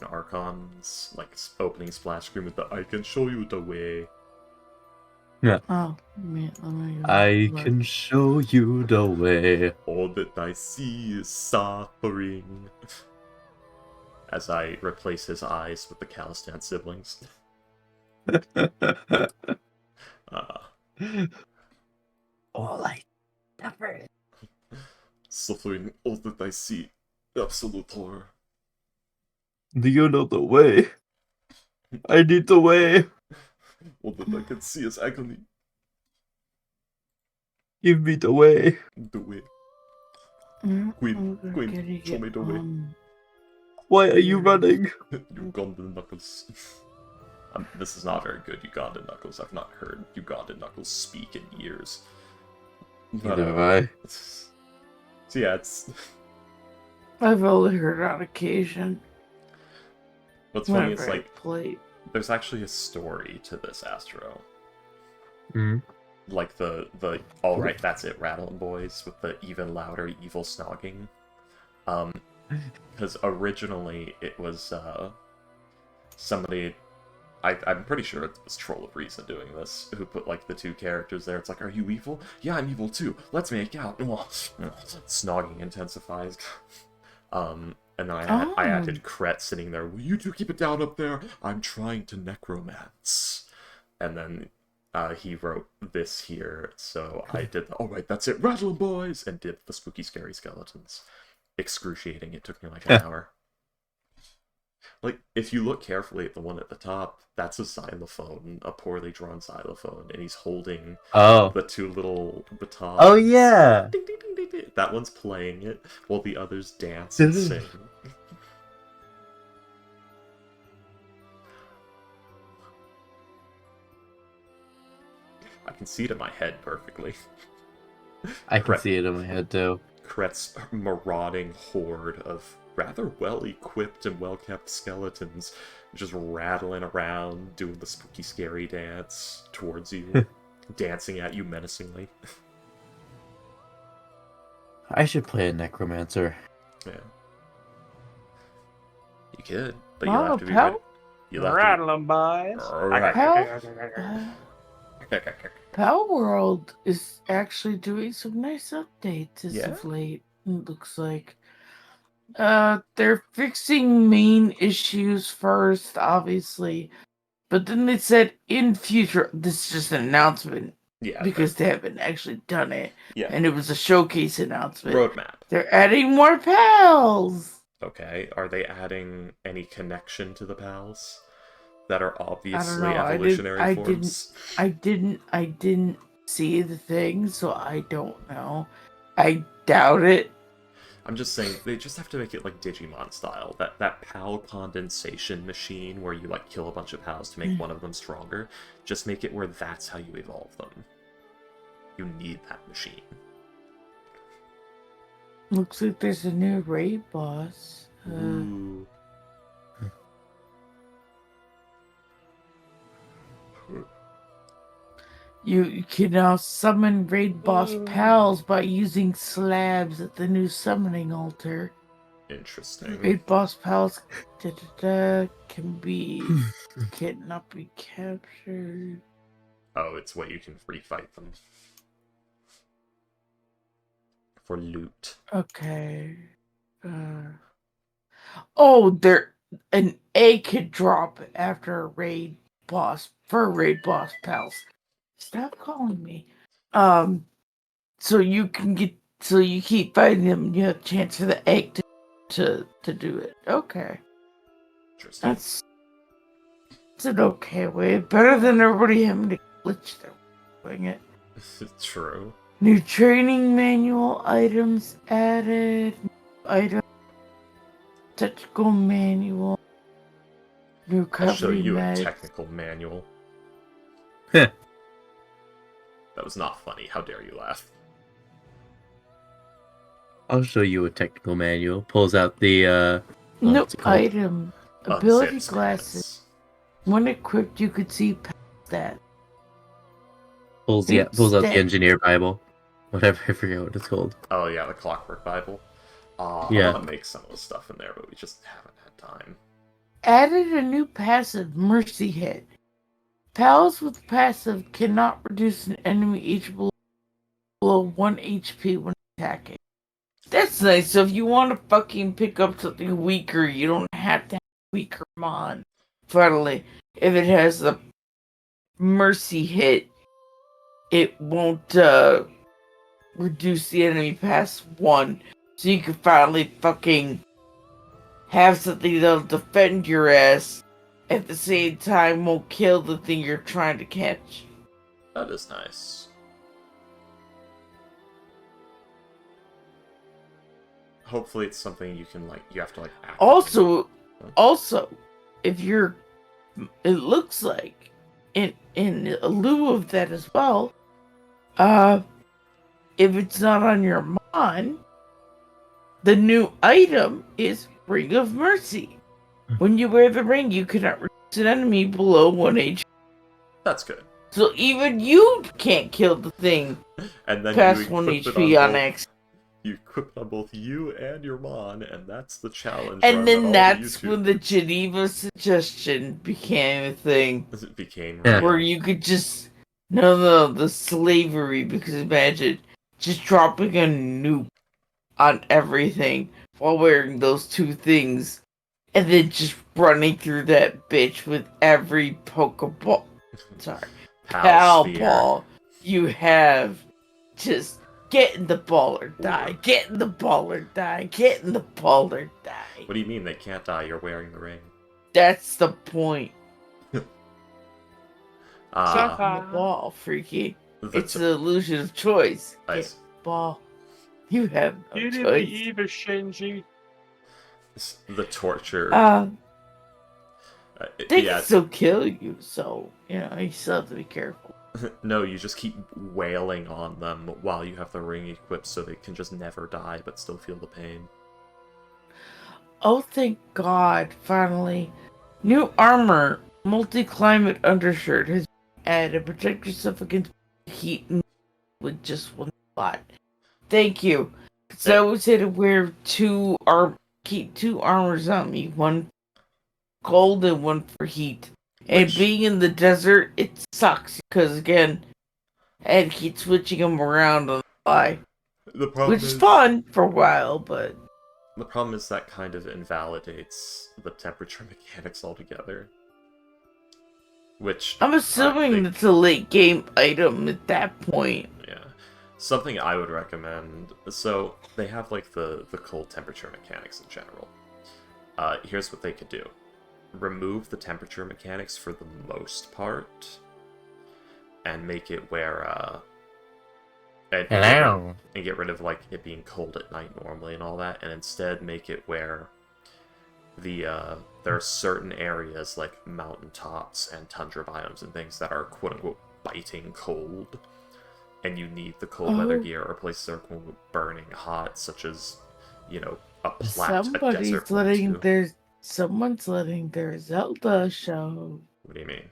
in Archon's opening splash screen with the "I can show you the way." Yeah. Oh, man, I can show you the way. All that I see is suffering. As I replace his eyes with the Calistan siblings. All I suffer. Suffering, all that I see, absolute horror. Do you know the way? I need the way. All that I can see is agony. Give me the way. The way. Queen, show me the way. Why are you running? Ugandan Knuckles. This is not very good, Ugandan Knuckles. I've not heard Ugandan Knuckles speak in years. Neither have I. So yeah, it's... I've only heard on occasion. What's funny is, there's actually a story to this Astro. Mm-hmm. Like the alright, that's it, Rattling Boys, with the even louder evil snogging. Because originally it was, somebody... I'm pretty sure it was Troll of Reason doing this, who put, the two characters there. It's like, are you evil? Yeah, I'm evil too. Let's make out. Snogging intensifies. And then I added Kret sitting there. Will you two keep it down up there? I'm trying to necromance. And then he wrote this here, so I did alright, that's it, Rattling Boys! And did the spooky, scary skeletons. Excruciating, it took me an hour. If you look carefully at the one at the top, that's a xylophone, a poorly drawn xylophone, and he's holding the two little batons. Oh, yeah! Ding, ding, ding, ding, ding. That one's playing it, while the others dance and sing. I can see it in my head perfectly. I can see it in my head, too. Kret's marauding horde of rather well-equipped and well-kept skeletons just rattling around, doing the spooky, scary dance towards you, dancing at you menacingly. I should play a necromancer. Yeah. You could, but you'll have to be ready. Rattling Boys. Power World is actually doing some nice updates as of late, it looks like. They're fixing main issues first, obviously. But then they said in future, this is just an announcement. Yeah. Because they haven't actually done it. Yeah. And it was a showcase announcement. Roadmap. They're adding more pals! Okay. Are they adding any connection to the pals? That are obviously I don't know. evolutionary forms? I didn't see the thing, so I don't know. I doubt it. I'm just saying, they just have to make it like Digimon style. That PAL condensation machine where you kill a bunch of PALs to make one of them stronger. Just make it where that's how you evolve them. You need that machine. Looks like there's a new raid boss. Ooh. You can now summon raid boss pals by using slabs at the new summoning altar. Interesting. Raid boss pals cannot be captured. Oh, it's what you can refight them. For loot. Okay. An egg could drop after a raid boss pals. Stop calling me. So you keep fighting them, you have a chance for the egg to do it. Okay. Interesting. That's an okay way. Better than everybody having to glitch their doing it. True. New training manual items added. Item technical manual. New recovery I'll show you meds. a technical manual. That was not funny. How dare you laugh? I'll show you a technical manual. Pulls out the No item. Ability Unzips glasses. When equipped, you could see past that. Pulls out the engineer Bible. Whatever, I forget what it's called. Oh yeah, the Clockwork Bible. Yeah. I want to make some of the stuff in there, but we just haven't had time. added a new passive, Mercy Hit. Pals with passive cannot reduce an enemy HP below 1 HP when attacking. That's nice. So if you want to fucking pick up something weaker, you don't have to have a weaker mon. Finally, if it has the Mercy Hit, it won't reduce the enemy past 1. So you can finally fucking have something that'll defend your ass, at the same time won't kill the thing you're trying to catch. That is nice. Hopefully it's something you can, like, you have to, like, activate. Also, if you're, it looks like, in lieu of that as well, if it's not on your mon, the new item is Ring of Mercy. When you wear the ring, you cannot reduce an enemy below 1 HP. That's good. So even you can't kill the thing And then past 1 HP on X. You equip it on both you and your mon, and that's the challenge. And then that's when the Geneva suggestion became a thing. It became where you could just the slavery, because imagine just dropping a nuke on everything while wearing those 2 things, and then just running through that bitch with every Pokeball, Pal Ball you have. Just get in the ball or die, get in the ball or die, get in the ball or die. What do you mean they can't die? You're wearing the ring. That's the point. The ball, freaky. It's an illusion of choice. Get ball. You have no choice. Evil Shinji. The torture. They can still kill you, so you still have to be careful. No, you just keep wailing on them while you have the ring equipped, so they can just never die but still feel the pain. Oh, thank God! Finally, new armor, multi-climate undershirt has been added. Protect yourself against heat with just 1 spot. Thank you. Because I always had to wear 2 armors on me, 1 cold and 1 for heat. And being in the desert, it sucks because again, I had to keep switching them around on the fly, which is fun for a while, but the problem is that kind of invalidates the temperature mechanics altogether. Which I'm assuming it's a late game item at that point. Yeah. Something I would recommend. So they have like the cold temperature mechanics in general. Here's what they could do. Remove the temperature mechanics for the most part. And make it where and get rid of like it being cold at night normally and all that, and instead make it where there are certain areas like mountaintops and tundra biomes and things that are quote unquote biting cold, and you need the cold weather gear, or places that are quote unquote burning hot, such as a desert. Someone's letting their Zelda show. What do you mean?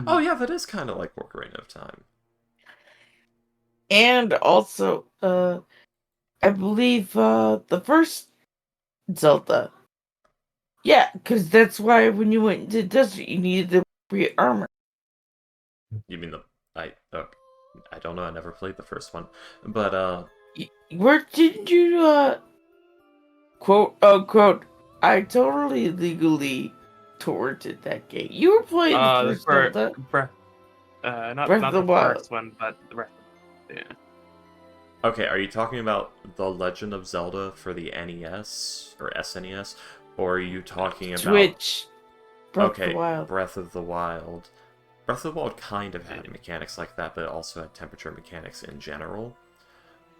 Oh yeah, that is kind of like Ocarina of Time. And also, I believe the first Zelda. Yeah, because that's why when you went into the desert, you needed the appropriate armor. You mean I don't know. I never played the first one, but where did you quote unquote? I totally legally torrented that game. You were playing the first Zelda. Not the first one, but the rest. Yeah. Okay, are you talking about The Legend of Zelda for the NES or SNES, or are you talking about Switch? Breath of the Wild. Breath of the Wild. Breath of the Wild kind of had mechanics like that, but it also had temperature mechanics in general.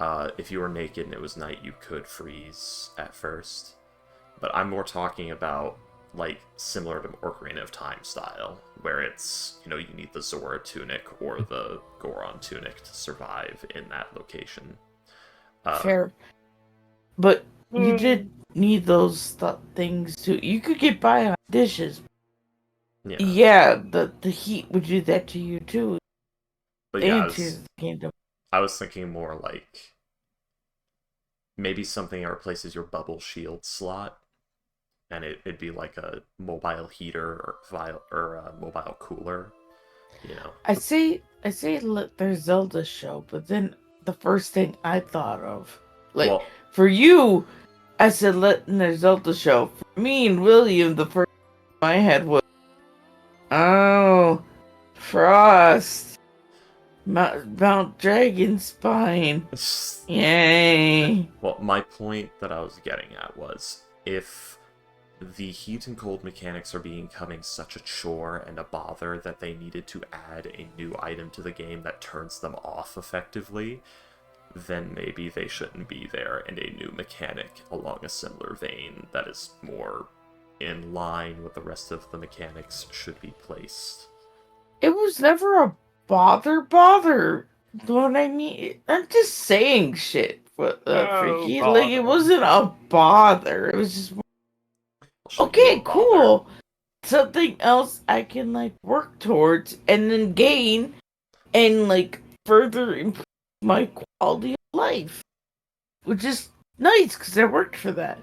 If you were naked and it was night, you could freeze at first. But I'm more talking about, like, similar to Ocarina of Time style, where it's, you need the Zora tunic or the Goron tunic to survive in that location. Fair. But you did need those things too. You could get by on dishes. Yeah, the heat would do that to you too. But yeah, I was thinking more like maybe something that replaces your bubble shield slot. and it'd be like a mobile heater or a mobile cooler, you know. I say let their Zelda show, but then the first thing I thought of, like, Well, for you, I said let their Zelda show. For me and William, the first thing I had was, oh, Frost, Mount Dragon Spine, yay! well, my point that I was getting at was, if the heat and cold mechanics are becoming such a chore and a bother that they needed to add a new item to the game that turns them off effectively, then maybe they shouldn't be there, and a new mechanic along a similar vein that is more in line with the rest of the mechanics should be placed. It was never a bother. You know what I mean? I'm just saying shit. Freaky. Like, it wasn't a bother. It was just okay, cool. Something else I can like work towards and then gain and like further improve my quality of life, which is nice because I worked for that.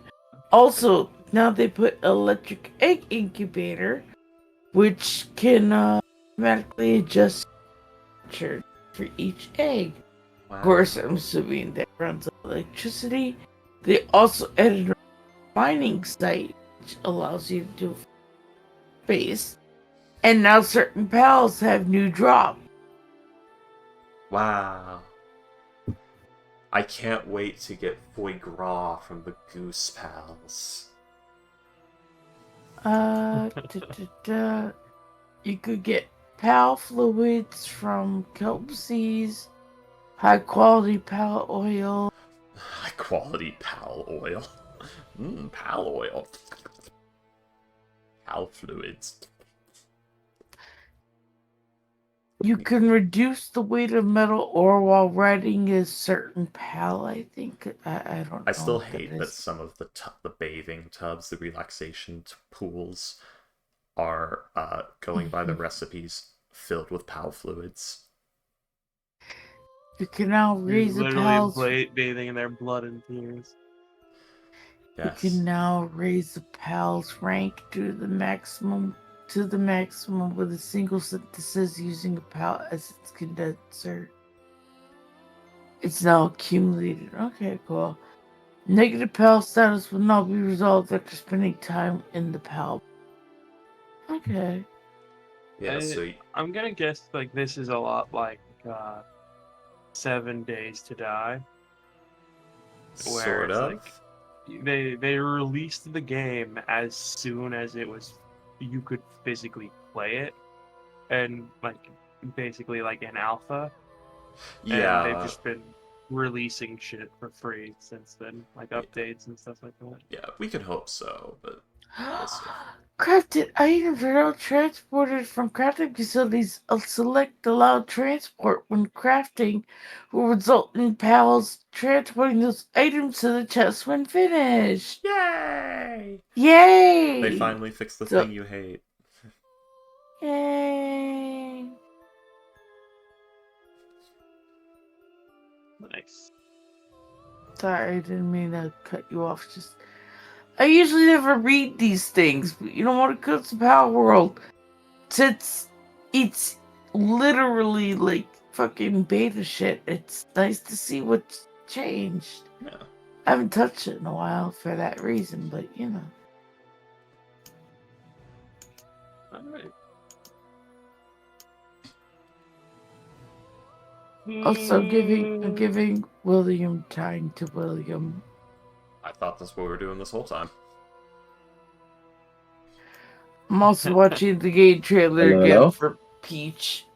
Also, now they put electric egg incubator, which can automatically adjust temperature for each egg. Wow. Of course, I'm assuming that runs on electricity. They also added a mining site, which allows you to do space. And now certain pals have new drop. Wow. I can't wait to get foie gras from the Goose Pals. You could get pal fluids from kelp seas, high quality pal oil. High quality pal oil. Pal oil. Pal fluids. You can reduce the weight of metal ore while riding a certain pal, I think. I don't know. I still hate that some of the bathing tubs, the relaxation pools, are going by the recipes filled with pal fluids. You can now raise a pal's... bathing in their blood and tears. Yes. You can now raise a pal's rank to the maximum with a single synthesis using a pal as its condenser. It's now accumulated. Okay, cool. Negative pal status will not be resolved after spending time in the pal. Okay. Yeah, I'm gonna guess like this is a lot like 7 Days to Die. Sort of. Like, they released the game as soon as you could physically play it, and like basically like an alpha. Yeah. And they've just been releasing shit for free since then, like updates and stuff like that. Yeah, we could hope so, but crafted items are now transported from crafting facilities. A select allowed transport when crafting will result in pals transporting those items to the chest when finished. Yay! Yay! They finally fixed the thing you hate. Yay! Nice. Sorry, I didn't mean to cut you off. I usually never read these things, but you know what? It comes to Power World. Since it's literally like fucking beta shit, it's nice to see what's changed. Yeah. I haven't touched it in a while for that reason, but you know. Alright. Also giving William time to William. I thought that's what we were doing this whole time. I'm also watching the game trailer again for Peach.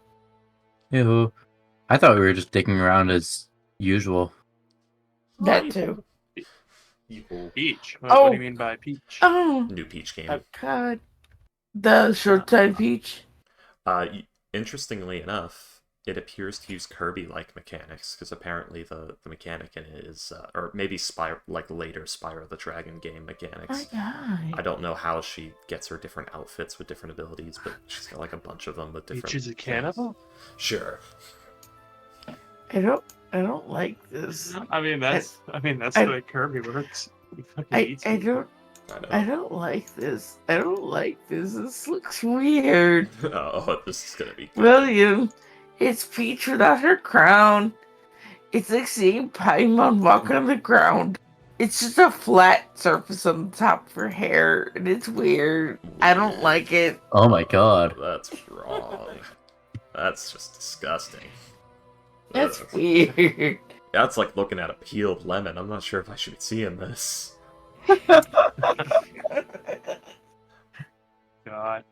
Ew. I thought we were just dicking around as usual. That too. Peach? What do you mean by Peach? Oh. New Peach game. Oh, God. The Showtime Peach? Interestingly enough, it appears to use Kirby-like mechanics, because apparently the mechanic in it is, or maybe later Spyro the Dragon game mechanics. I don't know how she gets her different outfits with different abilities, but she's got like a bunch of them with different. Peach is a cannibal? Sure. I don't like this. I mean that's the way Kirby works. I I know. I don't like this. I don't like this. This looks weird. Oh, this is gonna be good. William, it's Peach without her crown. It's like seeing Paimon walk on the ground. It's just a flat surface on the top of her hair, and it's weird. I don't like it. Oh my god. That's wrong. That's just disgusting. That's Ugh. weird. That's like looking at a peeled lemon. I'm not sure if I should be seeing this. God.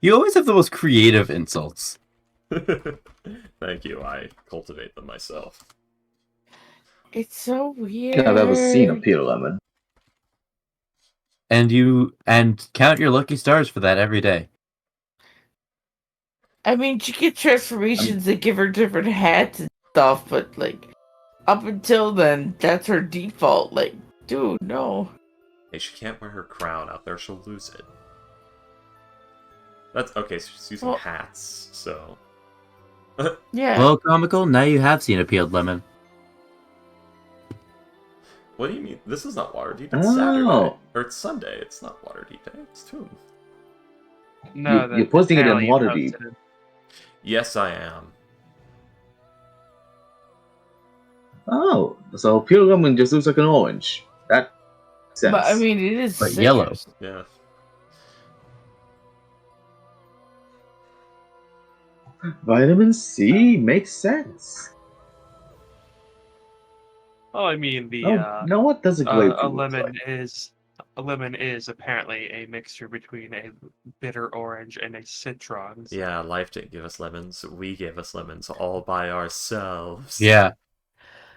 You always have the most creative insults. Thank you. I cultivate them myself. It's so weird. I've ever seen a peel lemon. And count your lucky stars for that every day. I mean, she gets transformations that give her different hats and stuff, but like, up until then, that's her default. Like, dude, no. Hey, she can't wear her crown out there. She'll lose it. That's okay. So she's using hats. So. Yeah. Well, comical. Now you have seen a peeled lemon. What do you mean? This is not Waterdeep. It's Oh. Saturday. Or it's Sunday. It's not Waterdeep Day. It's Tomb. No, You're posting it in apparently you Waterdeep. posted it. Yes, I am. Oh, so peel lemon just looks like an orange. That sense. But I mean, it is But citrus. yellow. Yeah. Vitamin C makes sense. Well, I mean, the Now what does a grapefruit a look lemon like? a lemon is apparently a mixture between a bitter orange and a citron. So Yeah, life didn't give us lemons. We gave us lemons all by ourselves. Yeah.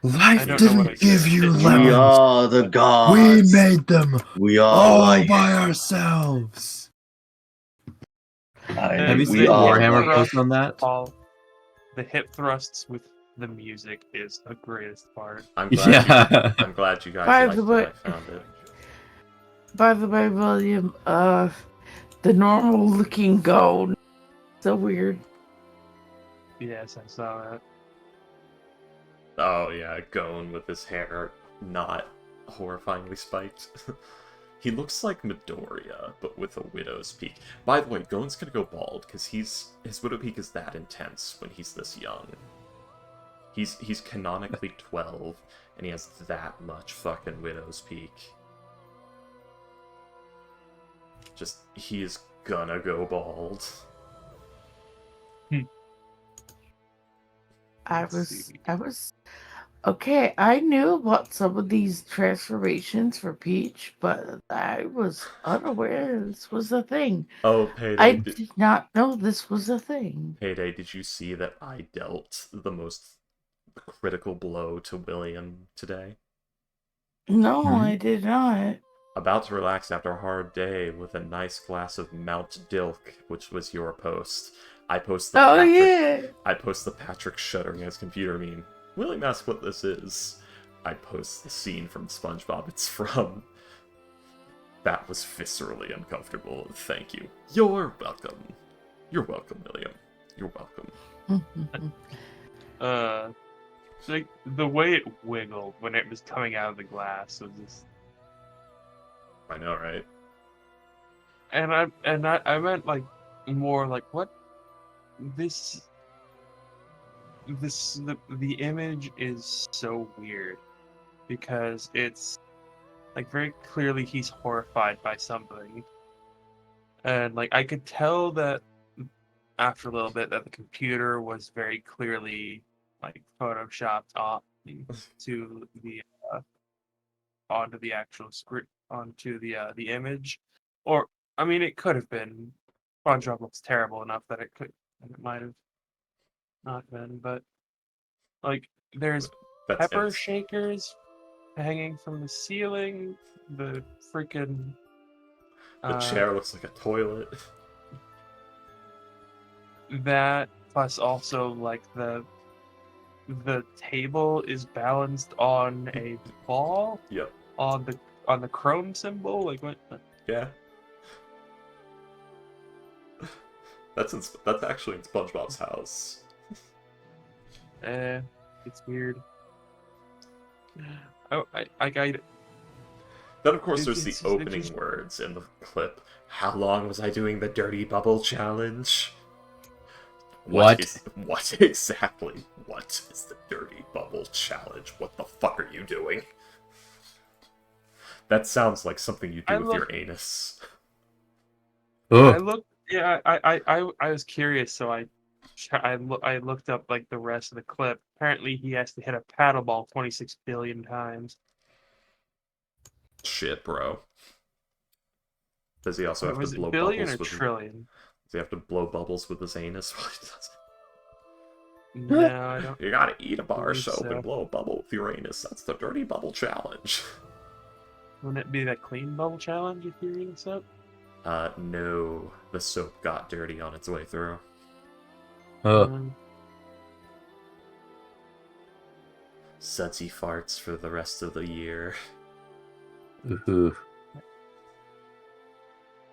I Life don't know what didn't give you it's- We lemons. are the We gods. made them We are all life. by ourselves. Have you We seen are Warhammer life. post on that? all the hip thrusts with the music is the greatest part. I'm glad. Yeah. I'm glad you guys By liked the it. way- I found it. By the way, William, the normal looking goat. So weird. Yes, I saw that. Oh yeah, Gon with his hair not horrifyingly spiked. He looks like Midoriya, but with a widow's peak. By the way, Gon's gonna go bald because his widow peak is that intense when he's this young. He's canonically 12, and he has that much fucking widow's peak. Just he is gonna go bald. I Let's was see. okay. I knew about some of these transformations for Peach, but I was unaware this was a thing. Oh, I Payday! did not know this was a thing. Payday, did you see that I dealt the most critical blow to William today? No, Mhm. I did not. About to relax after a hard day with a nice glass of Mount Dilk, which was your post. I post the Oh Patrick, yeah. I post the Patrick shuddering his computer meme. William asked what this is. I post the scene from SpongeBob it's from. That was viscerally uncomfortable. Thank you. You're welcome. You're welcome, William. You're welcome. Like the way it wiggled when it was coming out of the glass was just, I know, right? and I meant like more like what the image is so weird because it's like very clearly he's horrified by something, and like I could tell that after a little bit that the computer was very clearly like photoshopped off to the onto the actual script onto the image, or I mean it could have been. SpongeBob looks terrible enough that it might have not been, but like there's That's pepper it. shakers hanging from the ceiling. The freaking The chair looks like a toilet. that plus also like the table is balanced on a ball Yep. on the chrome symbol. Like what? Yeah. That's actually in SpongeBob's house. It's weird. Oh, I Then, of course, there's the It's opening just- words in the clip. How long was I doing the Dirty Bubble Challenge? What? What exactly? What is the Dirty Bubble Challenge? What the fuck are you doing? That sounds like something you do with your anus. I Ugh. looked. Yeah, I was curious, so I looked up like the rest of the clip. Apparently, he has to hit a paddle ball 26 billion times. Shit, bro. Does he also have Was to it blow billion bubbles or with trillion? Does he have to blow bubbles with his anus while he does No, I don't. it? You gotta eat a bar of believe soap so. and blow a bubble with your anus. That's the Dirty Bubble Challenge. Wouldn't it be that clean bubble challenge if you're eating soap? No. The soap got dirty on its way through. Ugh. Sudsy farts for the rest of the year. Ooh.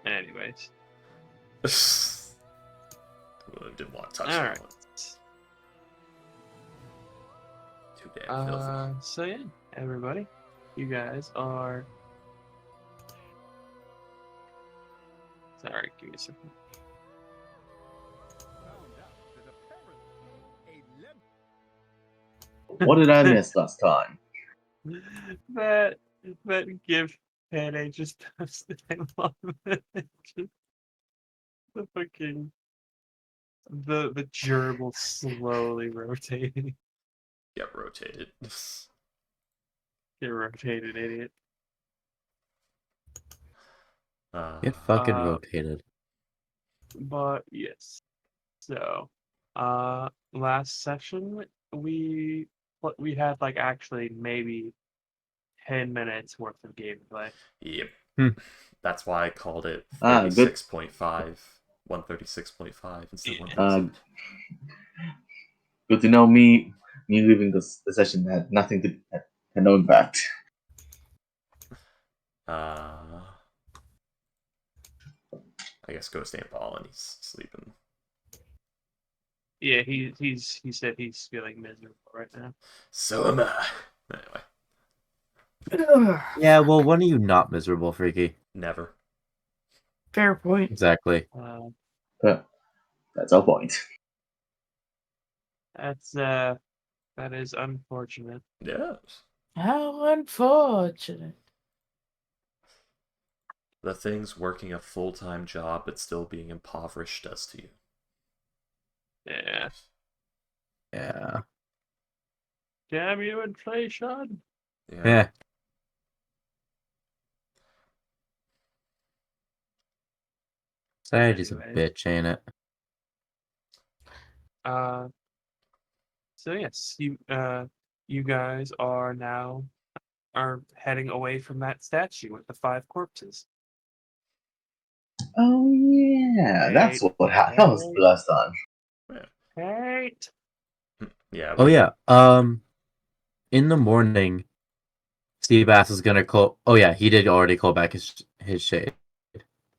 Anyways, Didn't want to touch all that right. one. Too damn filthy. So yeah, everybody, you guys are. Sorry, give me a second. What did I miss last time? that GIF panic just posted. I love it. Just the fucking the gerbil slowly rotating. Get rotated. Get rotated, idiot. Get fucking Uh, rotated. But yes. So, last session we had like actually maybe 10 minutes worth of gameplay. Yep. Hmm. That's why I called it Good. 36.5. 136.5 instead of 136. Good to know me leaving the session had nothing to had no impact. I guess Ghost ain't ballin', he's sleeping. Yeah, he said he's feeling miserable right now. So am I. Anyway, Yeah, well, when are you not miserable, Freaky? never. Fair point. Exactly. That's our point. That is unfortunate. Yes. How unfortunate. The things working a full-time job but still being impoverished does to you. Yeah. Yeah. Damn you, inflation. Yeah. Society's a Anyways. bitch, ain't it? So yes, you guys are heading away from that statue with the 5 corpses. Oh yeah, that's what happened. That was the last time. Right. Yeah. Oh yeah. In the morning, Seabass is gonna call. Oh yeah, he did already call back his shade.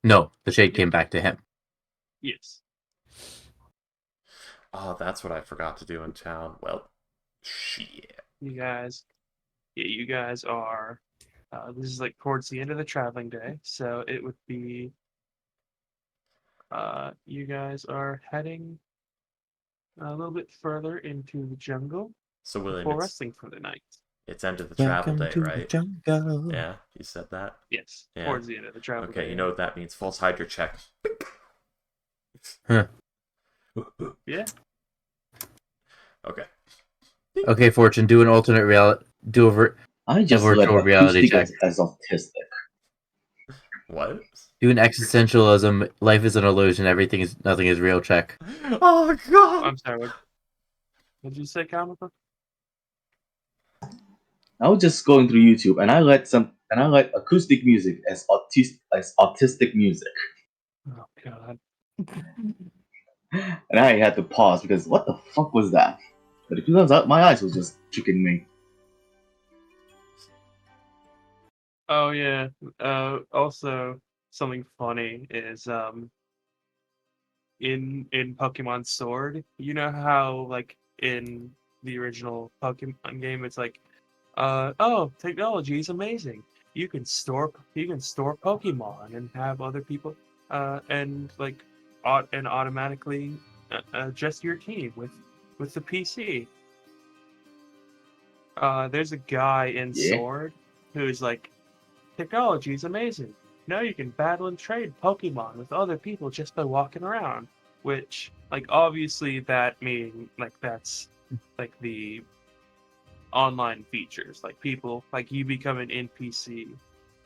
No, the shade came back to him. Yes. Oh, that's what I forgot to do in town. Well, shit. You guys are. This is like towards the end of the traveling day, so it would be. You guys are heading a little bit further into the jungle So William, before resting for the night. it's end of the travel day, to right? the jungle. Yeah, you said that. Yes, Yeah. towards the end of the travel day. Okay, you know what that means. False Hydra check. Huh. Yeah. Okay. Okay, Fortune, do an alternate reality. I just let virtual reality acoustic as autistic. What? Do an existentialism. Life is an illusion. Nothing is real. Check. Oh god! I'm sorry. What did you say, Comical? I was just going through YouTube and I let acoustic music as autistic music. Oh god. And I had to pause because what the fuck was that? But it turns out my eyes was just tricking me. Oh yeah. Also, something funny is in Pokemon Sword, you know how like in the original Pokemon game, it's like, oh, technology is amazing. you can store Pokemon and have other people and like and automatically adjust your team with the PC. There's a guy in Yeah. Sword who's like, technology is amazing. Now you can battle and trade Pokemon with other people just by walking around. Which, like, obviously that means like that's like the online features. Like people, like you become an NPC.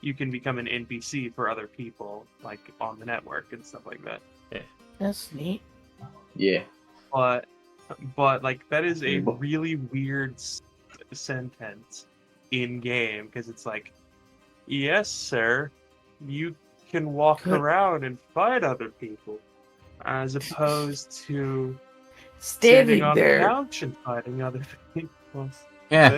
You can become an NPC for other people, like on the network and stuff like that. That's neat. Yeah. But like that is a But- really weird sentence in game because it's like, yes, sir, you can walk Good. around and fight other people, as opposed to Standing sitting on the there. couch and fighting other people. Yeah.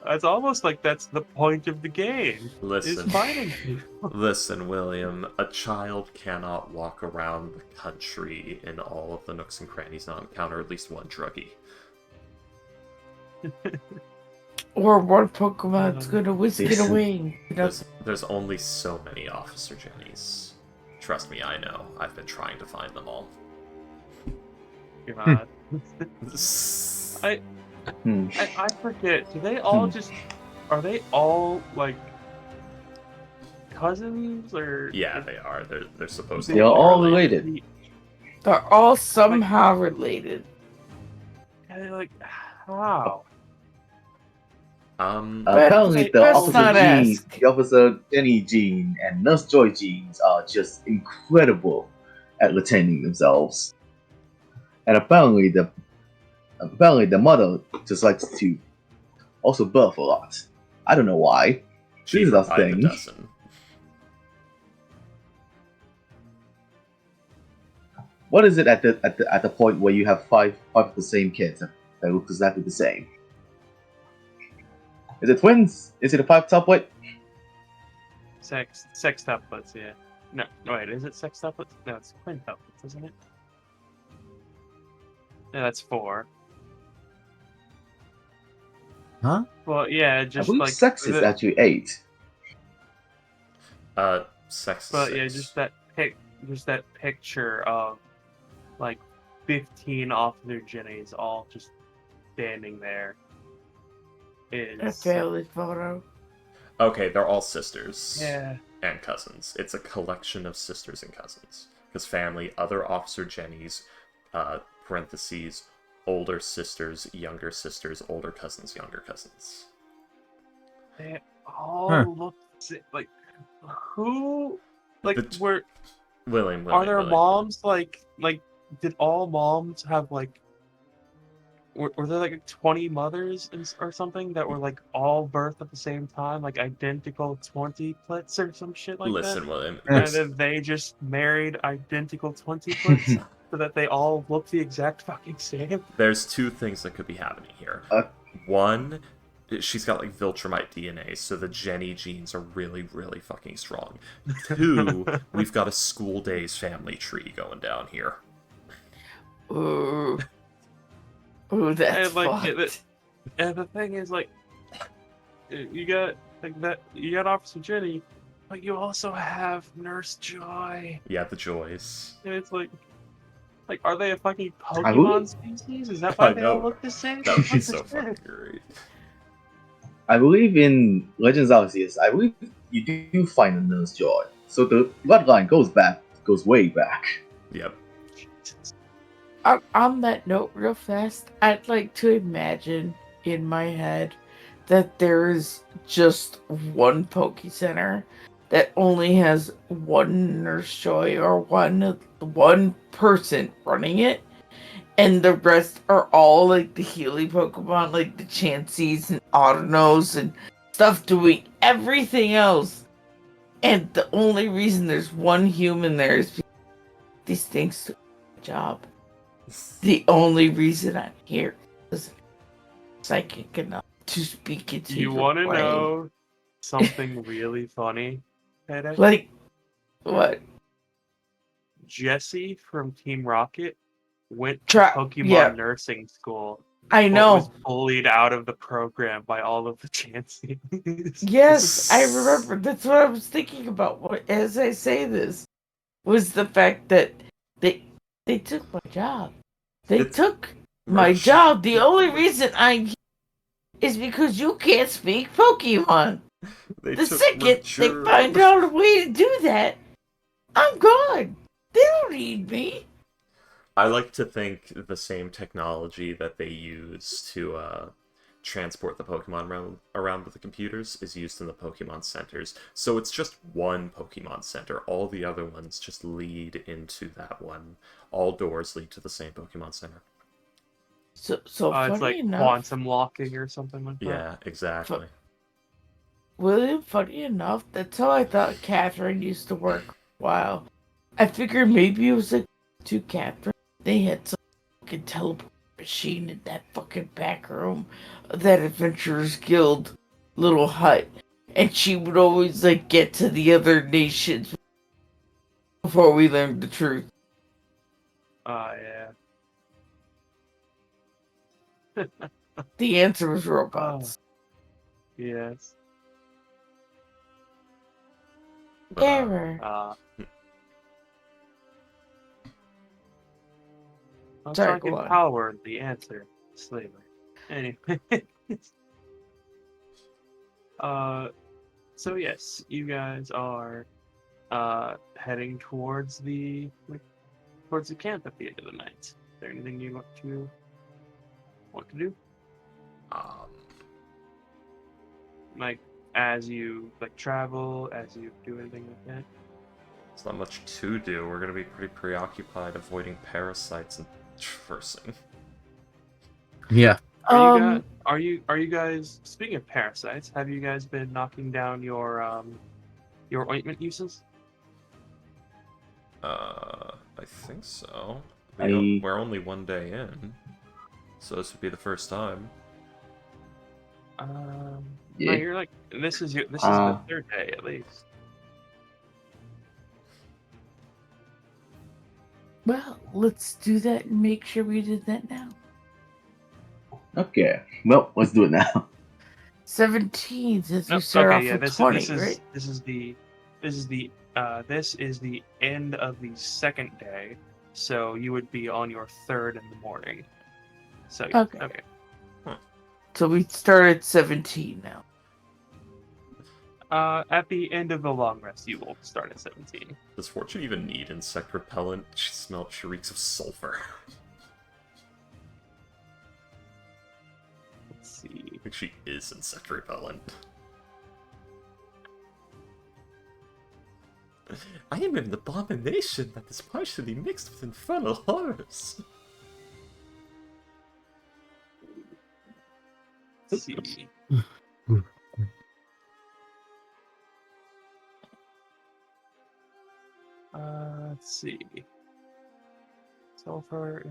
That's almost like that's the point of the game. Listen. Is fighting people. Listen, William, a child cannot walk around the country in all of the nooks and crannies not encounter at least one druggie. Or one Pokemon's gonna whisk it Listen. away. There's only so many Officer Jennies. Trust me, I know. I've been trying to find them all. God. Hmm. I forget. Do they all just? Are they all like cousins or? Yeah, they are. They're supposed to They're be all related. related. They're all somehow related. And they're like, how? Apparently, the let's Officer not genes, ask. the Officer Jenny gene, and Nurse Joy genes are just incredible at retaining themselves. And apparently, the mother just likes to also birth a lot. I don't know why. This is Cheaper a by the thing. dozen. What is it at the point where you have five of the same kids that look exactly the same? Is it twins? Is it a 5-tuplet? Sextuplets, yeah. No, wait, is it sextuplets? No, it's quintuplets, isn't it? Yeah, that's 4. Huh? Well, yeah, I just believe like sex is actually 8. Sex is but 6. yeah, just that picture of like 15 Officer Jennies all just standing there A is family photo. Okay, they're all sisters. yeah. And cousins. It's a collection of sisters and cousins. Because family, other Officer Jennies, parentheses, older sisters, older cousins, younger cousins. They all Huh. look like who like The- were William, are there William. moms like did all moms have like were there like 20 mothers or something that were like all birthed at the same time, like identical 20-plets or some shit like Listen, that? William. And There's, then they just married identical 20-plets so that they all look the exact fucking same. there's two things that could be happening here. One, she's got like Viltrumite DNA, so the Jenny genes are really, really fucking strong. Two, we've got a school days family tree going down here. Ooh. Ooh, that's And, like, fucked. And the thing is, like, you got like that. You got Officer Jenny, but you also have Nurse Joy. Yeah, the joys. And it's like, are they a fucking I Pokemon species? Is that why I they all know. look the same? That would be What so the fucking shit? great. I believe in Legends Arceus, I believe you do find a Nurse Joy. So the bloodline goes way back. Yep. On that note, real fast, I'd like to imagine in my head that there is just one Poke Center that only has one Nurse Joy or one person running it, and the rest are all like the Healy Pokemon, like the Chanseys and Autonos and stuff doing everything else. And the only reason there's one human there is because these things do a job. The only reason I'm here is psychic enough to speak into You your want to brain. know something really funny, Headache? Like, what? Jesse from Team Rocket went to Tra- Pokemon yeah. nursing school I was know. bullied out of the program by all of the chances. Yes, I remember. That's what I was thinking about as I say this. Was the fact that they took my job. They It's took my merch. job. The only reason I'm here is because you can't speak Pokemon. They The took second they Mercher. find out a way to do that, I'm gone. They don't need me. I like to think the same technology that they use to transport the Pokemon around with the computers is used in the Pokemon centers. So it's just one Pokemon center. All the other ones just lead into that one. All doors lead to the same Pokemon center. So It's funny like enough, quantum locking or something like that. Yeah, exactly. William, funny enough, that's how I thought Catherine used to work for a while. I figured maybe it was like to Catherine. They had some fucking teleport machine in that fucking back room of that Adventurers Guild little hut. And she would always like get to the other nations before we learned the truth. Yeah. The answer was robots. Yes. But, Error. I'm Sorry, trying go to on. power the answer. Slavery. Anyway. So yes, you guys are heading towards the camp at the end of the night. Is there anything you want to do? um, Like as you travel, as you do anything like that? there's not much to do. We're gonna be pretty preoccupied avoiding parasites and traversing. Yeah. Are you guys, speaking of parasites, have you guys been knocking down your ointment uses? I think so. I- We're only one day in, so this would be the first time. No, Yeah. you're like this is the third day at least. Well, let's do that and make sure we did that now. Okay. Well, let's do it now. 17, since we Nope, start okay, off yeah, with this 20, is right? this is the end of the second day, so you would be on your third in the morning. So yeah, Okay. okay. So we start at 17 now. At the end of the long rest, you will start at 17. Does Fortune even need insect repellent? She reeks of sulfur. Let's see. I think she is insect repellent. I am an abomination that is partially mixed with infernal horrors. Let's see. Let's see. Sulfur.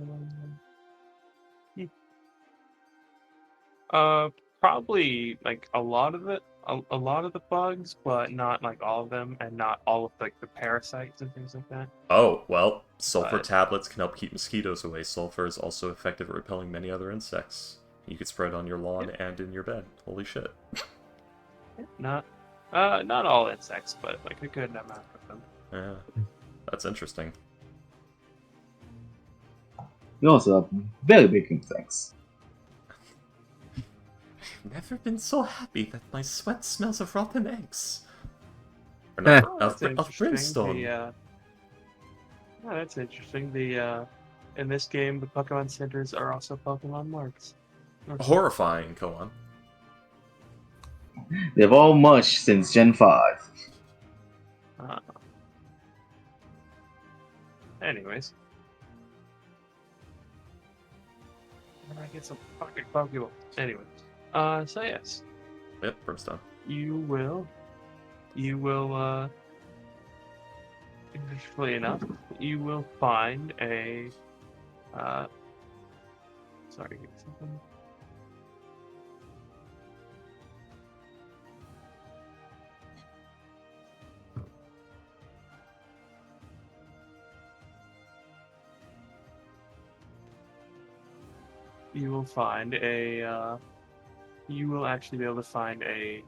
Probably like a lot of it, a lot of the bugs, but not like all of them, and not all of like the parasites and things like that. Oh, well, sulfur But- tablets can help keep mosquitoes away. Sulfur is also effective at repelling many other insects. You could spread on your lawn and in your bed. Holy shit. Not all insects, but like a good amount of them. Yeah, that's interesting. You also have very big insects. I've never been so happy that my sweat smells of rotten eggs. Or Eh. not, Oh, that's of interesting. brimstone. Oh, that's interesting. In this game, the Pokemon centers are also Pokemon marks. Okay. Horrifying, go on. They've all mushed since Gen 5. Anyways. Where do I get some fucking Pokeballs? Anyway. So yes. Yep, brimstone. You will, interestingly enough, you will find a, sorry, give me something. you will find a. You will actually be able to find a.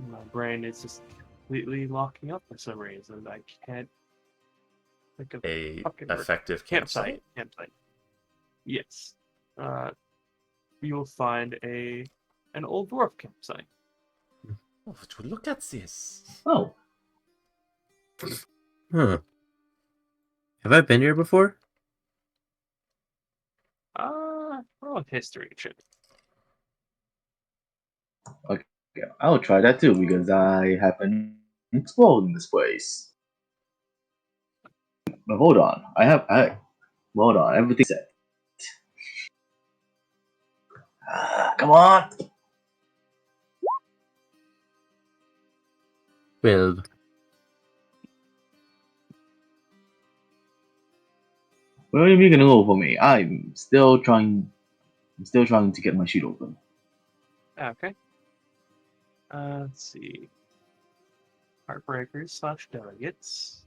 My brain is just completely locking up for some reason. I can't think of A fucking word. effective campsite. Campsite. Yes. You will find an old dwarf campsite. Oh, look at this. Oh, Huh. Have I been here before? Roll a history check. yeah, I'll try that too because I haven't explored this place. But hold on, hold on, everything's set. Come on. 12. What are you making a roll for me? I'm still trying to get my sheet open. Okay. Let's see. Heartbreakers / delegates.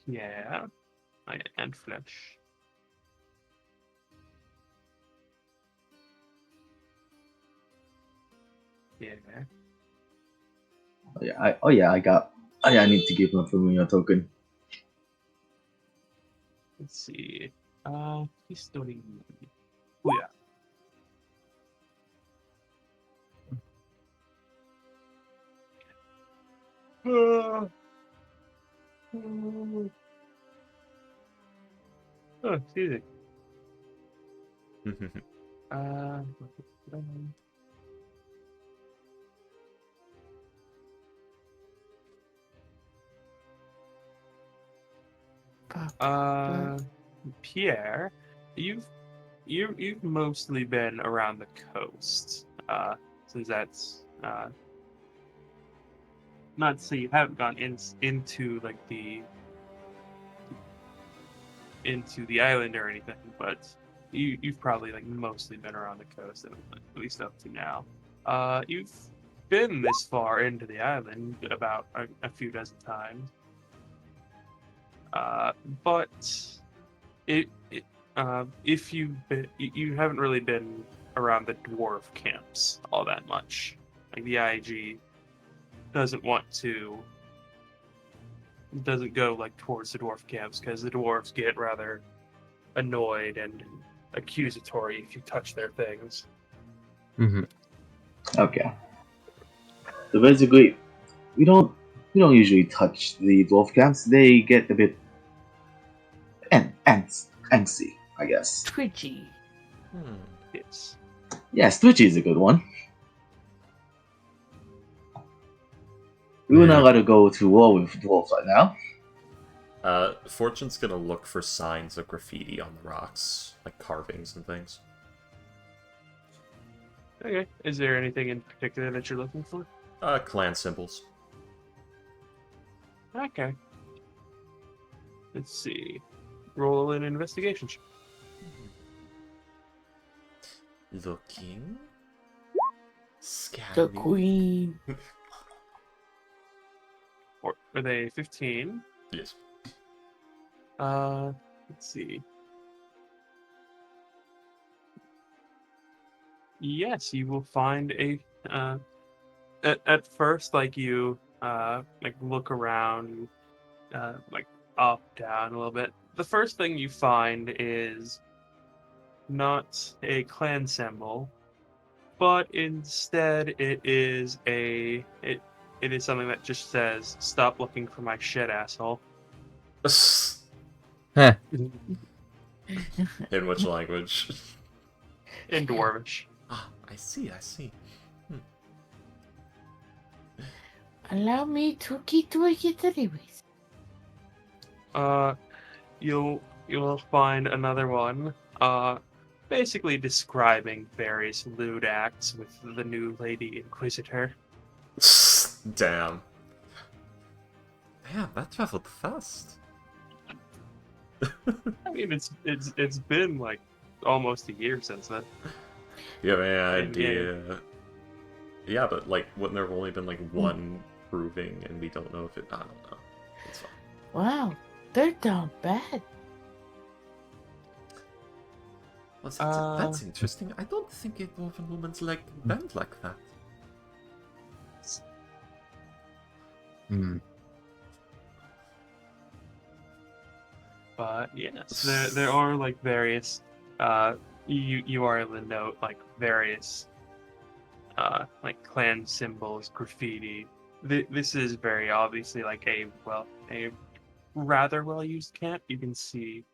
Yeah. And flesh. Yeah. I need to give my familiar token. Let's see. History. Oh, yeah. Oh, excuse me. Pierre, you've mostly been around the coast. Since that's not to say you haven't gone into like into the island or anything, but you've probably like mostly been around the coast, at least up to now. You've been this far into the island about a few dozen times. But if you haven't really been around the dwarf camps all that much. Like the IAG doesn't go like towards the dwarf camps because the dwarves get rather annoyed and accusatory if you touch their things. Mm-hmm. Okay. So basically, we don't usually touch the dwarf camps. They get a bit angsty, I guess. Twitchy. Yes. Yes, twitchy is a good one. We will not let to go to war with dwarves right now. Fortune's gonna look for signs of graffiti on the rocks, like carvings and things. Okay. Is there anything in particular that you're looking for? Clan symbols. Okay. Let's see. Roll an investigation check. Looking. The Scanning. queen. Or are they 15? Yes. Let's see. Yes, you will find a at first like you like look around like up down a little bit. The first thing you find is not a clan symbol, but instead it is something that just says "Stop looking for my shit, asshole." Heh. In which language? In Dwarvish. Ah, I see. Allow me to get to it anyways. You'll find another one. Basically describing various lewd acts with the new Lady Inquisitor. Damn. Damn, that traveled fast. I mean, it's been like almost a year since then. You have any In-game. idea? Yeah, but like, wouldn't there have only been like one proving, and we don't know if it? I don't know. Wow, they're down bad. Well, that's interesting. I don't think a dwarven woman's leg can bend like that. Hmm. But yes, there are like various you are able to note like various like clan symbols, graffiti. This is very obviously like a rather well used camp. You can see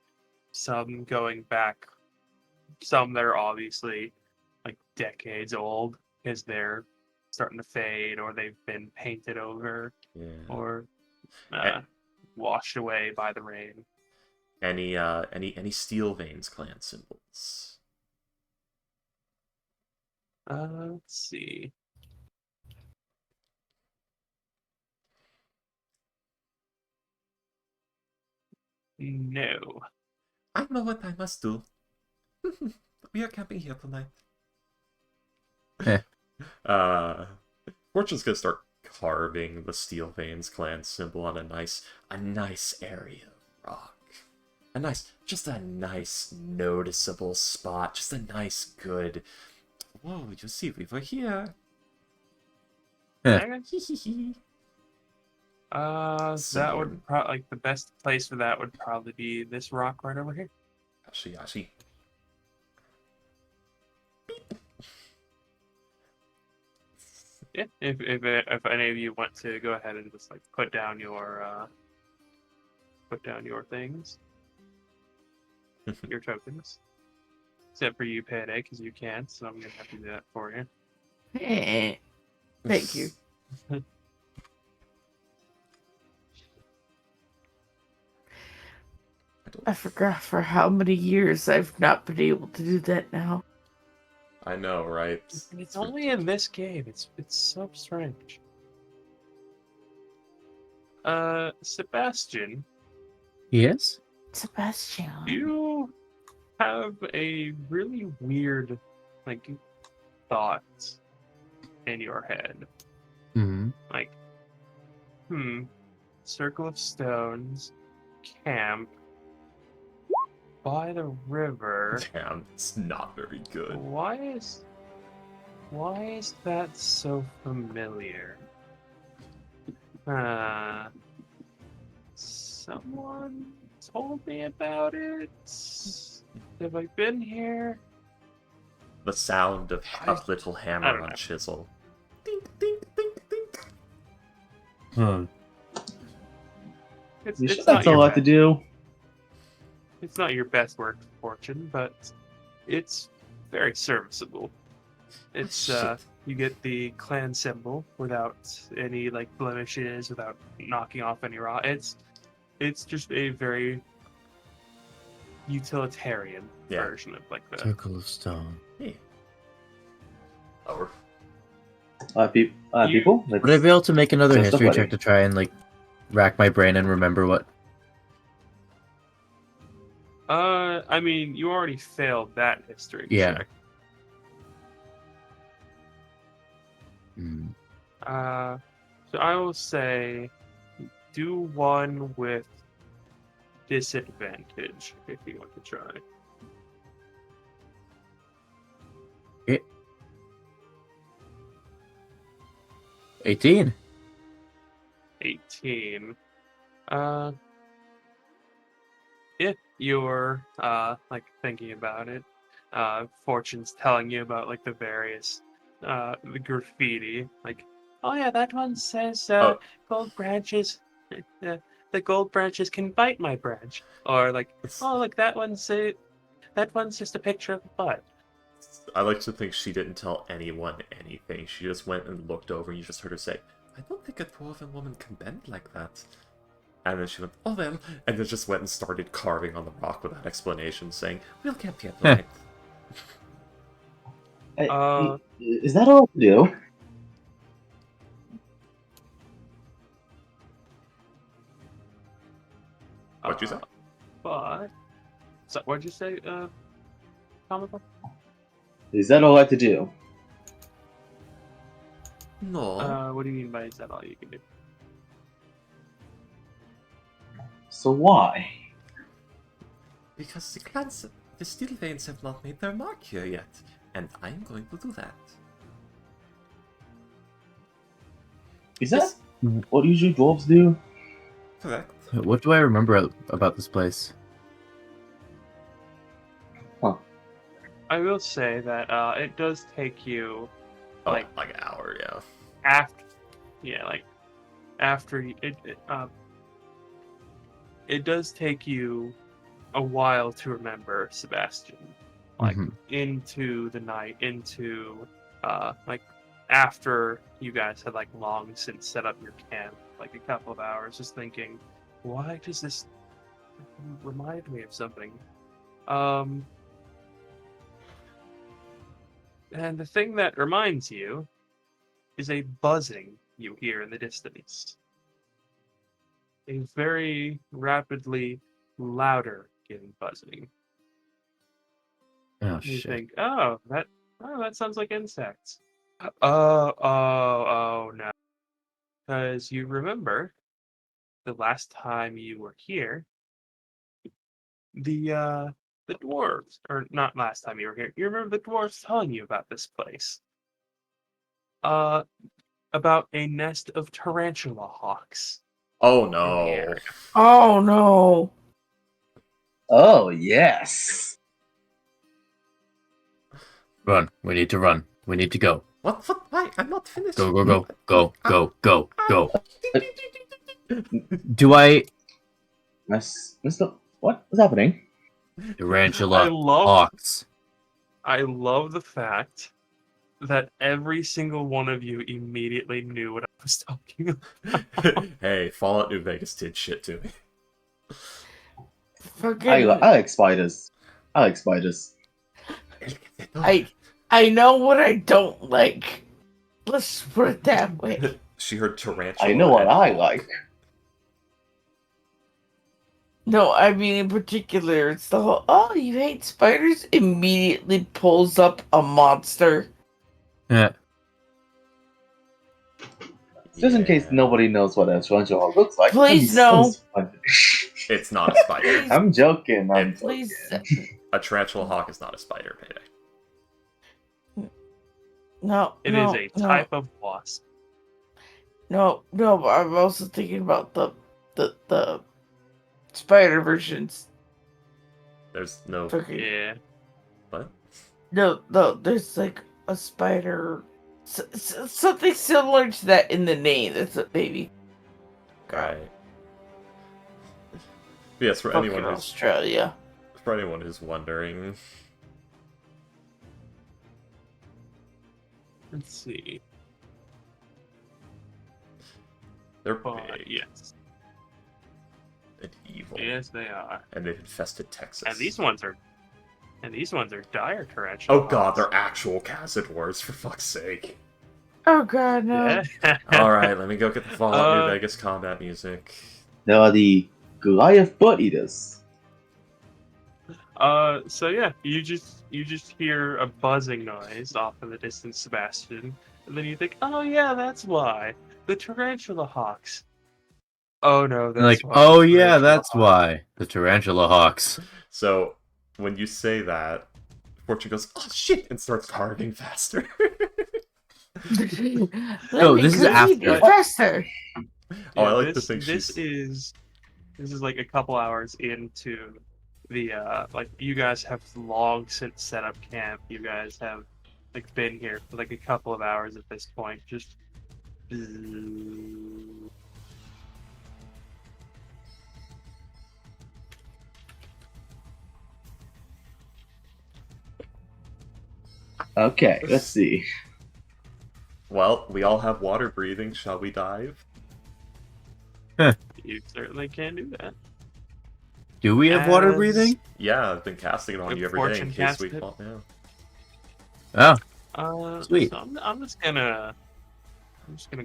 some going back, some that are obviously like decades old because they're starting to fade or they've been painted over or washed away by the rain. Any Steel Veins clan symbols? Let's see. No. I know what I must do. We are camping here tonight. Fortune's gonna start carving the Steel Veins clan symbol on a nice area of rock. Just a nice noticeable spot. Just a nice good. Whoa, you see, we were here. That would probably like the best place for that would probably be this rock right over here. I see. Yeah, if any of you want to go ahead and just like put down your things, your tokens. Except for you, Payday, because you can't, so I'm gonna have to do that for you. Thank you. I forgot for how many years I've not been able to do that now. I know, right? And it's only in this game. It's so strange. Sebastian. Yes? Sebastian. You have a really weird, like, thought in your head. Mm-hmm. Like, Circle of Stones, camp, by the river. Damn, it's not very good. Why is that so familiar? Someone told me about it. Have I been here? The sound of a little hammer on know. chisel. Dink, dink, dink, dink. Huh. It's That's a lot to do. It's not your best work, Fortune, but it's very serviceable. It's you get the clan symbol without any like blemishes, without knocking off any raw. It's just a very utilitarian version of like the Circle of Stone. Hey. Or People? Would I be able to make another So history somebody- check to try and like rack my brain and remember what? I mean, you already failed that history Yeah. check. Mm. So I will say do one with disadvantage if you want to try. Okay. 18. 18. If you're like thinking about it, Fortune's telling you about like the various the graffiti, like, oh yeah, that one says gold branches, the gold branches can bite my branch, or like, oh look, that one's just a picture of a butt. I like to think she didn't tell anyone anything. She just went and looked over and you just heard her say, I don't think a dwarven woman can bend like that. And then she went, oh well, and then just went and started carving on the rock without explanation, saying, we'll camp here tonight. Is that all I do? What'd you say? But so what'd you say, Comical? Is that all I have to do? No. What do you mean by is that all you can do? So why? Because the steel veins have not made their mark here yet, and I'm going to do that. Is that what usually dwarves do? Correct. What do I remember about this place? I will say that it does take you Oh, like like an hour, yeah. after it does take you a while to remember Sebastian, like Mhm. into the night, into like after you guys had like long since set up your camp, like a couple of hours, just thinking, why does this remind me of something? And the thing that reminds you is a buzzing you hear in the distance. A very rapidly louder getting buzzing. Oh You shit. think, that sounds like insects. Oh no. Because you remember the last time you were here, the dwarves, or not last time you were here, you remember the dwarves telling you about this place. About a nest of tarantula hawks. Oh in the no. area. Oh no. Oh yes. Run. We need to run. We need to go. What? Why? I'm not finished. Go, go, go. Go, go, go, go. Do I... Mr. What's happening? Tarantula hawks. I love the fact that every single one of you immediately knew what I was talking about. Hey, Fallout New Vegas did shit to me. I like spiders. I like spiders. I know what I don't like. Let's put it that way. She heard tarantula. I know what and I hawk. like. No, I mean in particular, it's the whole, oh, you hate spiders? Immediately pulls up a monster. Yeah. Just in case nobody knows what a tarantula hawk looks like. Please no. It's not a spider. I'm joking. I'm Please. A tarantula hawk is not a spider, Payday. No. It is a type of wasp. No, but I'm also thinking about the spider versions. There's no. Okay. Yeah. What? No, there's like a spider, something similar to that in the name. That's what maybe. Right. Yes, for Fucking anyone Australia. who's wondering. Let's see. They're big Yes. and evil. Yes, they are. And they've infested Texas. And these ones are dire tarantula. Oh god, hawks. they're actual Cazadors, for fuck's sake. Oh god, no. Yeah. Alright, let me go get the Fallout New Uh, Vegas combat music. There are the Goliath butt eaters. So yeah, you just hear a buzzing noise off in the distance, Sebastian, and then you think, oh yeah, that's why. The tarantula hawks. Oh no, that's Like, why. oh the yeah, tarantula that's hawks. why. The tarantula hawks. So, when you say that, Fortune goes, oh shit, and starts carving faster. No, this is after it. Faster. Oh, I Yeah, like to think this is like a couple hours into the like you guys have long since set up camp. You guys have like been here for like a couple of hours at this point. Just Okay, let's see. Well, we all have water breathing. Shall we dive? you certainly can do that. Do we have water As- breathing? Yeah, I've been casting it on With you every day in Fortune case we cast it? fall down. Oh, Sweet. So I'm just gonna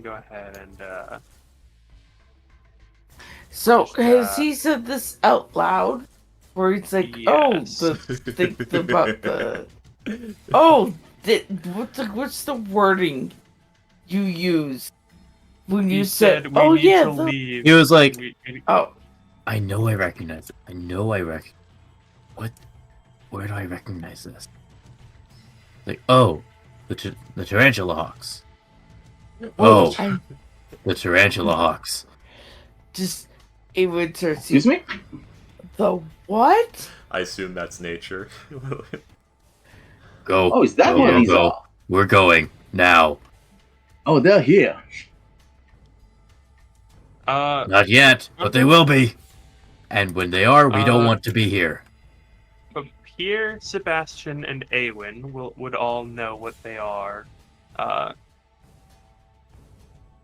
go ahead and So Just, has he said this out loud? Where it's like, yes. think about the. Oh, what's the wording you use when you he said? we Oh need yeah. to leave. he was like, Oh, I know I recognize it. I know I recognize. What? Where do I recognize this? Like, oh, the tarantula hawks. Oh, I the tarantula hawks. just it would turn Excuse me? the what? I assume that's nature. Go. Oh, is that go, what go, these go. are? We're going now. Oh, they're here. Not yet, but they will be. And when they are, we don't want to be here. But Pierre, Sebastian, and Awen would all know what they are.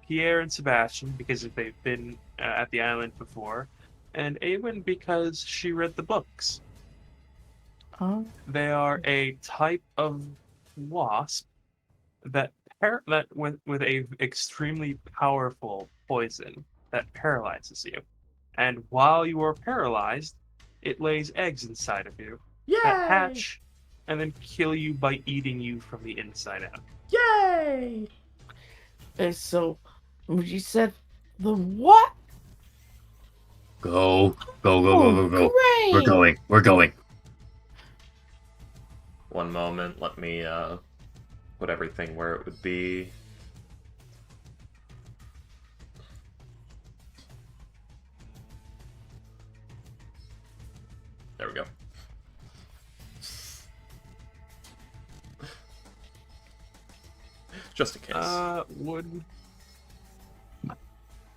Pierre and Sebastian, because they've been at the island before, and Awen because she read the books. They are a type of wasp that with a extremely powerful poison that paralyzes you. And while you are paralyzed, it lays eggs inside of you that hatch and then kill you by eating you from the inside out. Yay! And so, when you said the what? Go. Go, go, go, go, go. Great. We're going. We're going. One moment, let me put everything where it would be. There we go. Just in case.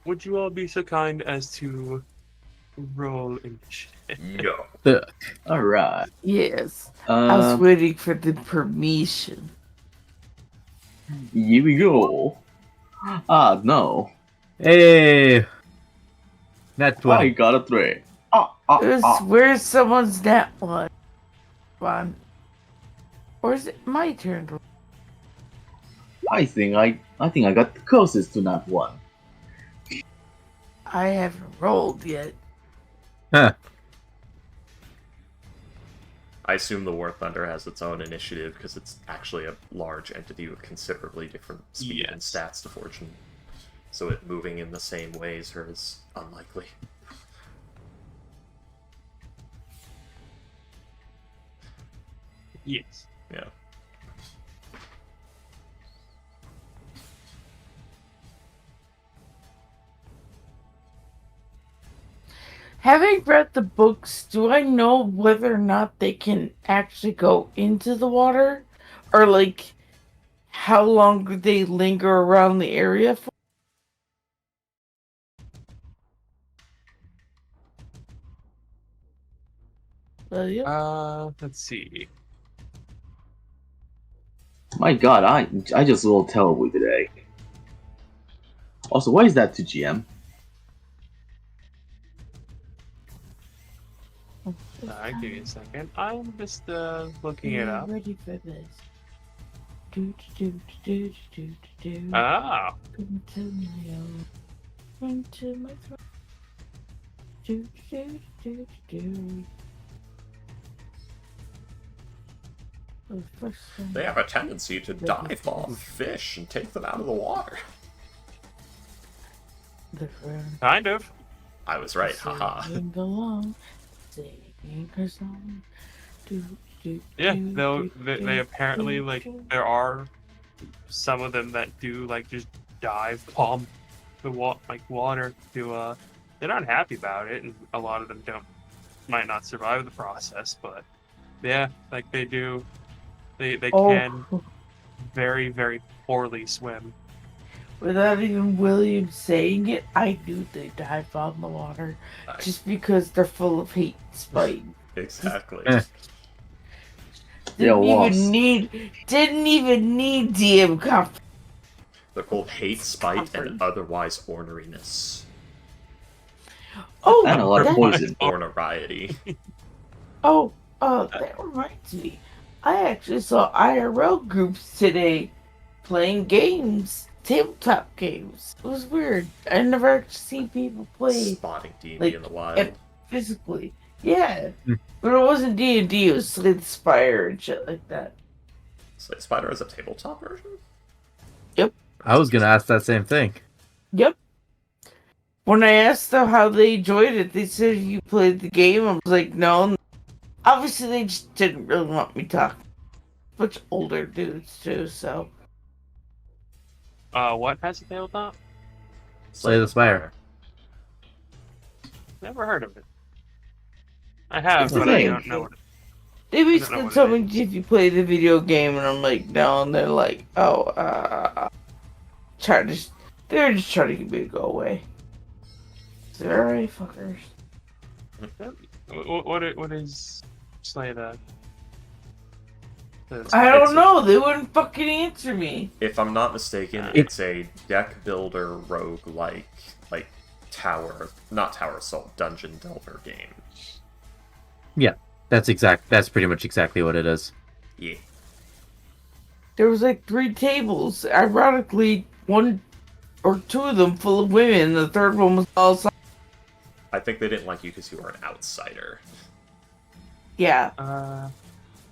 Would you all be so kind as to roll initiative? No. Alright. Yes. I was Uh, waiting for the permission. here we go. Ah, no. Hey. That's I 20. got a 3. Where's someone's net one? Fine. Or is it my turn to I think I got the closest to not 1. I haven't rolled yet. Huh. I assume the War Thunder has its own initiative because it's actually a large entity with considerably different speed and Yes. stats to Fortune. So it moving in the same way as her is unlikely. Yes. Yeah. Having read the books, do I know whether or not they can actually go into the water? Or, like, how long do they linger around the area for? Yeah. Let's see. My god, I just rolled terribly today. Also, why is that to GM? Give me a second. I'm just looking it up. Ready for this. Ah, Into my throat. They have a tendency to dive bomb fish and take them out of the water. kind of. I was right, haha. Singing along, singing her song. Yeah, they apparently like there are some of them that do like just dive bomb the water to they're not happy about it, and a lot of them might not survive the process, but yeah, like they do they can very, very poorly swim. Without even William saying it, I knew they dive on the water just because they're full of hate and spite. Exactly. Didn't even need DM comfort. They're called hate, spite, and otherwise orneriness. Oh, And a lot of poison. Orneriety. That reminds me. I actually saw IRL groups today playing games, tabletop games. It was weird. I never actually seen people play Spotting D&D like, in the wild. physically. Yeah, but it wasn't D&D. It was Slay the Spire and shit like that. Slay the Spider has a tabletop version? Yep. I was gonna ask that same thing. Yep. When I asked them how they enjoyed it, they said you played the game. I was like, no. Obviously, they just didn't really want me talking. Much older dudes too, so. What has a tabletop? Slay the Spire. Never heard of it. I have, It's but I don't amazing. know what it They don't know basically what it told me is. if you play the video game, and I'm like, no, and they're like, oh, they're just trying to get me to go away. So, alright, fuckers. What is Slay the I don't It's- know. They wouldn't fucking answer me. If I'm not mistaken, it's a deck builder roguelike, like not tower assault, dungeon delver game. That's pretty much exactly what it is. Yeah. There was like 3 tables. Ironically, 1 or 2 of them full of women. The third one was all. I think they didn't like you because you were an outsider. Yeah.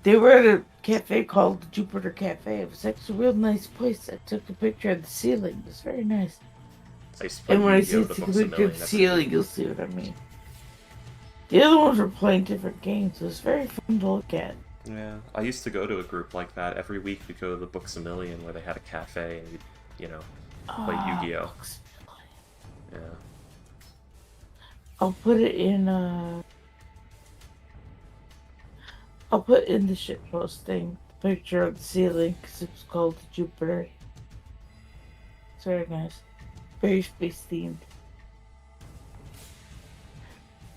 They were at a cafe called the Jupiter Cafe. It was actually a real nice place. I took a picture of the ceiling. It was very nice. I used to play And when I Yu-Gi-Oh! see The the Books a picture of Million the every ceiling, week. you'll see what I mean. The other ones were playing different games. It was very fun to look at. Yeah, I used to go to a group like that every week. We'd go to the Books a Million where they had a cafe and we'd, play Yu-Gi-Oh! Yeah. I'll put it in, I'll put in the shitpost thing the picture of the ceiling because it was called Jupiter. It's very nice. Very space themed.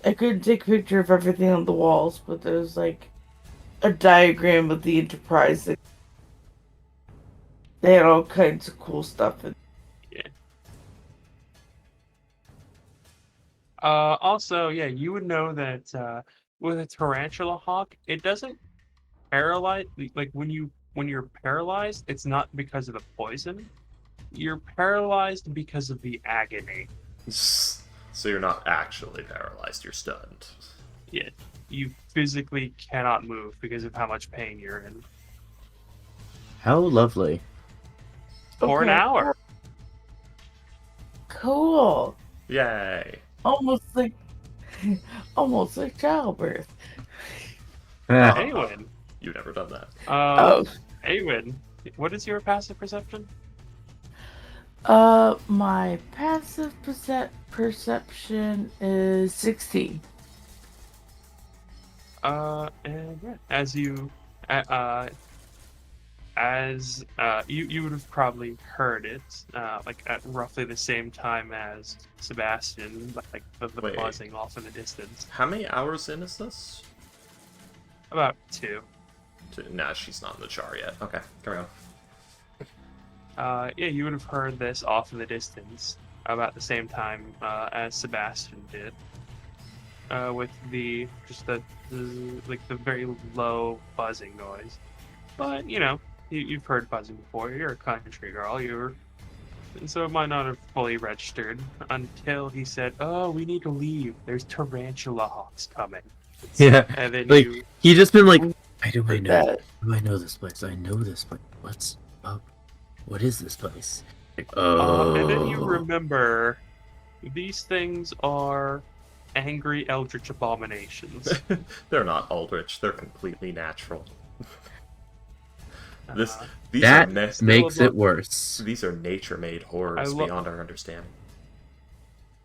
I couldn't take a picture of everything on the walls, but there was like a diagram of the Enterprise. They had all kinds of cool stuff in. Also, yeah, you would know that with a tarantula hawk, it doesn't paralyze. Like when you're paralyzed, it's not because of the poison. You're paralyzed because of the agony. So you're not actually paralyzed, you're stunned. Yeah, you physically cannot move because of how much pain you're in. How lovely. For an Okay, hour. Cool. Yay! Almost like childbirth. Ah, Awen. You've never done that. Oh. Awen, what is your passive perception? My passive perception is 16. And yeah, as you you would have probably heard it, like at roughly the same time as Sebastian, like the Wait. buzzing off in the distance. How many hours in is this? About 2. Nah, she's not in the char yet. Okay, carry on. Yeah, you would have heard this off in the distance about the same time as Sebastian did, with the very low buzzing noise. But you've heard buzzing before. You're a country girl. And so it might not have fully registered until he said, "Oh, we need to leave. There's tarantula hawks coming." yeah. And then Like you he just been like, I know That this place. I know this place. What's up? What is this place? Like, and then you oh. remember these things are angry eldritch abominations. They're not eldritch, they're completely natural. These That are makes it worse. These are nature-made horrors beyond our understanding.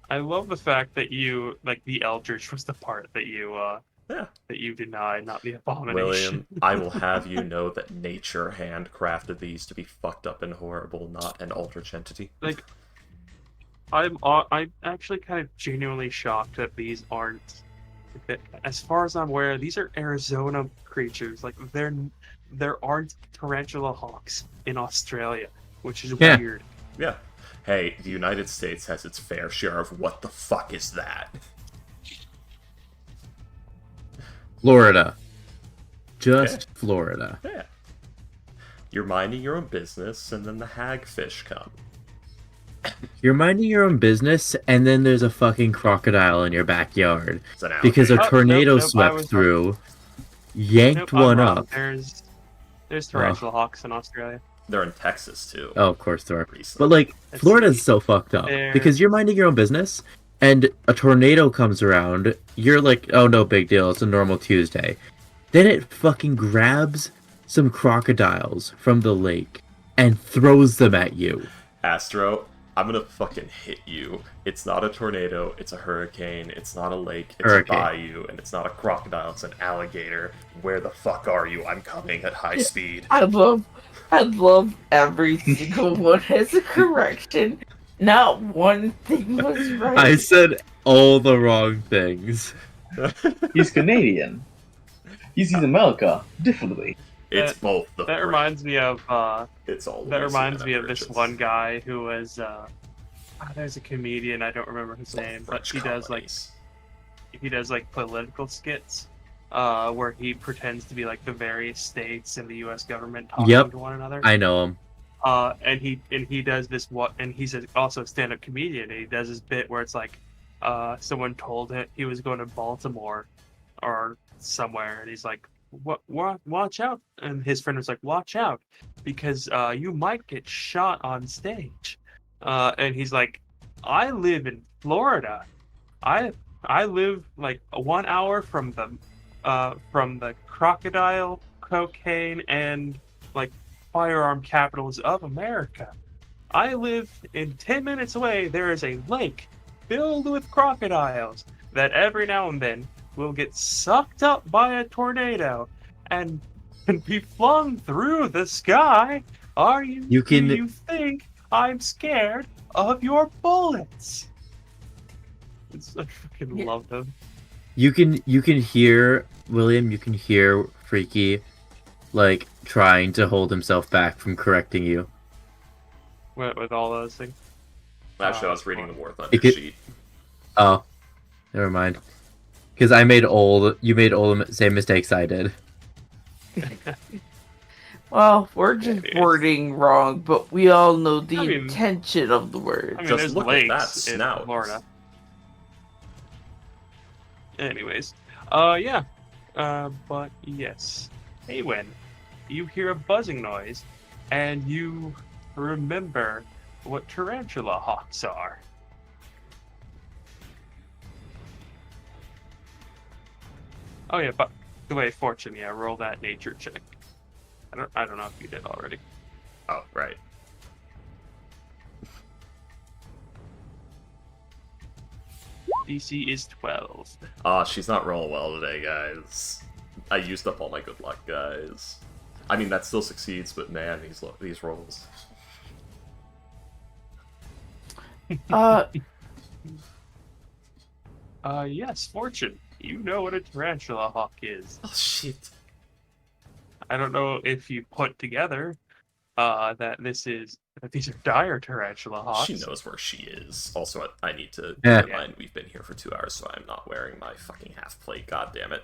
I love the fact that you the eldritch was the part that you Yeah. that you denied, not the abomination. William, I will have you know that nature handcrafted these to be fucked up and horrible, not an eldritch entity. Like, I'm actually kind of genuinely shocked that these aren't. As far as I'm aware, these are Arizona creatures. Like there aren't tarantula hawks in Australia, which is weird. Yeah. Hey, the United States has its fair share of what the fuck is that? Florida. Just Florida. Yeah. You're minding your own business, and then the hagfish come. You're minding your own business, and then there's a fucking crocodile in your backyard It's an because a alligator. tornado Nope, I swept was through, yanked Nope, I'm one wrong. up. There's tarantula hawks in Australia. They're in Texas too. Oh, of course there are. Recently. But like, Let's Florida's see. so fucked up There- because you're minding your own business, and a tornado comes around. You're like, oh, no big deal. It's a normal Tuesday. Then it fucking grabs some crocodiles from the lake and throws them at you. Astro, I'm gonna fucking hit you. It's not a tornado, it's a hurricane, it's not a lake, it's Hurricane. a bayou, and it's not a crocodile, it's an alligator. Where the fuck are you? I'm coming at high speed. I love every single one as a correction. Not one thing was right. I said all the wrong things. He's Canadian. He sees America differently. It's both the That reminds me of It's all that reminds me Louisiana of this versions. one guy who was there's a comedian, I don't remember his It's all name, but French he does colonies. like political skits where he pretends to be like the various states and the US government talking Yep. to one another. I know him. And he does this and he's also a stand-up comedian, and he does this bit where it's like someone told him he was going to Baltimore or somewhere, and he's like, what watch out, and his friend was like, watch out because you might get shot on stage, and he's like, I live in Florida. I live like 1 hour from the crocodile, cocaine, and like firearm capitals of America. I live in 10 minutes away. There is a lake filled with crocodiles that every now and then will get sucked up by a tornado and be flung through the sky. Do you think I'm scared of your bullets? I fucking Yeah. love them. You can hear William. You can hear Freaky, like trying to hold himself back from correcting you. With all those things. Actually, I was reading the War Thunder It could- sheet. Oh, never mind. Because you made all the same mistakes I did. Well, we're just It is. wording wrong, but we all know the I mean- intention of the word. I mean, Just there's look at that lakes in snout. Florida. Anyways, yeah. But yes. Hey, when you hear a buzzing noise, and you remember what tarantula hawks are. Oh yeah, but the way fortune, yeah, roll that nature check. I don't know if you did already. Oh, right. DC is 12. She's not rolling well today, guys. I used up all my good luck, guys. I mean, that still succeeds, but man, these rolls. Yes, fortune. You know what a tarantula hawk is. Oh shit. I don't know if you put together that these are dire tarantula hawks. She knows where she is. Also, I need to Yeah. remind we've been here for 2 hours, so I'm not wearing my fucking half plate. God damn it.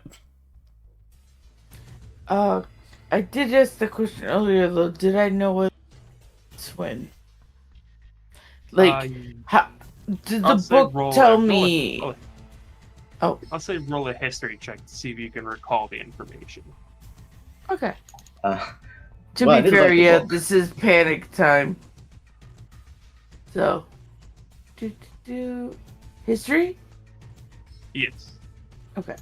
I did ask the question earlier though. Did I know what when? Like, how did I'll the say book roll tell a- roll a- me? roll a- Oh, I'll say roll a history check to see if you can recall the information. okay. Uh, To Well, I be did fair, like the yeah, book. this is panic time. So, history? Yes. Okay.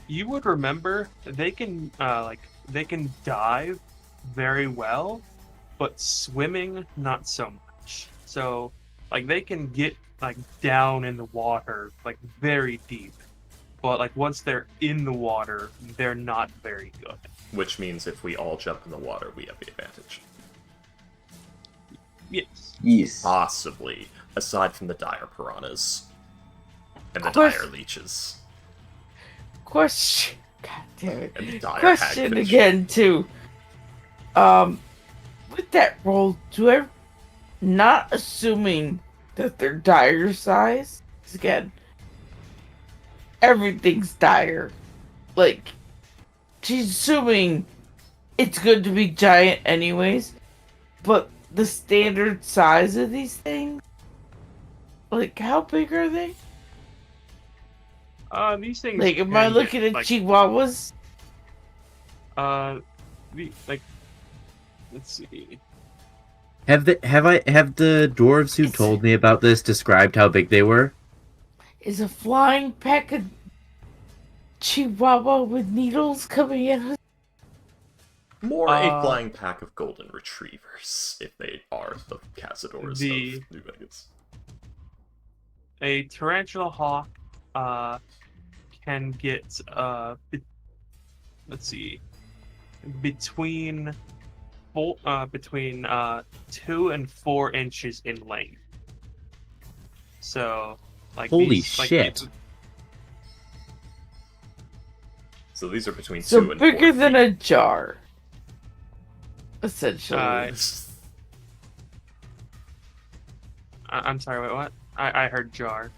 You would remember they can dive very well, but swimming not so much. So like they can get like down in the water like very deep, but like once they're in the water, they're not very good. Which means if we all jump in the water, we have the advantage. Yes. yes. Possibly. Aside from the dire piranhas. And the Course. dire leeches. Question. God damn it. And the dire Question hagfish. again too. With that roll, do I not assuming that they're dire size? 'Cause again, everything's dire. Like, she's assuming it's good to be giant anyways, but the standard size of these things, like, how big are they? These things Like, am I can looking get, at like, chihuahuas? like, let's see. Have the dwarves who told me about this described how big they were? Is a flying pack of chihuahua with needles coming at us? More a flying pack of golden retrievers, if they are the cazadors of New Vegas. A tarantula hawk can get let's see, between 2 and 4 inches in length. So, like, holy these, shit! So these are between 2 So and 4 bigger than feet. a jar, essentially. I'm sorry, wait, what? I heard jar.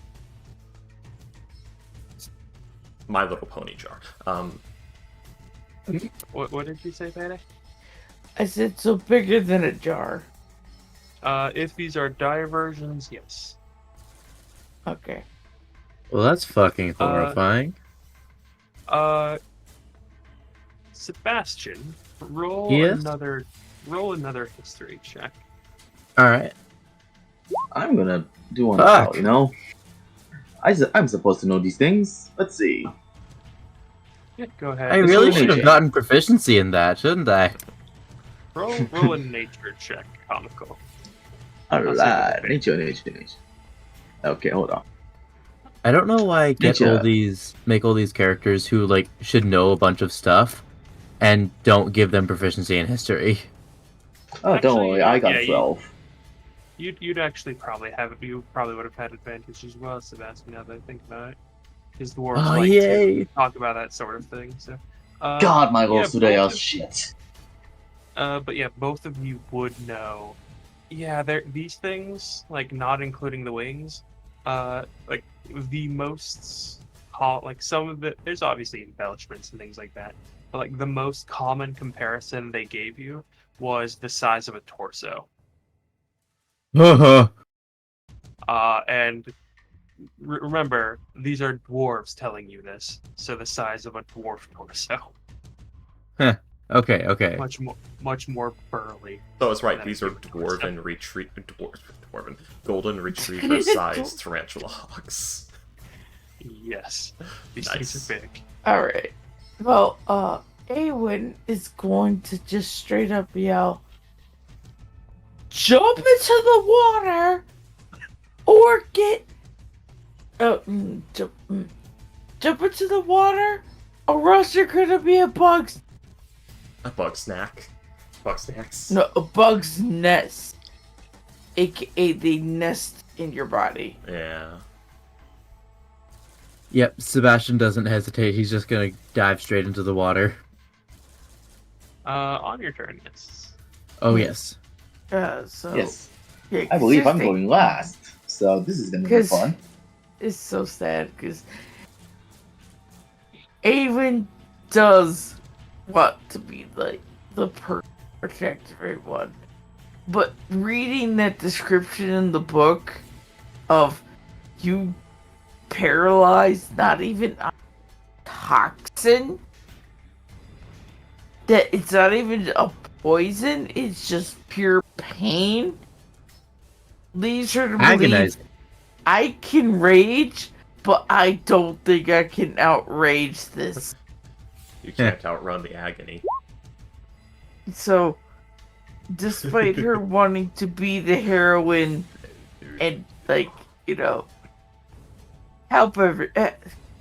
My Little Pony jar. What did you say, Payday? I said so bigger than a jar. If these are dire versions, yes. Okay. Well, that's fucking horrifying. Sebastian, roll Yes? another history check. All right. I'm gonna do one Fuck. now, you know? I'm supposed to know these things. Let's see. Yeah, go ahead. I really roll should have nature. gotten proficiency in that, shouldn't I? Roll a nature check, comical. Alright, nature. Okay, hold on. I don't know why I get Nature. make all these characters who like should know a bunch of stuff, and don't give them proficiency in history. Oh, don't Actually, worry, I got yeah, 12. You'd actually probably would have had advantage as well, Sebastian. Now that I think about it, because dwarves Oh, like yay. to talk about that sort of thing. So, God, my rolls today both are of- shit. But yeah, both of you would know. Yeah, these things, like not including the wings, like the most like some of the there's obviously embellishments and things like that, but like the most common comparison they gave you was the size of a torso. And remember, these are dwarves telling you this, so the size of a dwarf torso, Okay. much more burly. So it's right, than these a are human torso. golden retriever-sized tarantula hawks. Yes, these Nice. things are big. Alright. Well, Awen is going to just straight up yell, jump into the water or get jump into the water or else you're gonna be a bug's A bug snack. Bug snacks. no a bug's nest. AKA they nest in your body. Yeah. Yep, Sebastian doesn't hesitate. He's just gonna dive straight into the water. On your turn, yes. Oh yes. So Yes. yeah, I believe I'm seriously, going last, so this is gonna be 'Cause- fun. It's so sad because Awen does want to be like the protect everyone, but reading that description in the book of you paralyzed, not even a toxin, that it's not even a poison, it's just pure pain, leads her to believe Agonizing. I can rage, but I don't think I can outrage this. You can't outrun the agony. So, despite her wanting to be the heroine and, like, you know, help damn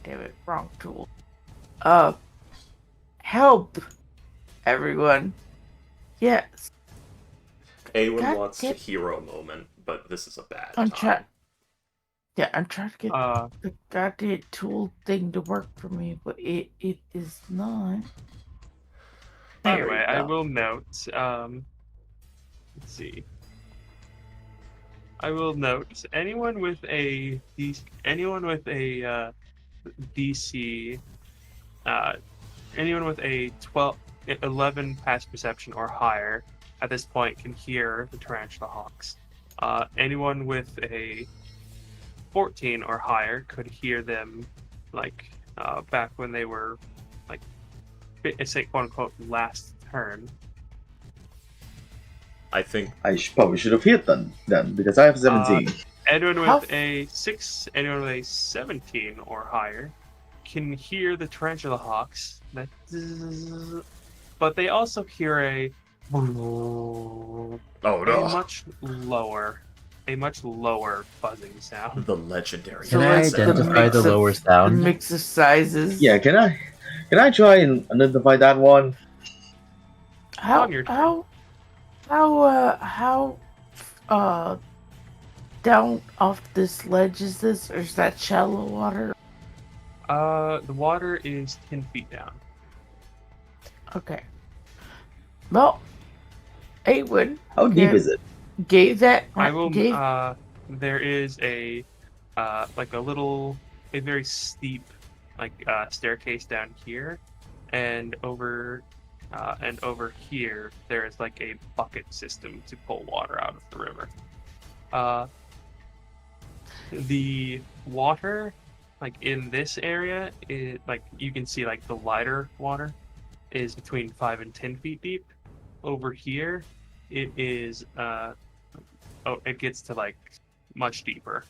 it, wrong tool. Help everyone. Yes. Awen God wants damn- a hero moment, but this is a bad I'm time. I'm trying to get the goddamn tool thing to work for me, but it is not. There we Anyway, I go. will note. Let's see. I will note anyone with a DC, anyone with a 11 past perception or higher at this point can hear the tarantula hawks. Anyone with a 14 or higher could hear them, like back when they were like, say quote unquote last turn. I think Probably should have hit then, because I have 17. Anyone How- with a 6, anyone with a 17 or higher can hear the tarantula hawks, that zzz, but they also hear a oh no, much lower buzzing sound. the legendary. Can So, I like, the identify mix the of- lower The sound? mix of sizes. Yeah, can I try and identify that one? How On your turn. how down off this ledge is this, or is that shallow water? The water is 10 feet down. Okay. Well, Awen How deep is it? I gave that will. gave There is a very steep staircase down here, and over here there is like a bucket system to pull water out of the river. The water, like in this area, is like you can see like the lighter water is between 5 and 10 feet deep. Over here, it is it gets to like much deeper.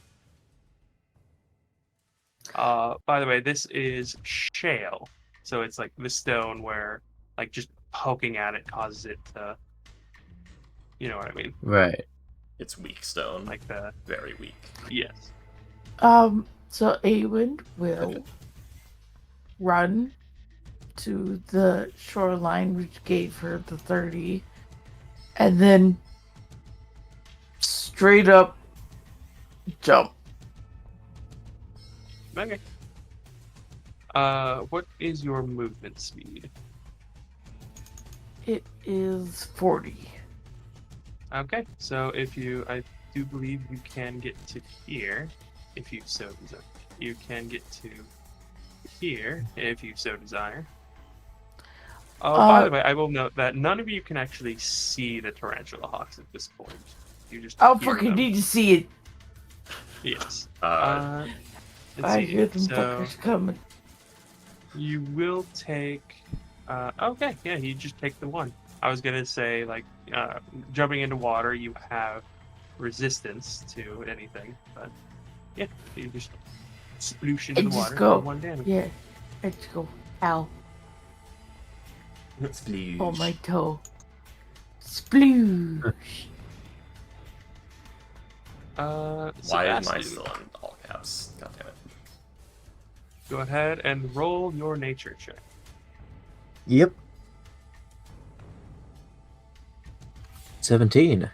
By the way, this is shale, so it's like the stone where like just poking at it causes it to, you know what I mean? Right. It's weak stone, Like the very weak. yes. so Awen will run to the shoreline, which gave her the 30, and then straight up jump. Okay. What is your movement speed? It is 40. Okay, so I do believe you can get to here, if you so desire. You can get to here, if you so desire. Oh, by the way, I will note that none of you can actually see the tarantula hawks at this point. You just I'll hear fucking them. need to see it. Yes. Uh, Let's I see. hear them So fuckers coming. you will take. Okay, yeah, you just take the one. I was gonna say like jumping into water, you have resistance to anything, but yeah, you just sploosh into And the just water go. for 1 damage. Yeah. Let's go. Ow. splooge. On my toe. Sploosh. Why am I Sebastian, still in all caps? God damn it. go ahead and roll your nature check. Yep. 17.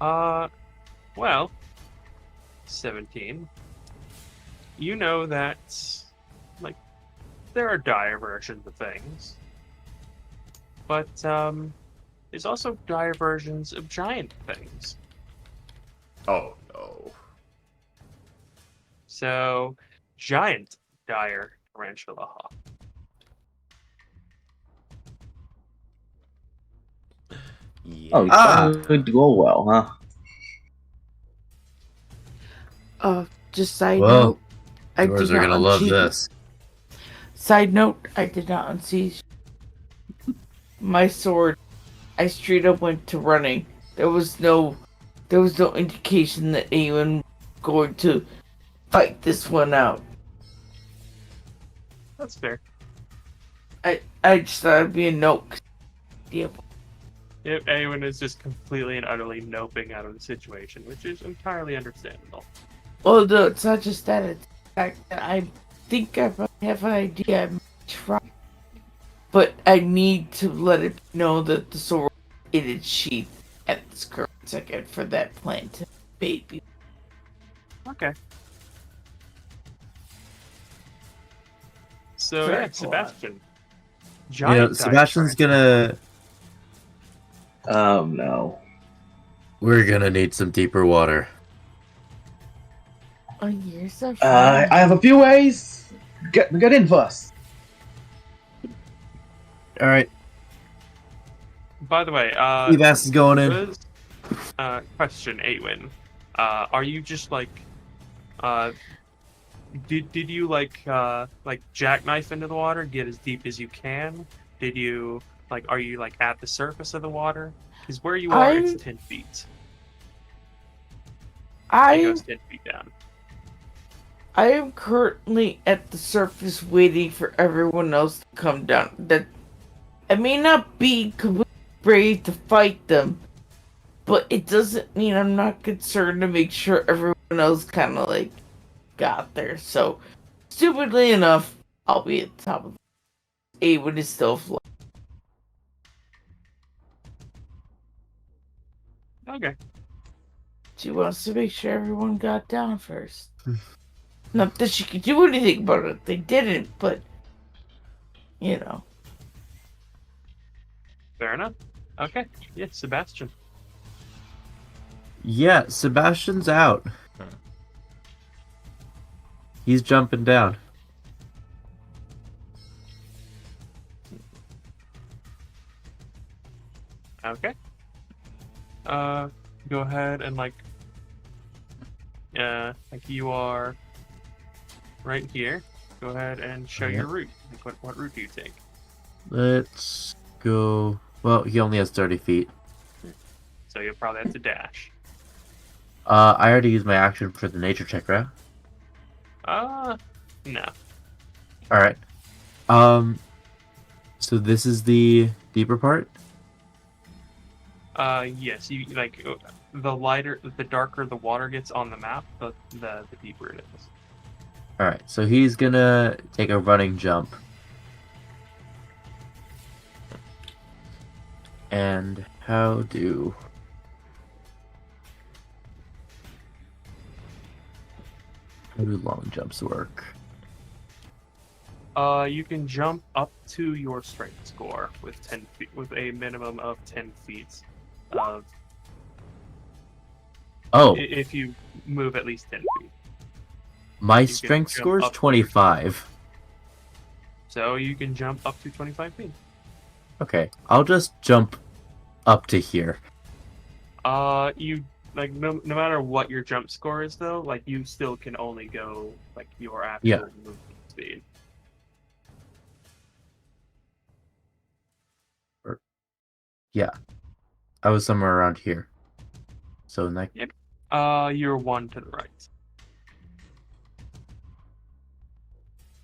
Well, 17. You know that, like, there are dire versions of things, but there's also dire versions of giant things. Oh no. So, giant dire tarantula hawk. Yeah. Oh, it's not going to go well, huh? Just side Well, note. I Yours did are not gonna love unsee- this. Side note, I did not unsee my sword. I straight up went to running. There was no indication that anyone was going to fight this one out. That's fair. I just thought it'd be a note. Yeah. If anyone is just completely and utterly noping out of the situation, which is entirely understandable. Well, no, it's not just that. It's the fact that I think I have an idea. I might try, but I need to let it know that the sword is in its sheath at this current second for that plan to baby. Okay. So Sorry, yeah, hold on. Sebastian. You Giant know, dire Sebastian's tarantula. gonna. No. We're gonna need some deeper water. Oh, you're so I have a few ways. Get in first. All right, By the way, Steve Ass is going in. question, Awen. Are you just like, did you like jackknife into the water, get as deep as you can? Did you are you at the surface of the water? Because where you are, it's 10 feet. It goes 10 feet down. I am currently at the surface waiting for everyone else to come down. That I may not be completely brave to fight them, but it doesn't mean I'm not concerned to make sure everyone else kind of got there. So, stupidly enough, I'll be at the top of the when it's still floating. Okay. She wants to make sure everyone got down first. Not that she could do anything about it. They didn't, but Fair enough. Okay. Yeah, Sebastian. Yeah, Sebastian's out. He's jumping down. Okay. Go ahead and you are right here. Go ahead and show your route. What route do you take? Let's go. Well, he only has 30 feet. So you'll probably have to dash. I already used my action for the nature check, right? No. Alright. So this is the deeper part? Yes. You the darker the water gets on the map, the deeper it is. Alright, so he's gonna take a running jump. And how do long jumps work? You can jump up to your strength score with 10 feet, with a minimum of 10 feet of. Oh, If you move at least 10 feet. my strength score is 25. So you can jump up to 25 feet. Okay, I'll just jump up to here. You no matter what your jump score is though, you still can only go your actual movement speed. Yeah, I was somewhere around here. So next. Yep. You're one to the right.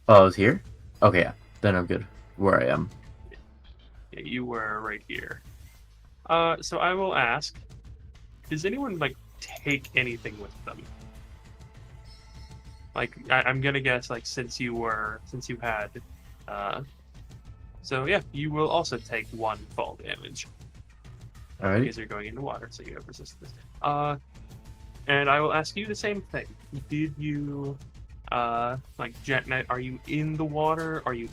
Oh, I was here? Okay, yeah. Then I'm good. Where I am. Yeah, you were right here. So I will ask, does anyone take anything with them? I'm gonna guess since you had so yeah, you will also take 1 fall damage. Alright. Because you're going into water, so you have resistance. And I will ask you the same thing. Did you JetNet, are you in the water? Are you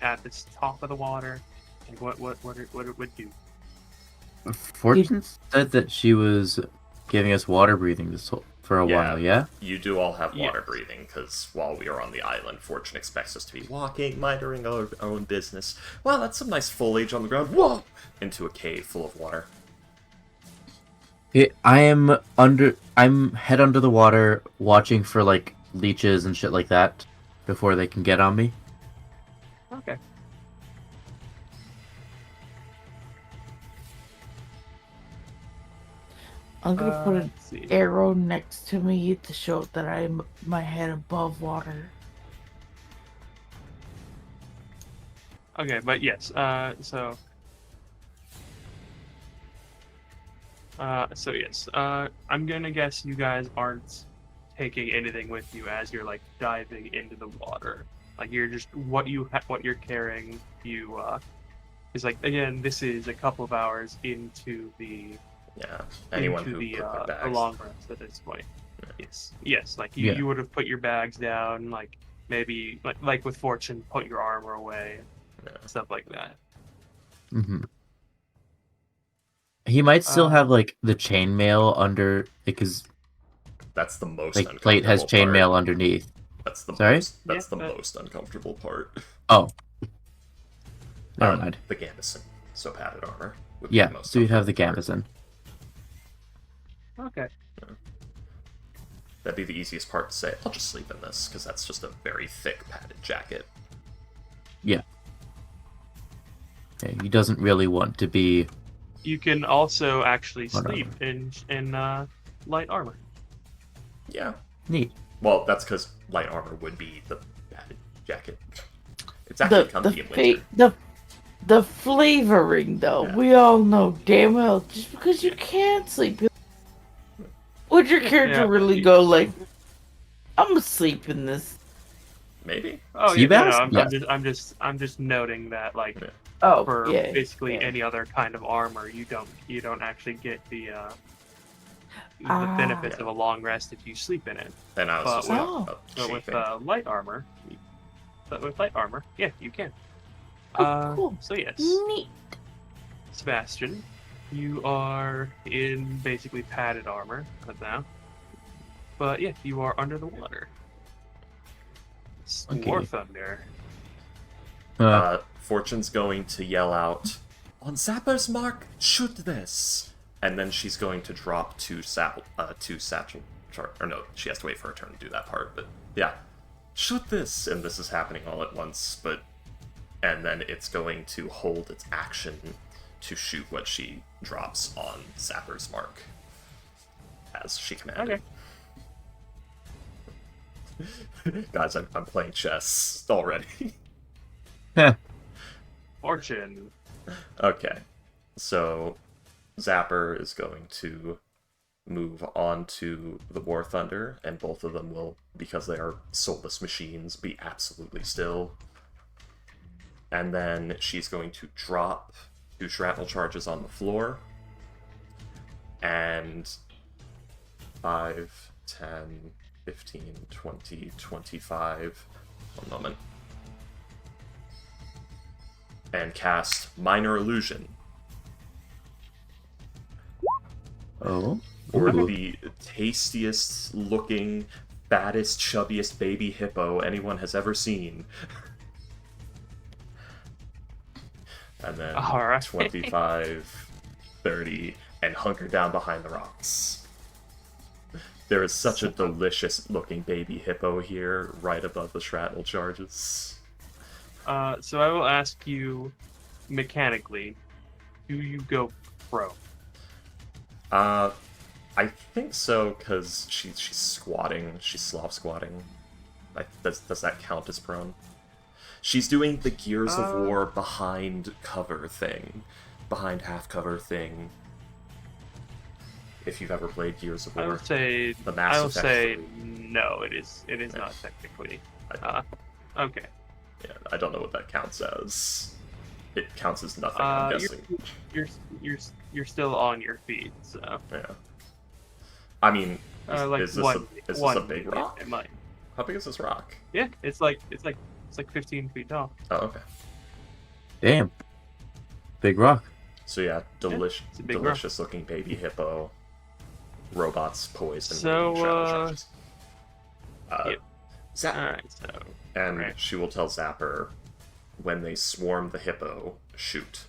at the top of the water? What it would do? Fortune said that she was giving us water breathing for a while, yeah? You do all have water breathing, because while we are on the island, Fortune expects us to be walking, minding our own business. Wow, that's some nice foliage on the ground. Whoa! Into a cave full of water. I'm head under the water, watching for leeches and shit like that before they can get on me. Okay. I'm gonna put an arrow next to me to show that I'm my head above water. Okay, but yes, so yes, I'm gonna guess you guys aren't taking anything with you as you're diving into the water. You're just what you're carrying. You is again, this is a couple of hours into the anyone into who the put their bags. long rest at this point. Yeah. Yes, you would have put your bags down, maybe with Fortune, put your armor away, stuff like that. Mm-hmm. He might still have the chainmail under, because that's the most uncomfortable plate has chainmail underneath. That's the Sorry? most uncomfortable part. Oh. Never mind. The gambeson, so padded armor. Yeah, so you'd have the gambeson. Okay. Yeah. That'd be the easiest part to say. I'll just sleep in this, because that's just a very thick padded jacket. Yeah. Okay, he doesn't really want to be. You can also actually Light sleep in light armor. Yeah. Neat. Well, that's because light armor would be the padded jacket. It's actually comfy in winter. The flavoring, though, Yeah. we all know damn well, just because you can't sleep, would your character Yeah, really go like, I'm gonna sleep in this? Maybe. Oh Sea yeah, no, bass? no, I'm just noting that like Yeah. Oh, for yeah, basically yeah. any other kind of armor, you don't actually get the benefits Yeah. of a long rest if you sleep in it. And I was But just with- talking about But with chafing. light armor, yeah, you can. Oh, cool. So yes, Neat. Sebastian, you are in basically padded armor right now. But yeah, you are under the water. Okay. War Thunder. Fortune's going to yell out, "On Zapper's mark, shoot this!" And then she's going to drop two satchel chart. Or no, she has to wait for her turn to do that part. But yeah, shoot this! And this is happening all at once. And then it's going to hold its action to shoot what she drops on Zapper's mark, as she commanded. Okay. Guys, I'm playing chess already. Fortune. Okay, so Zapper is going to move on to the War Thunder, and both of them will, because they are soulless machines, be absolutely still. And then she's going to drop 2 shrapnel charges on the floor, and 5, 10, 15, 20, 25... One moment. And cast Minor Illusion. Oh. For Ooh. the tastiest looking, fattest, chubbiest baby hippo anyone has ever seen. And then Alright. 25, 30, and hunker down behind the rocks. There is such a delicious looking baby hippo here, right above the shrapnel charges. So I will ask you mechanically, do you go pro? I think so, because she's squatting. She's sloth squatting. Does that count as prone? She's doing the Gears of War behind cover thing. Behind half cover thing. If you've ever played Gears of War. I would say The Mass I will Effect say 3. no. It is not technically. Okay. Yeah, I don't know what that counts as. It counts as nothing, I'm guessing. You're still on your feet, so. Yeah. I mean, Like is this one, a big rock? It might. How big is this rock? Yeah, it's like 15 feet tall. Oh, okay. Damn. Big rock. So yeah, it's a big rock. delicious looking baby hippo. Robots poised and So, waiting shadow charges. yep. Zap. Alright, so And right. she will tell Zapper, when they swarm the hippo, shoot.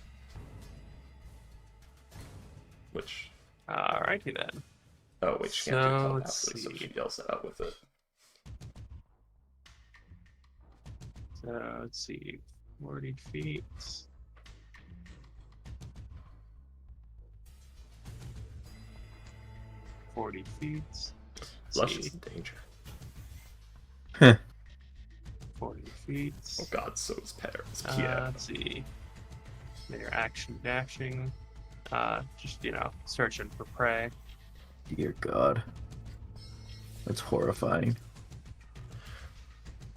Which... alrighty then. Oh, wait, she can't do So, it let's telepathically, so see. she yells it out with it. So let's see, 40 feet. Let's Flush see, is in danger. 40 feet. Oh god, so is Paris. Let's see. Their action dashing. Just, searching for prey. Dear God. That's horrifying.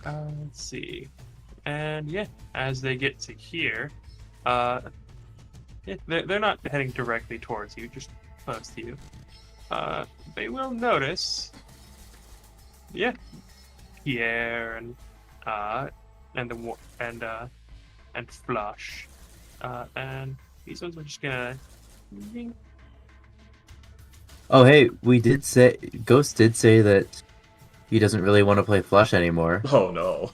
Let's see. And yeah, as they get to here, they're not heading directly towards you, just close to you. They will notice, Pierre and Flush, and these ones are just gonna. Oh, hey, Ghost did say that he doesn't really want to play Flush anymore. Oh no.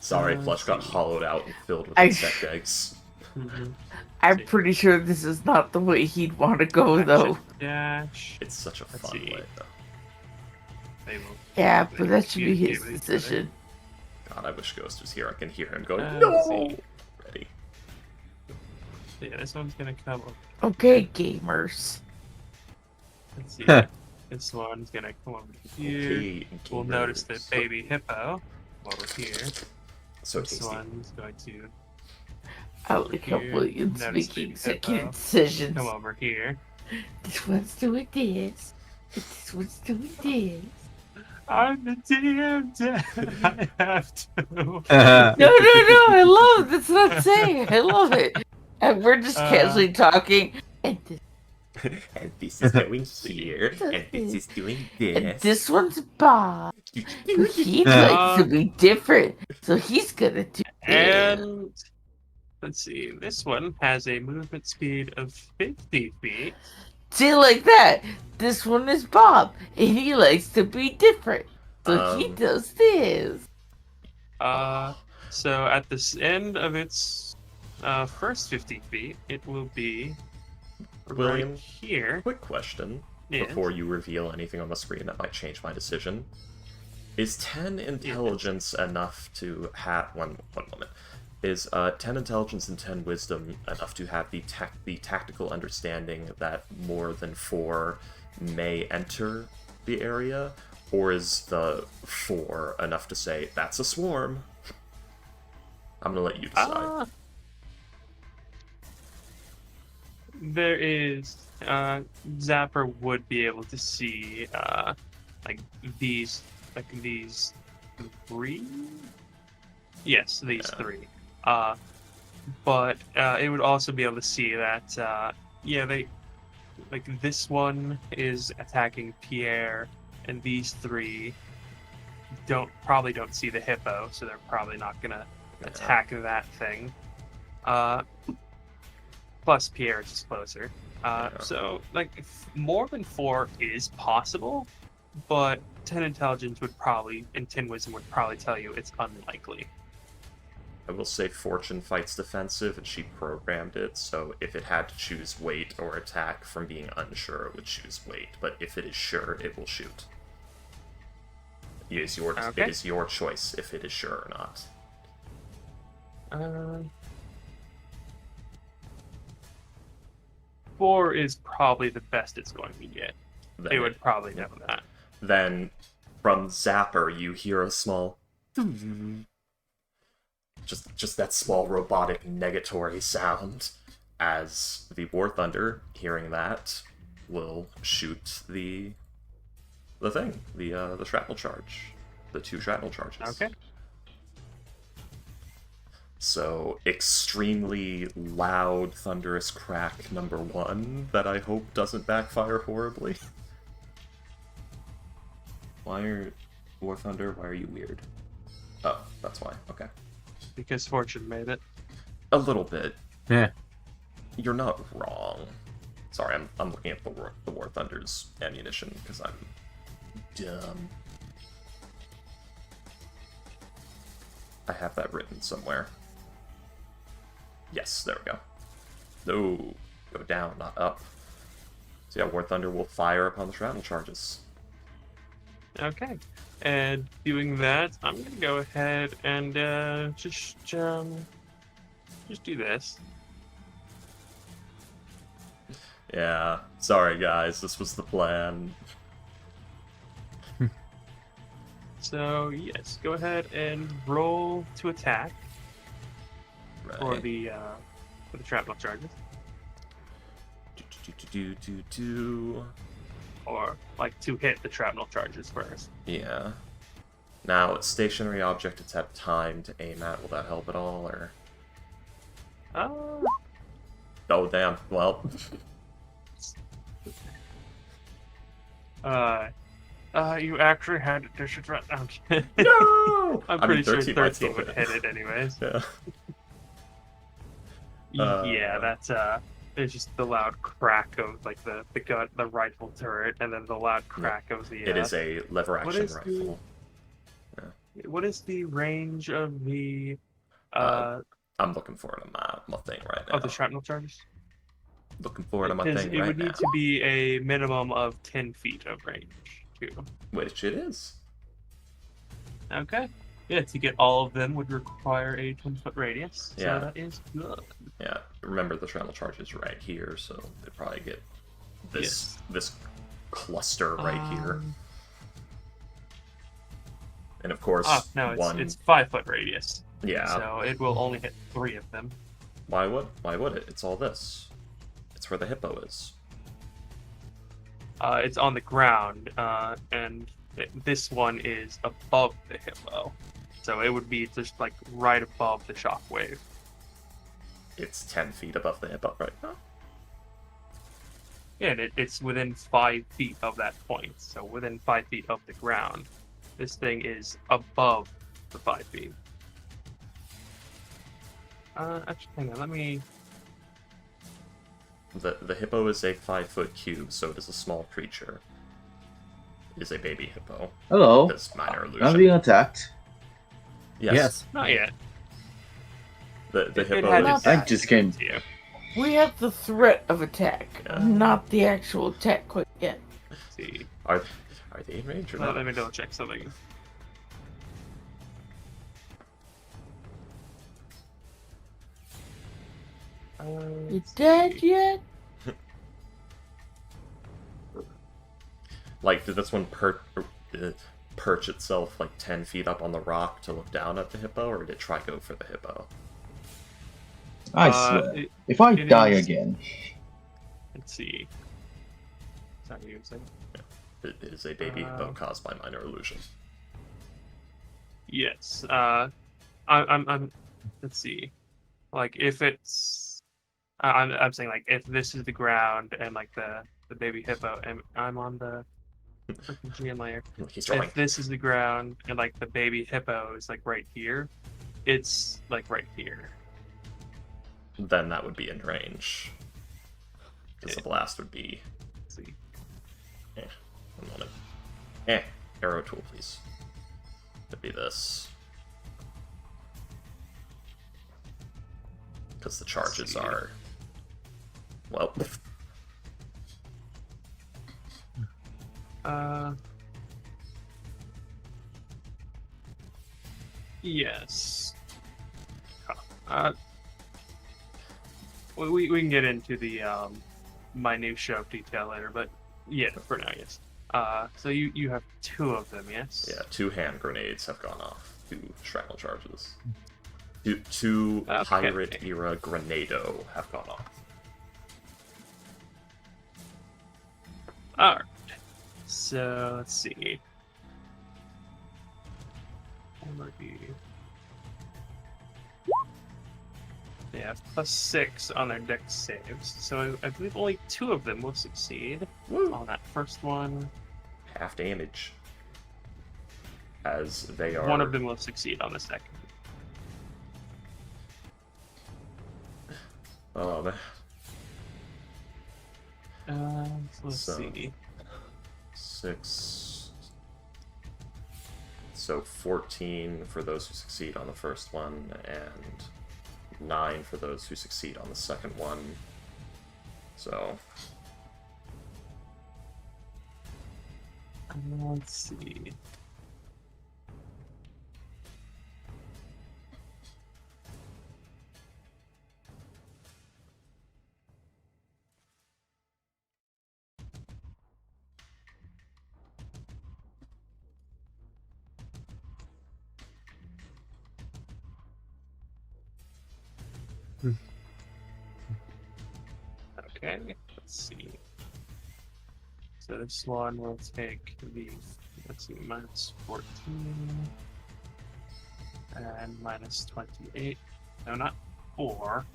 Sorry, Let's Flush got see. hollowed out and filled with I- insect eggs. I'm pretty sure this is not the way he'd want to go, though. Dash. It's such a Let's fun see. way, though. They will. Yeah, they but that should be communicate his with each other. decision. God, I wish Ghost was here. I can hear him going, Let's no! see. Ready. So yeah, this one's gonna come over. Okay, gamers. Let's see. This one's gonna come over here. Okay, We'll notice the baby hippo over here. So This tasty. one's going to I like how Here, William's notice making the second hippo. decisions. come over here. This one's doing this. This one's doing this. I'm the DM. I have to. No, I love it. That's not saying. I love it. And we're just casually talking. And this, And this is going here, and this is doing and this. this one's Bob. But he likes to be different. So he's gonna do this. And let's see. This one has a movement speed of 50 feet. See, like that. This one is Bob. And he likes to be different. So he does this. So at this end of its first 50 feet, it will be William, right here. Quick question Yes. before you reveal anything on the screen that might change my decision. Is 10 intelligence enough to have one moment? Is 10 intelligence and 10 wisdom enough to have the tactical understanding that more than 4 may enter the area? Or is the 4 enough to say, that's a swarm? I'm gonna let you decide. There is Zapper would be able to see like these 3. Yes, these 3. But it would also be able to see that they like this one is attacking Pierre, and these 3 probably don't see the hippo, so they're probably not gonna attack that thing. Plus Pierre is just closer. So like more than 4 is possible, but 10 intelligence would probably and 10 wisdom would probably tell you it's unlikely. I will say Fortune fights defensive, and she programmed it, so if it had to choose wait or attack from being unsure, it would choose wait. But if it is sure, it will shoot. It is your choice if it is sure or not. 4 is probably the best it's going to get. They would probably know that. Then, from Zapper, you hear a small... Just that small robotic negatory sound, as the War Thunder, hearing that, will shoot the thing, the shrapnel charge, the 2 shrapnel charges. Okay. So, extremely loud, thunderous crack number 1 that I hope doesn't backfire horribly. War Thunder, why are you weird? Oh, that's why. Okay. Because Fortune made it. A little bit. Yeah. You're not wrong. Sorry, I'm looking at the War Thunder's ammunition because I'm dumb. I have that written somewhere. Yes, there we go. No, go down, not up. So yeah, War Thunder will fire upon the shrapnel charges. Okay. And doing that, I'm gonna go ahead and just do this. Yeah, sorry guys, this was the plan. So yes, go ahead and roll to attack for Right. the shrapnel charges, or like to hit the shrapnel charges first. Yeah. Now, stationary object it's had time to aim at, will that help at all, or... Oh, damn. Well... You actually had a disadvantage. Okay. No! I'm pretty sure 13 might still 13 would hit. hit it anyways. Yeah. Yeah, that's there's just the loud crack of like the rifle turret, and then the loud crack of the. It is a lever action rifle. What is the range of the? I'm looking for it on my thing right now. Of the shrapnel charges. Looking for it on my Because thing it right would now. need to be a minimum of 10 feet of range too. Which it is. Okay. Yeah, to get all of them would require a 20-foot radius. Yeah. So that is good. Yeah, remember the shrapnel charge is right here, so they probably get this this cluster right here. And of course, No, one. it's 5-foot radius. Yeah. So it will only hit 3 of them. Why would it? It's all this. It's where the hippo is. It's on the ground, and this one is above the hippo. So it would be just like right above the shockwave. It's 10 feet above the hippo right now. Yeah, and it's within 5 feet of that point. So within 5 feet of the ground. This thing is above the 5 feet. Actually, hang on, let me... The hippo is a 5-foot cube, so it is a small creature. It is a baby hippo. Hello. This minor I'm illusion. being attacked. Yes. Not yet. The It hippo had is... its I just came. to you. We have the threat of attack, Yeah. not the actual attack quite yet. Let's see. Are they in range or not? Let me double check something. You dead yet? Like, did this one perch itself like 10 feet up on the rock to look down at the hippo, or did it try go for the hippo? I swear. It- If I it die is- again, Let's see. Is that what you were saying? It is a baby hippo caused by minor illusion. Yes. I'm. Let's see. Like, if it's. I'm saying, like, if this is the ground and, like, the baby hippo, and I'm on the freaking GM layer. He's drawing. If this is the ground and, like, the baby hippo is, like, right here, it's, like, right here. Then that would be in range. Because the blast would be... Let's see. One moment. Arrow tool, please. It'd be this. Because the charges are... Well... Yes. We can get into the minutia of detail later, but yeah, for now, yes. So you have 2 of them, yes? Yeah, 2 hand grenades have gone off. 2 shrapnel charges. Two Okay. pirate-era grenado have gone off. Alright. So, let's see. They have +6 on their dex saves, so I believe only 2 of them will succeed. Woo! On that first one, Half damage. As they are... 1 of them will succeed on the second. Oh, man. So let's So- see. 6... So 14 for those who succeed on the first one, and 9 for those who succeed on the second one. So... Let's see. Okay, let's see. So this one will take the, let's see, -14 and -28. No, not 4.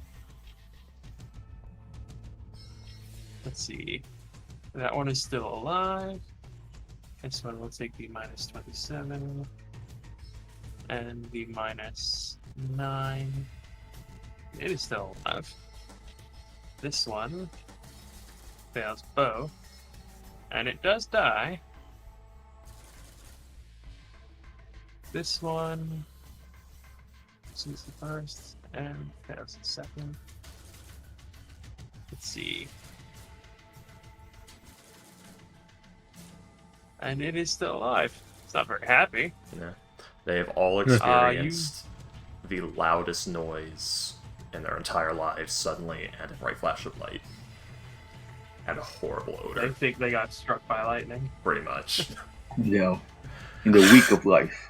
Let's see. That one is still alive. This one will take the -27 and the -9. It is still alive. This one fails both, and it does die. This one succeeds the first and fails the second. Let's see. And it is still alive. It's not very happy. Yeah. They've all you- experienced the loudest noise in their entire lives suddenly, and a bright flash of light. And a horrible They odor, think they got struck by lightning. pretty much. You know, in the week of life.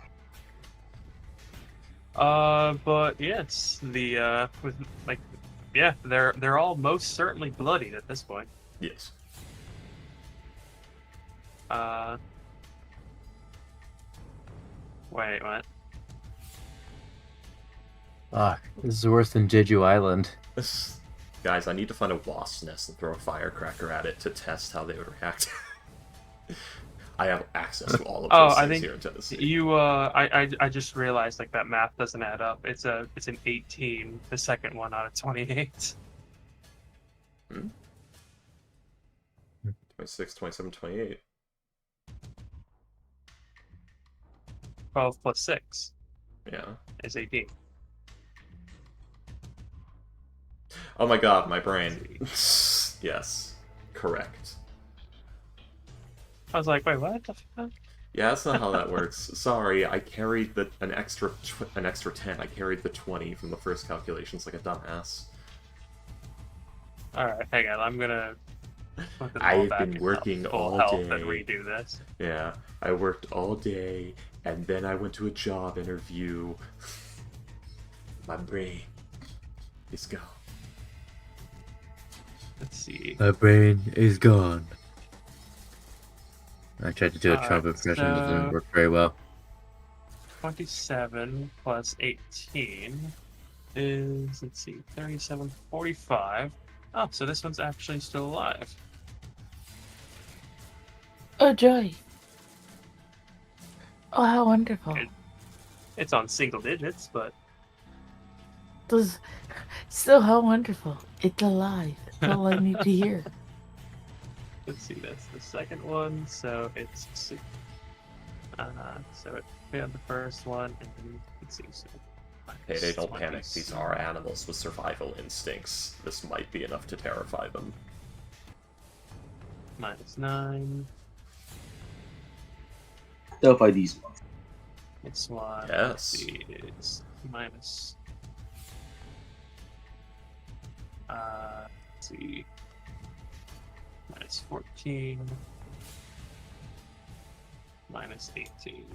But yeah, it's the with like, yeah, they're all most certainly bloodied at this point. Yes. Wait, what? Fuck, this is worse than Jeju Island. Guys, I need to find a wasp's nest and throw a firecracker at it to test how they would react. I have access to all of Oh, those I things think here in Tennessee. You, I just realized like that math doesn't add up. It's an 18, the second one out of 28. 26, 27, 28. 12 plus 6 Yeah. is 18. Oh my god, my brain. Yes. Correct. I was like, wait, what the fuck? Yeah, that's not how that works. Sorry, I carried an extra 10. I carried the 20 from the first calculations like a dumbass. Alright, hang on, I'm gonna put this all I've back been in working full all health day. and redo this. Yeah, I worked all day, and then I went to a job interview. My brain is gone. Let's see. My brain is gone. I tried to do a Alright, Trump impression, but it so- didn't work very well. 27 plus 18 is, let's see, 37, 45. Oh, so this one's actually still alive. Oh, joy. Oh, how wonderful. It- It's on single digits, but Does still how wonderful. It's alive. That's all I need to hear. let's see, that's the second one, so it's six. So it failed the first one, and then let's see. So Hey, don't panic. 20. These are animals with survival instincts. This might be enough to terrify them. Minus 9. Terrify these ones. This one, Yes. let's see, is minus. Let's see. Minus 14. Minus 18.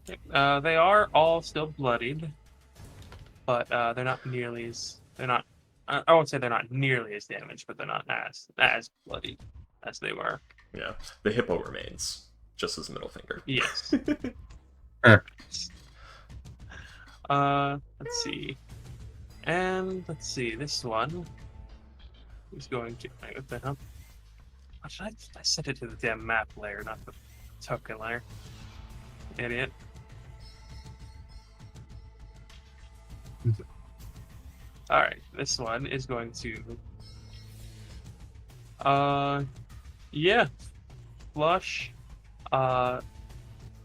Yep, they are all still bloodied, but they're not nearly as I won't say they're not nearly as damaged, but they're not as bloodied as they were. Yeah, the hippo remains, just as a middle finger. Yes. Let's see. And let's see, this one is going to. Wait, what the hell? Why should I set it to the damn map layer, not the token layer? Idiot. Alright, this one is going to. Yeah. Flush. I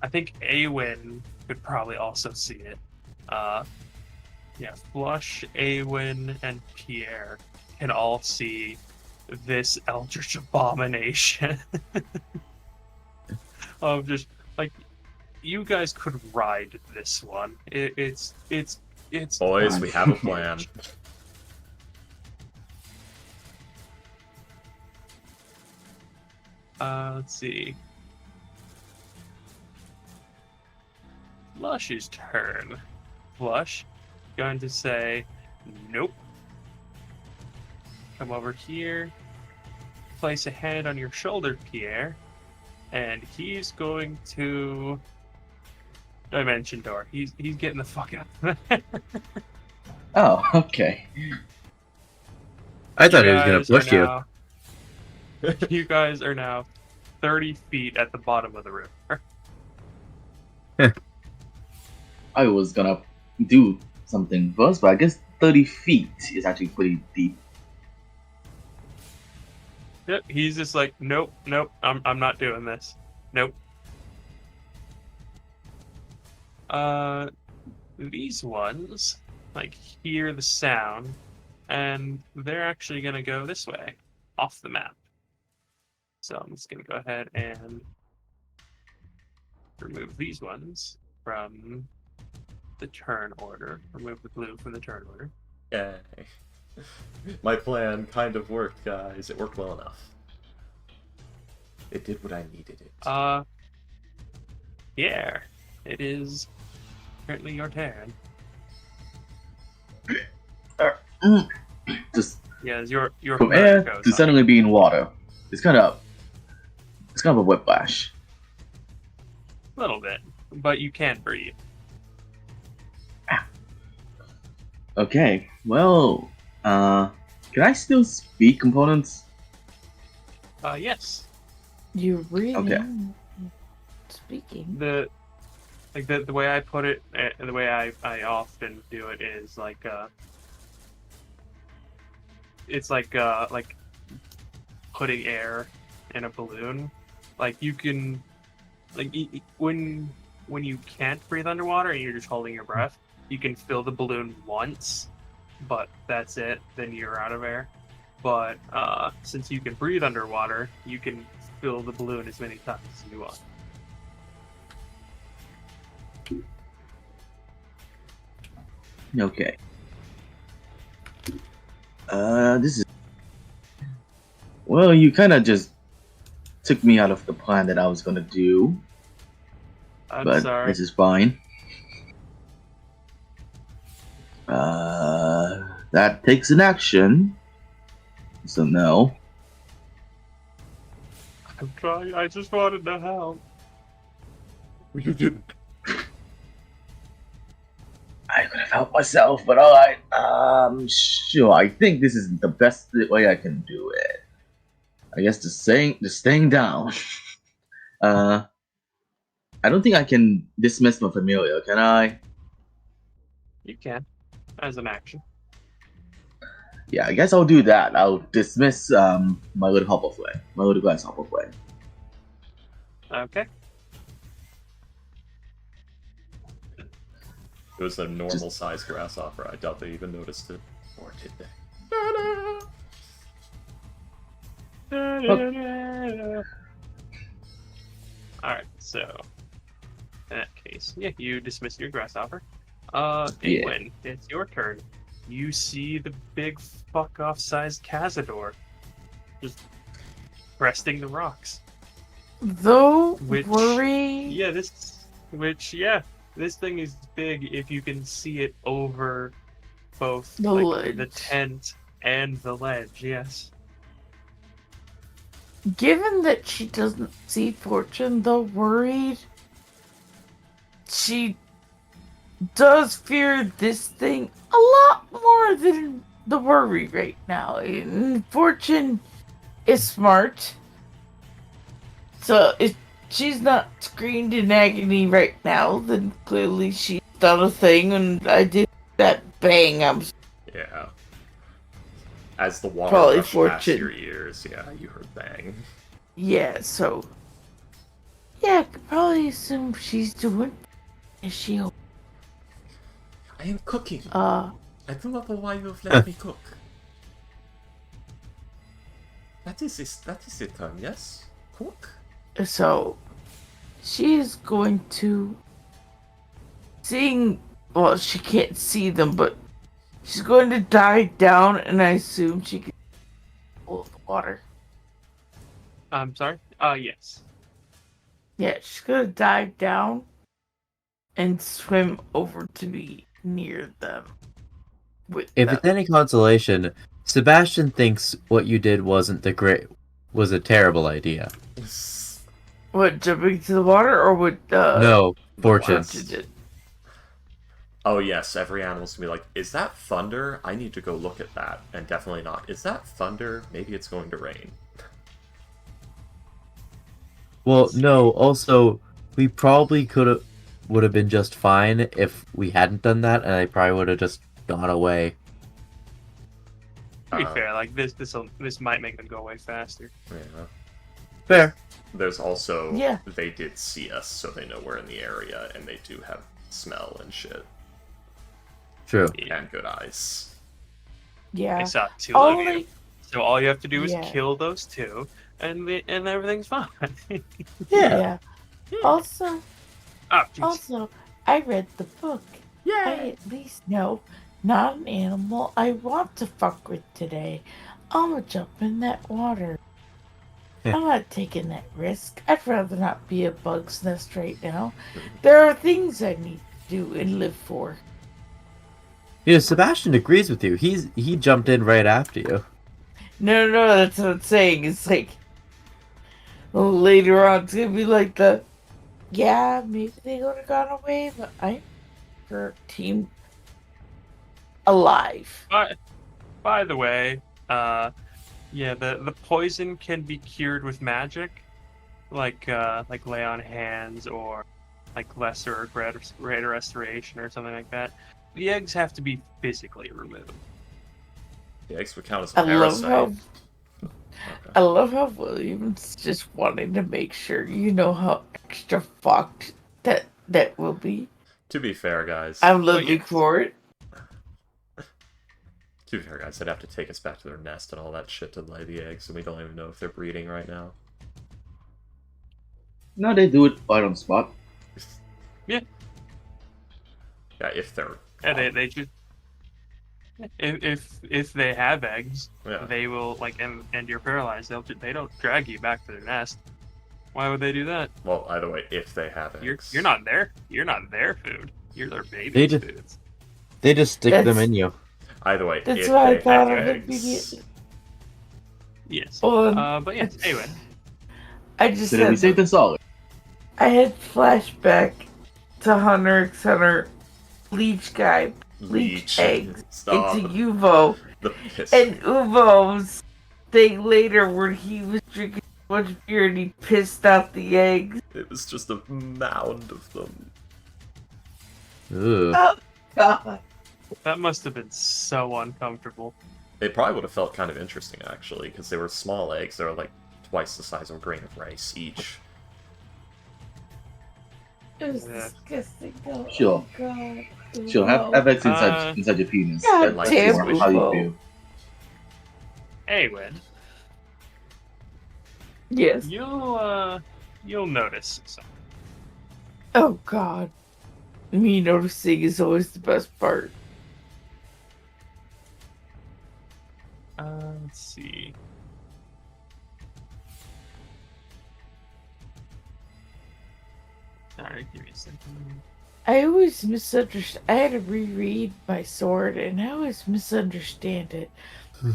think Awen could probably also see it. Yeah, Flush, Awen, and Pierre can all see this Eldritch Abomination. Of just like, you guys could ride this one. It's Boys, we have a plan. Let's see. Flush's turn. Flush, going to say, nope. Come over here. Place a hand on your shoulder, Pierre. And he's going to Dimension Door. He's getting the fuck out of there. Oh, okay. I thought he was gonna push you. You guys are now 30 feet at the bottom of the river. I was gonna do something first, but I guess 30 feet is actually pretty deep. Yep, he's just like, nope, I'm not doing this. Nope. These ones, like, hear the sound, and they're actually gonna go this way, off the map. So I'm just gonna go ahead and remove these ones from the turn order. Remove the blue from the turn order. Yay. My plan kind of worked, guys. It worked well enough. It did what I needed it to. Yeah. It is currently your turn. Just Yeah, your from turn air goes to on. suddenly being water. It's kind of a whiplash. A little bit, but you can breathe. Okay, well, can I still speak components? Yes. You're breathing, Okay. speaking. The way I put it, the way I often do it is like it's like putting air in a balloon. Like you can, like when you can't breathe underwater and you're just holding your breath, you can fill the balloon once, but that's it. Then you're out of air. But since you can breathe underwater, you can fill the balloon as many times as you want. Okay. This is. Well, you kind of just took me out of the plan that I was gonna do, I'm but sorry. this is fine. That takes an action. So no. I'm trying. I just wanted to help. You didn't. I could have helped myself, but alright. Sure. I think this is the best way I can do it. I guess just staying down. I don't think I can dismiss my familiar, can I? You can, as an action. Yeah, I guess I'll do that. I'll dismiss my little hopperflay, my little glass hopperflay. Okay. It was a normal-sized grasshopper. I doubt they even noticed it. Or did they? Alright, so in that case, yeah, you dismiss your grasshopper. Yeah. Ingwen, it's your turn. You see the big fuck-off sized Cazador just breasting the rocks. Though Which, worry. yeah, this thing is big if you can see it over both The the ledge. tent and the ledge, yes. Given that she doesn't see Fortune, though worried, she does fear this thing a lot more than the worry right now. And Fortune is smart, so if she's not screamed in agony right now, then clearly she's done a thing. And I did that bang. I'm Yeah. As the water Probably rushed past Fortune. your ears, yeah, you heard bang. yeah. So yeah, I could probably assume she's doing. Is she? I am cooking. Uh. I do not know why you have let me cook. That is the term, yes? Cook? So, she is going to well, she can't see them, but she's going to dive down, and I assume she can pull the water. I'm sorry? Yes. Yeah, she's going to dive down and swim over to be near them. If it's any consolation, Sebastian thinks what you did was a terrible idea. What, jumping to the water, or what? No, Fortune. Fortune did? Oh yes, every animal's gonna be like, is that thunder? I need to go look at that. And definitely not. Is that thunder? Maybe it's going to rain. Well, no, also, we probably would have been just fine if we hadn't done that, and I probably would have just gone away. To be fair, like this might make them go away faster. Yeah. Fair. There's also, Yeah. they did see us, so they know we're in the area, and they do have smell and shit. True. Yeah. And good eyes. Yeah. I saw two of you. Only, So all you have to do is Yeah. kill those two. and everything's fine. Yeah. Also, Oh, jeez. also, I read the book. I at least know not an animal I want to fuck with today. I'ma jump in that water. Yeah. I'm not taking that risk. I'd rather not be a bug's nest right now. There are things I need to do and live for. Sebastian agrees with you. He jumped in right after you. No, that's what I'm saying. It's like later on, it's gonna be like yeah, maybe they would have gone away, but I'm for team alive. By the way, yeah, the poison can be cured with magic, like lay on hands or like lesser or greater restoration or something like that. The eggs have to be physically removed. The eggs would count as a I love parasite. I love how William's just wanting to make sure you know how extra fucked that will be. To be fair, guys. I'm looking for it. To be fair, guys, they'd have to take us back to their nest and all that shit to lay the eggs, and we don't even know if they're breeding right now. No, they do it right on the spot. Yeah. Yeah, if they're. Yeah, they just if they have eggs, Yeah. they will and you're paralyzed. They don't drag you back to their nest. Why would they do that? Well, either way, if they have eggs. You're not their food. You're their They baby's just- food. They just stick them in you. Either way, That's if what I they thought have of it eggs. being. Yes. Well, But yes. Anyway. I just So then we said safe and solid. I had flashback to Hunter x Hunter Leech guy. Leech eggs Stop. into Uvo. The piss. And Uvo's thing later where he was drinking so much beer and he pissed out the eggs. It was just a mound of them. Ooh. Oh, God. That must have been so uncomfortable. It probably would have felt kind of interesting, actually, because they were small eggs. They were like twice the size of a grain of rice each. It was Yeah. disgusting. Oh, Sure. God. Sure, have eggs inside your penis. God and, like, damn, see how you Uvo. feel. Anyway, Yes. you'll notice something. Oh, God. Me noticing is always the best part. Let's see. Sorry, give me a second. I always misunderstand. I had to reread my sword, and I always misunderstand it.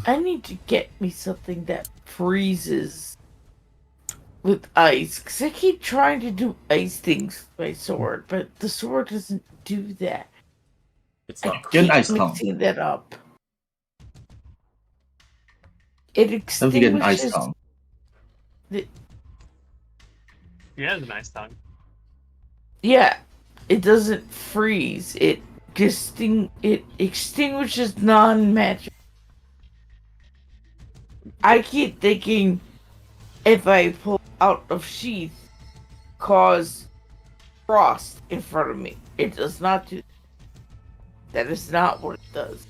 I need to get me something that freezes with ice, because I keep trying to do ice things with my sword, but the sword doesn't do that. It's I not Get an keep ice tongue. mixing that up. It Don't forget an ice extinguishes. tongue. He has a nice tongue. Yeah, it doesn't freeze. It extinguishes non-magic. I keep thinking if I pull out of sheath, cause frost in front of me. It does not do. That is not what it does.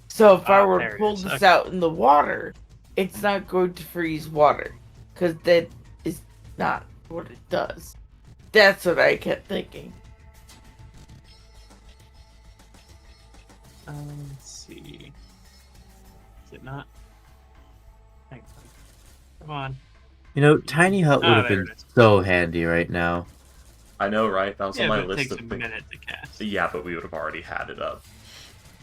So if I were there to it pull is. this Okay. out in the water, it's not going to freeze water, because that is not what it does. That's what I kept thinking. Let's see. Is it not? Hang on. Come on. Tiny hut would have there been it is. so handy right now. I know, right? That was Yeah, on my but it list takes of a things. minute to cast. Yeah, but we would have already had it up.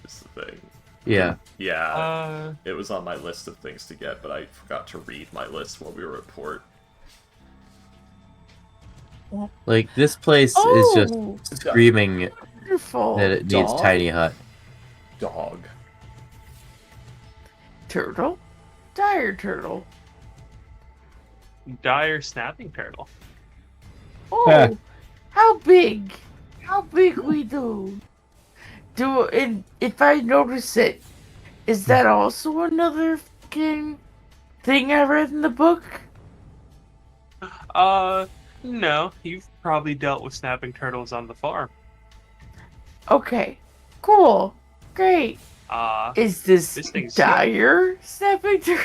Is the thing. Yeah. Yeah, it was on my list of things to get, but I forgot to read my list while we were at port. Like, this place is just screaming Wonderful. that it needs Dog? tiny hut. Dog. Turtle? Dire turtle. Dire snapping turtle. Oh, how big? How big we do? And if I notice it, is that also another fucking thing I read in the book? No. You've probably dealt with snapping turtles on the farm. Okay, cool, great. Is this This thing's dire snapping turtle?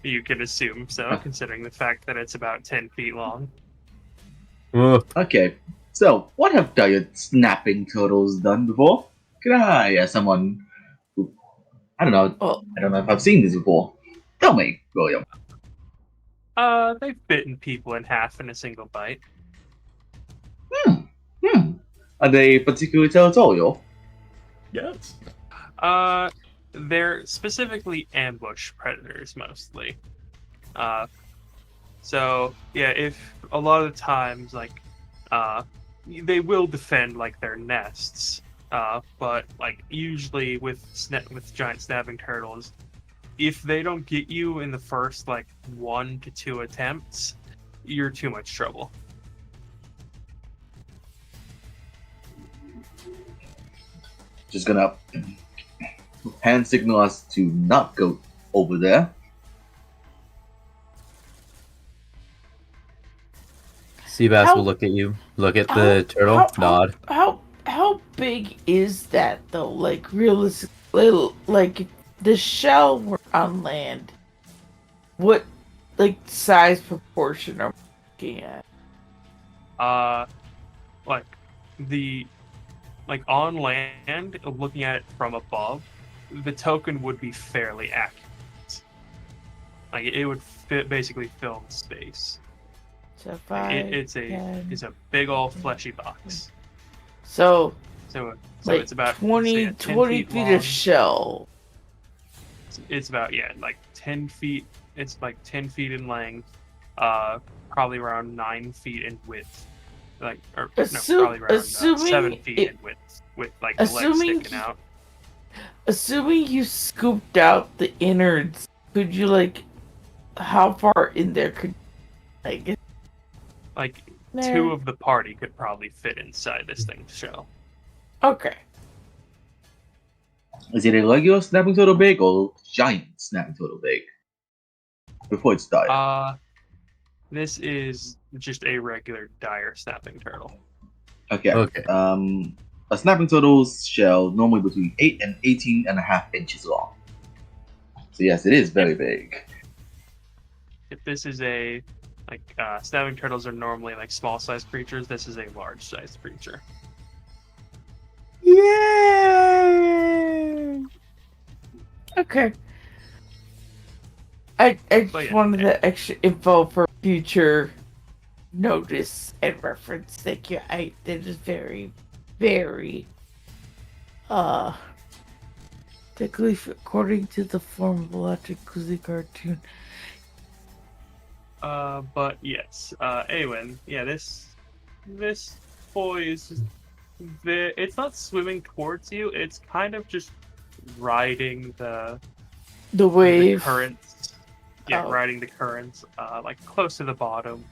You can assume so, considering the fact that it's about 10 feet long. Okay, so what have giant snapping turtles done before? Can I ask someone who, I don't know, Well, I don't know if I've seen this before. Tell me, William. They've bitten people in half in a single bite. Hmm. Are they particularly territorial? Yes. They're specifically ambush predators mostly. So yeah, if a lot of the times they will defend like their nests, but like usually with giant snapping turtles, if they don't get you in the first like 1 to 2 attempts, you're too much trouble. Just gonna hand signal us to not go over there. Seabass How- will look at you, look at the turtle, nod. How big is that though? Like realistically, like if the shell were on land, what like size proportion are we looking at? Like the like on land, looking at it from above, the token would be fairly accurate. Like it would basically fill the space. So It's a big old fleshy box. So So like it's about 20 say, 10 20 feet feet long. of shell. It's about like 10 feet. It's like 10 feet in length, probably around 9 feet in width. Probably around 7 feet in width, with like the legs sticking out. Assuming you scooped out the innards, could you like how far in there could like Like there? 2 of the party could probably fit inside this thing's shell. Okay. Is it a regular snapping turtle big or giant snapping turtle big? Before it's died. This is just a regular dire snapping turtle. Okay. Okay. A snapping turtle's shell normally between 8 and 18.5 inches long. So yes, it is very big. If this is snapping turtles are normally like small sized creatures, this is a large sized creature. Yay! Okay. I just wanted the extra info for future notice and reference. Thank you. That is very, very particularly according to the form of logically cartoon. But yes, Awen, yeah, this boy is just it's not swimming towards you, it's kind of just riding the wave currents. Yeah, Oh. riding the currents, like close to the bottom.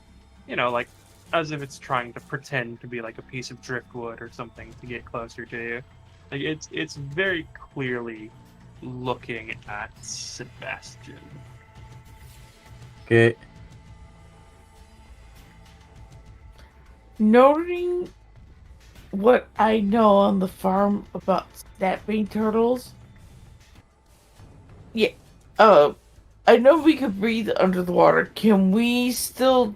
Like as if it's trying to pretend to be like a piece of driftwood or something to get closer to you. Like it's very clearly looking at Sebastian. Okay. Noting what I know on the farm about snapping turtles. Yeah. I know we could breathe under the water. Can we still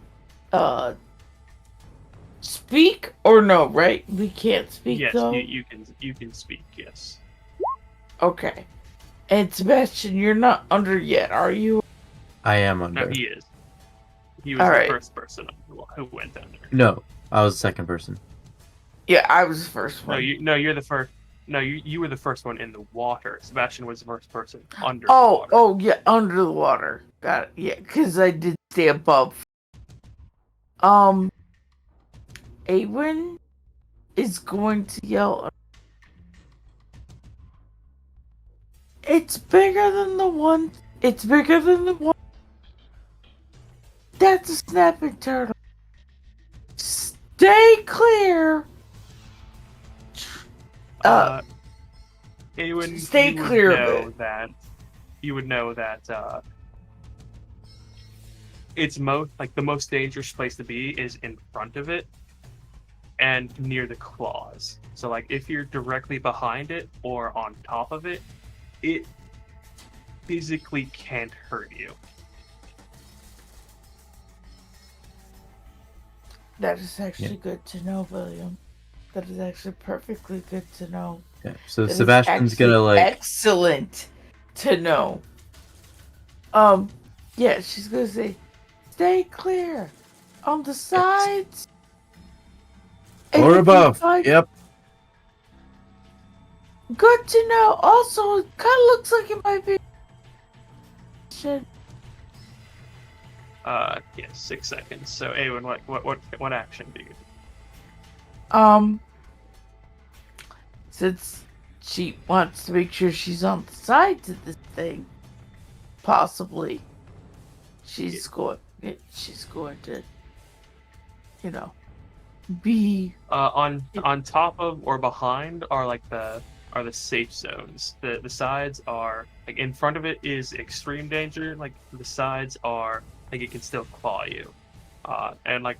speak or no, right? We can't speak Yes, though. you can speak, yes. Okay. And Sebastian, you're not under yet, are you? I am No, under. he is. He was All the right. first person who went under. No, I was the second person. Yeah, I was the first one. You're the first. No, you were the first one in the water. Sebastian was the first person under the water. Oh, yeah, under the water. Got it. Yeah, because I did stay above. Awen is going to yell. It's bigger than the one. It's bigger than the one. That's a snapping turtle. Stay clear. Awen, Stay clear of it. You would know that it's the most dangerous place to be is in front of it and near the claws. So like if you're directly behind it or on top of it, it physically can't hurt you. That is actually good to know, William. That is actually perfectly good to know. Okay, so That is Sebastian's gonna actually like. excellent to know. Yeah, she's gonna say, "Stay clear on the sides." And Or if you above. find- Yep. Good to know. Also, it kind of looks like it might be. Shit. Yeah, 6 seconds. So, Awen, what action do you do? Since she wants to make sure she's on the sides of this thing, possibly, she's going to, be On top of or behind are the safe zones. The sides are like in front of it is extreme danger. Like the sides are like it can still claw you, and like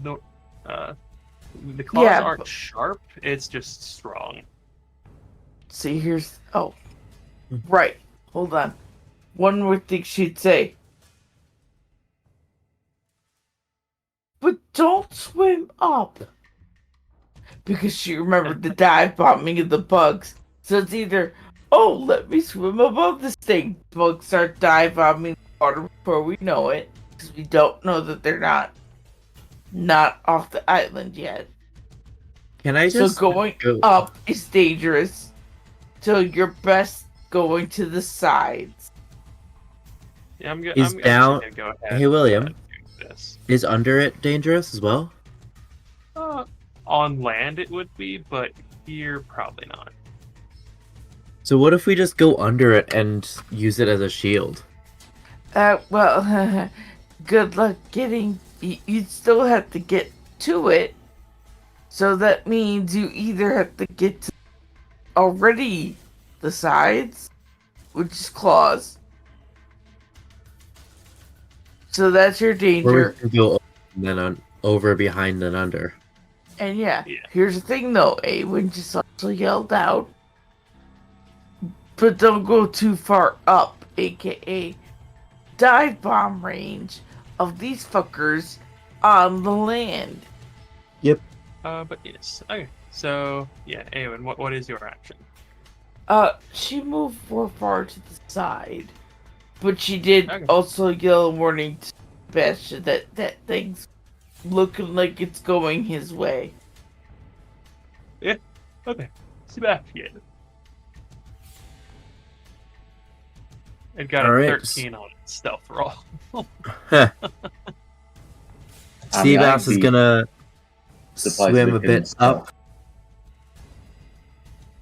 the the claws Yeah, aren't but- sharp. It's just strong. See, right. Hold on. One would think she'd say, but don't swim up. Because she remembered the dive bombing of the bugs. So it's either, oh, let me swim above this thing. Bugs start dive bombing the water before we know it. Because we don't know that they're not off the island yet. Can I So just going go? up is dangerous. So you're best going to the sides. Yeah, I'm good. Is I'm down- gonna go ahead. Hey, William. Do this. Is under it dangerous as well? On land it would be, but here probably not. So what if we just go under it and use it as a shield? Well, good luck getting. You'd still have to get to it. So that means you either have to get to already the sides, which is claws. So that's your Or we danger. can go over, behind, and under. And yeah, Yeah. here's the thing though, Awen just also yelled out, but don't go too far up, aka dive bomb range of these fuckers on the land. But yes. Okay. So yeah, Awen, what is your action? She moved far to the side, but she did Okay. also yell a warning to Sebastian that thing's looking like it's going his way. Okay. Sebastian. It got a Alright. 13 on its stealth roll. I mean, I'd Seabass is be gonna surprised swim if a it bit can up.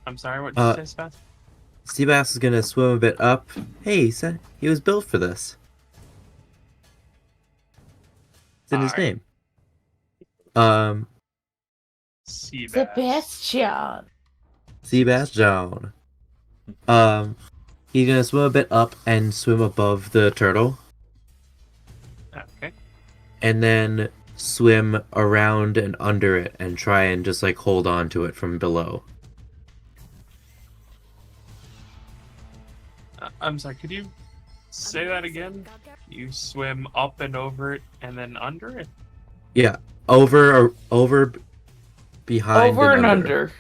I'm sorry, what did you say, Sebastian? Seabass is gonna swim a bit up. Hey, he said he was built for this. It's in his Alright. name. Seabass. Sebastian. Sebastian. He's gonna swim a bit up and swim above the turtle, Okay. and then swim around and under it and try and just like hold on to it from below. I'm sorry, could you say that again? You swim up and over it and then under it? Yeah, over, behind, Over and under.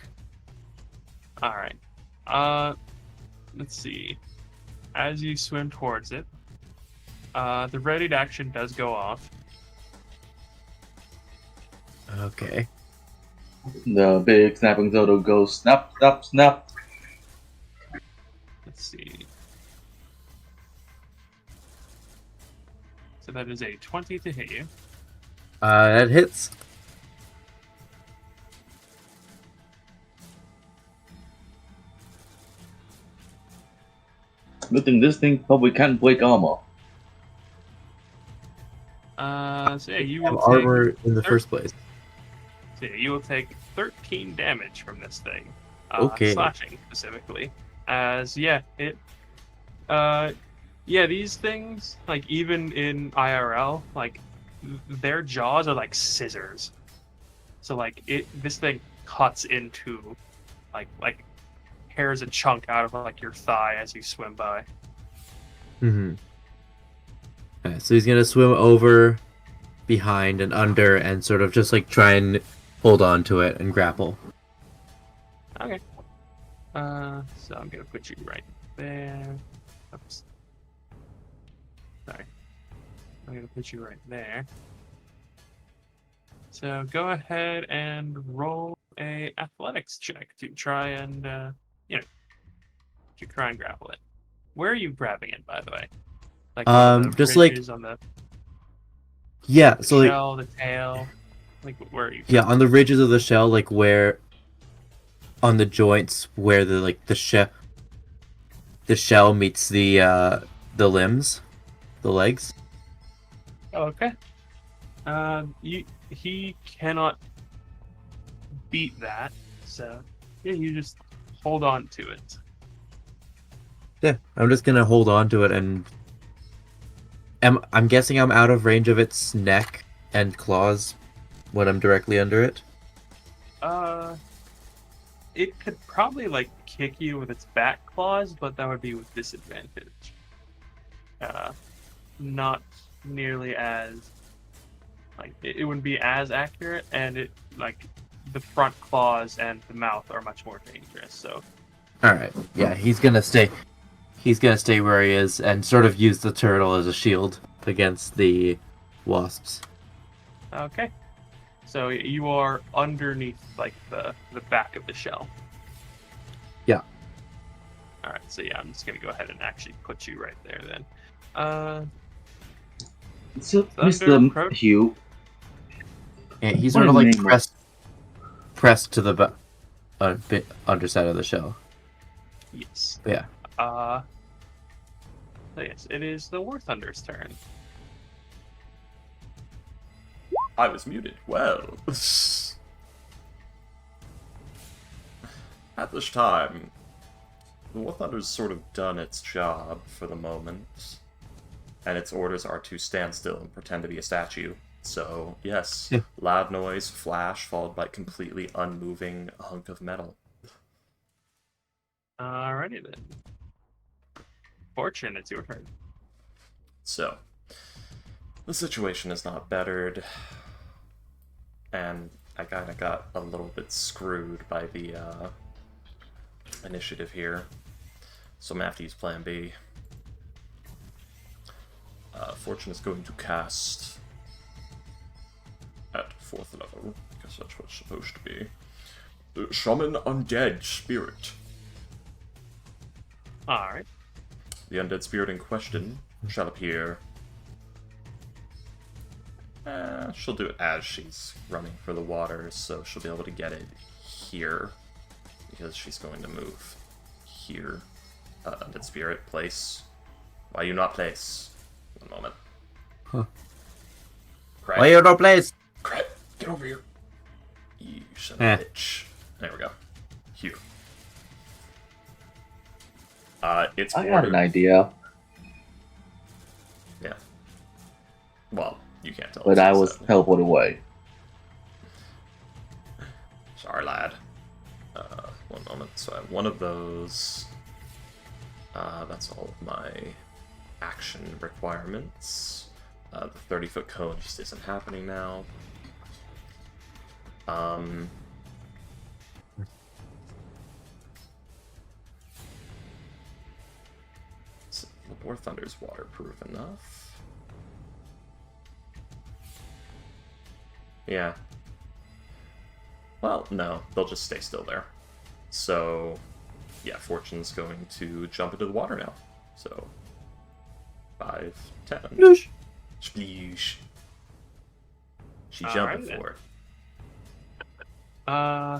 Alright. Let's see. As you swim towards it, the readied action does go off. Okay. The big snapping turtle goes snap, snap, snap. Let's see. So that is a 20 to hit you. That hits. Good thing this thing probably can't break armor. So yeah, you Have will armor in the thir- first place. So yeah, you will take 13 damage from this thing. Okay. Slashing specifically. As yeah, these things, like even in IRL, like their jaws are like scissors. So like this thing cuts into like tears a chunk out of like your thigh as you swim by. Mm-hmm. Okay, so he's gonna swim over, behind and under and sort of just like try and hold on to it and grapple. Okay. So I'm gonna put you right there. Oops. Sorry. I'm gonna put you right there. So go ahead and roll a athletics check to try and to try and grapple it. Where are you grabbing it, by the way? Like on the Just like ridges, on the yeah, the so like shell, the tail. Like where are you? yeah, on the ridges of the shell, like where on the joints where the shell meets the limbs, the legs. Okay. He cannot beat that, so yeah, you just hold on to it. Yeah, I'm just gonna hold on to it and I'm guessing I'm out of range of its neck and claws when I'm directly under it. It could probably like kick you with its back claws, but that would be with disadvantage. Not nearly as like it wouldn't be as accurate, and it like the front claws and the mouth are much more dangerous. So, All right, yeah, he's gonna stay. He's gonna stay where he is and sort of use the turtle as a shield against the wasps. okay. So you are underneath like the back of the shell. Yeah. All right. So yeah, I'm just gonna go ahead and actually put you right there then. So, Thunder Mr. Croak? Hugh, Yeah, he's What sort of is like the name of- pressed to the bit underside of the shell. Yes. Yeah. So yes, it is the War Thunder's turn. I was muted. Well. At this time, the War Thunder's sort of done its job for the moment. And its orders are to stand still and pretend to be a statue. So, yes, Yeah. loud noise, flash, followed by completely unmoving hunk of metal. Alrighty then. Fortune, it's your turn. So, the situation is not bettered, and I kinda got a little bit screwed by the initiative here. So I'm gonna have to use Plan B. Fortune is going to cast at 4th level, because that's what it's supposed to be. Summon Undead Spirit. Alright. The undead spirit in question shall appear. She'll do it as she's running for the water, so she'll be able to get it here, because she's going to move here. Undead spirit, place. Why you not place? One moment. Huh. Craig. Why you no place? Craig, get over here. You son of a bitch. There we go. Here. It's I got an idea, Yeah. Well, you can't tell. but I was teleported away. Sorry, lad. One moment. So I have one of those. That's all of my action requirements. The 30-foot cone just isn't happening now. So the War Thunder's waterproof enough. Yeah. Well, no, they'll just stay still there. So, yeah, Fortune's going to jump into the water now. So, 5, 10. Sploosh. Sploosh. She All jumping right, for it.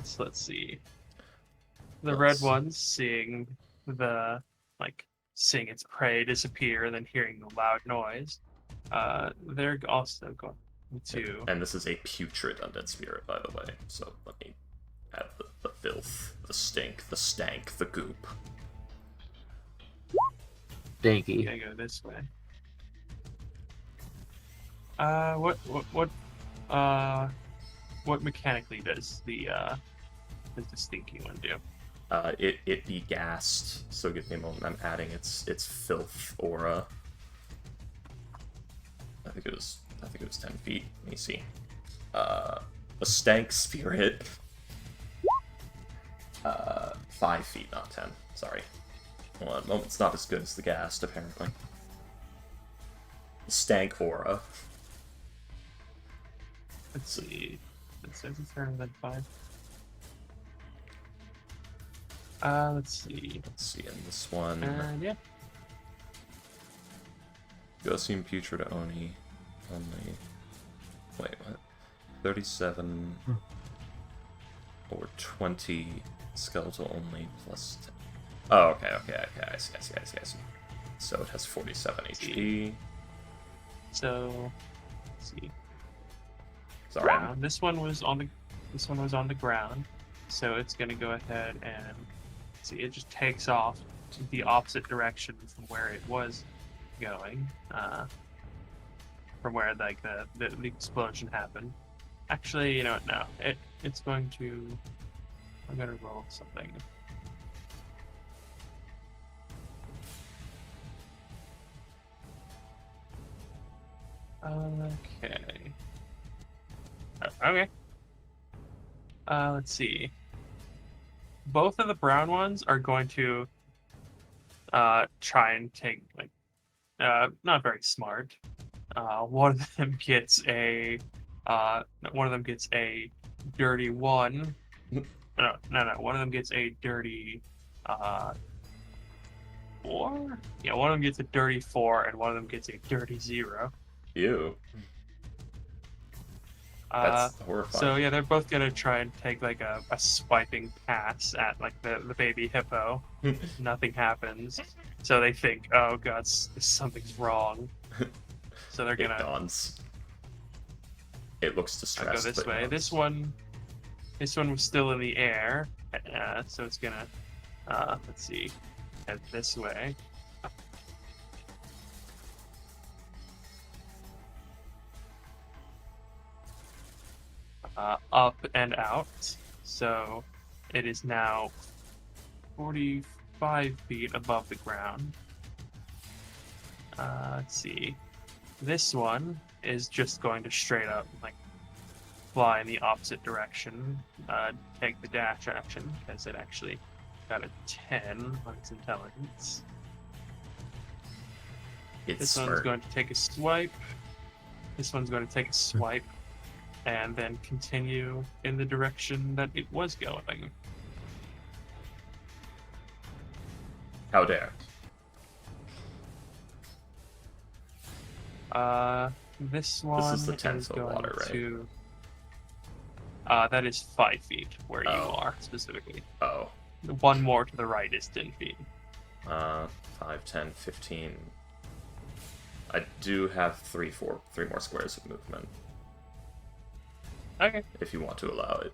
So let's see. The Let's- red one's seeing seeing its prey disappear and then hearing the loud noise. They're also going to. And this is a putrid undead spirit, by the way. So let me add the filth, the stink, the stank, the goop. Danky. Gonna go this way. What mechanically does the stinky one do? It be gassed. So give me a moment. I'm adding its filth aura. I think it was I think it was 10 feet. Let me see. A stank spirit. 5 feet, not 10. Sorry. Well, at the moment, it's not as good as the ghast, apparently. Stank aura. Let's see. It says it's higher than 5. Let's see. Let's see, in this one... Yeah. Ghostium Putrid Oni. Only... Wait, what? 37... Or 20 skeletal only plus 10. Oh, okay. I see. So it has 47 HP. So, let's see. Sorry. This one was on the ground, so it's gonna go ahead and see. It just takes off to the opposite direction from where it was going, from where like the explosion happened. Actually, you know what? No, it's going to. I'm gonna roll something. Okay. Okay. Let's see. Both of the brown ones are going to try and take not very smart. One of them gets a dirty 1. No. One of them gets a dirty 4. Yeah, one of them gets a dirty 4, and one of them gets a dirty 0. Ew. That's horrifying. So yeah, they're both gonna try and take like a swiping pass at like the baby hippo. Nothing happens. So they think, oh god, something's wrong. So they're gonna. It dawns. It looks distressed. Go this way. Nods. This one was still in the air, so it's gonna. Let's see, head this way. Up and out. So it is now 45 feet above the ground. Let's see. This one is just going to straight up like fly in the opposite direction. Take the dash action because it actually got a 10 on its intelligence. This one's going to take a swipe. This one's going to take a swipe. And then continue in the direction that it was going. How dare. This one This is the 10 foot going water, right? to... that is 5 feet where you are, specifically. Oh. One more to the right is 10 feet. 5, 10, 15. I do have 3 more squares of movement. Okay. If you want to allow it.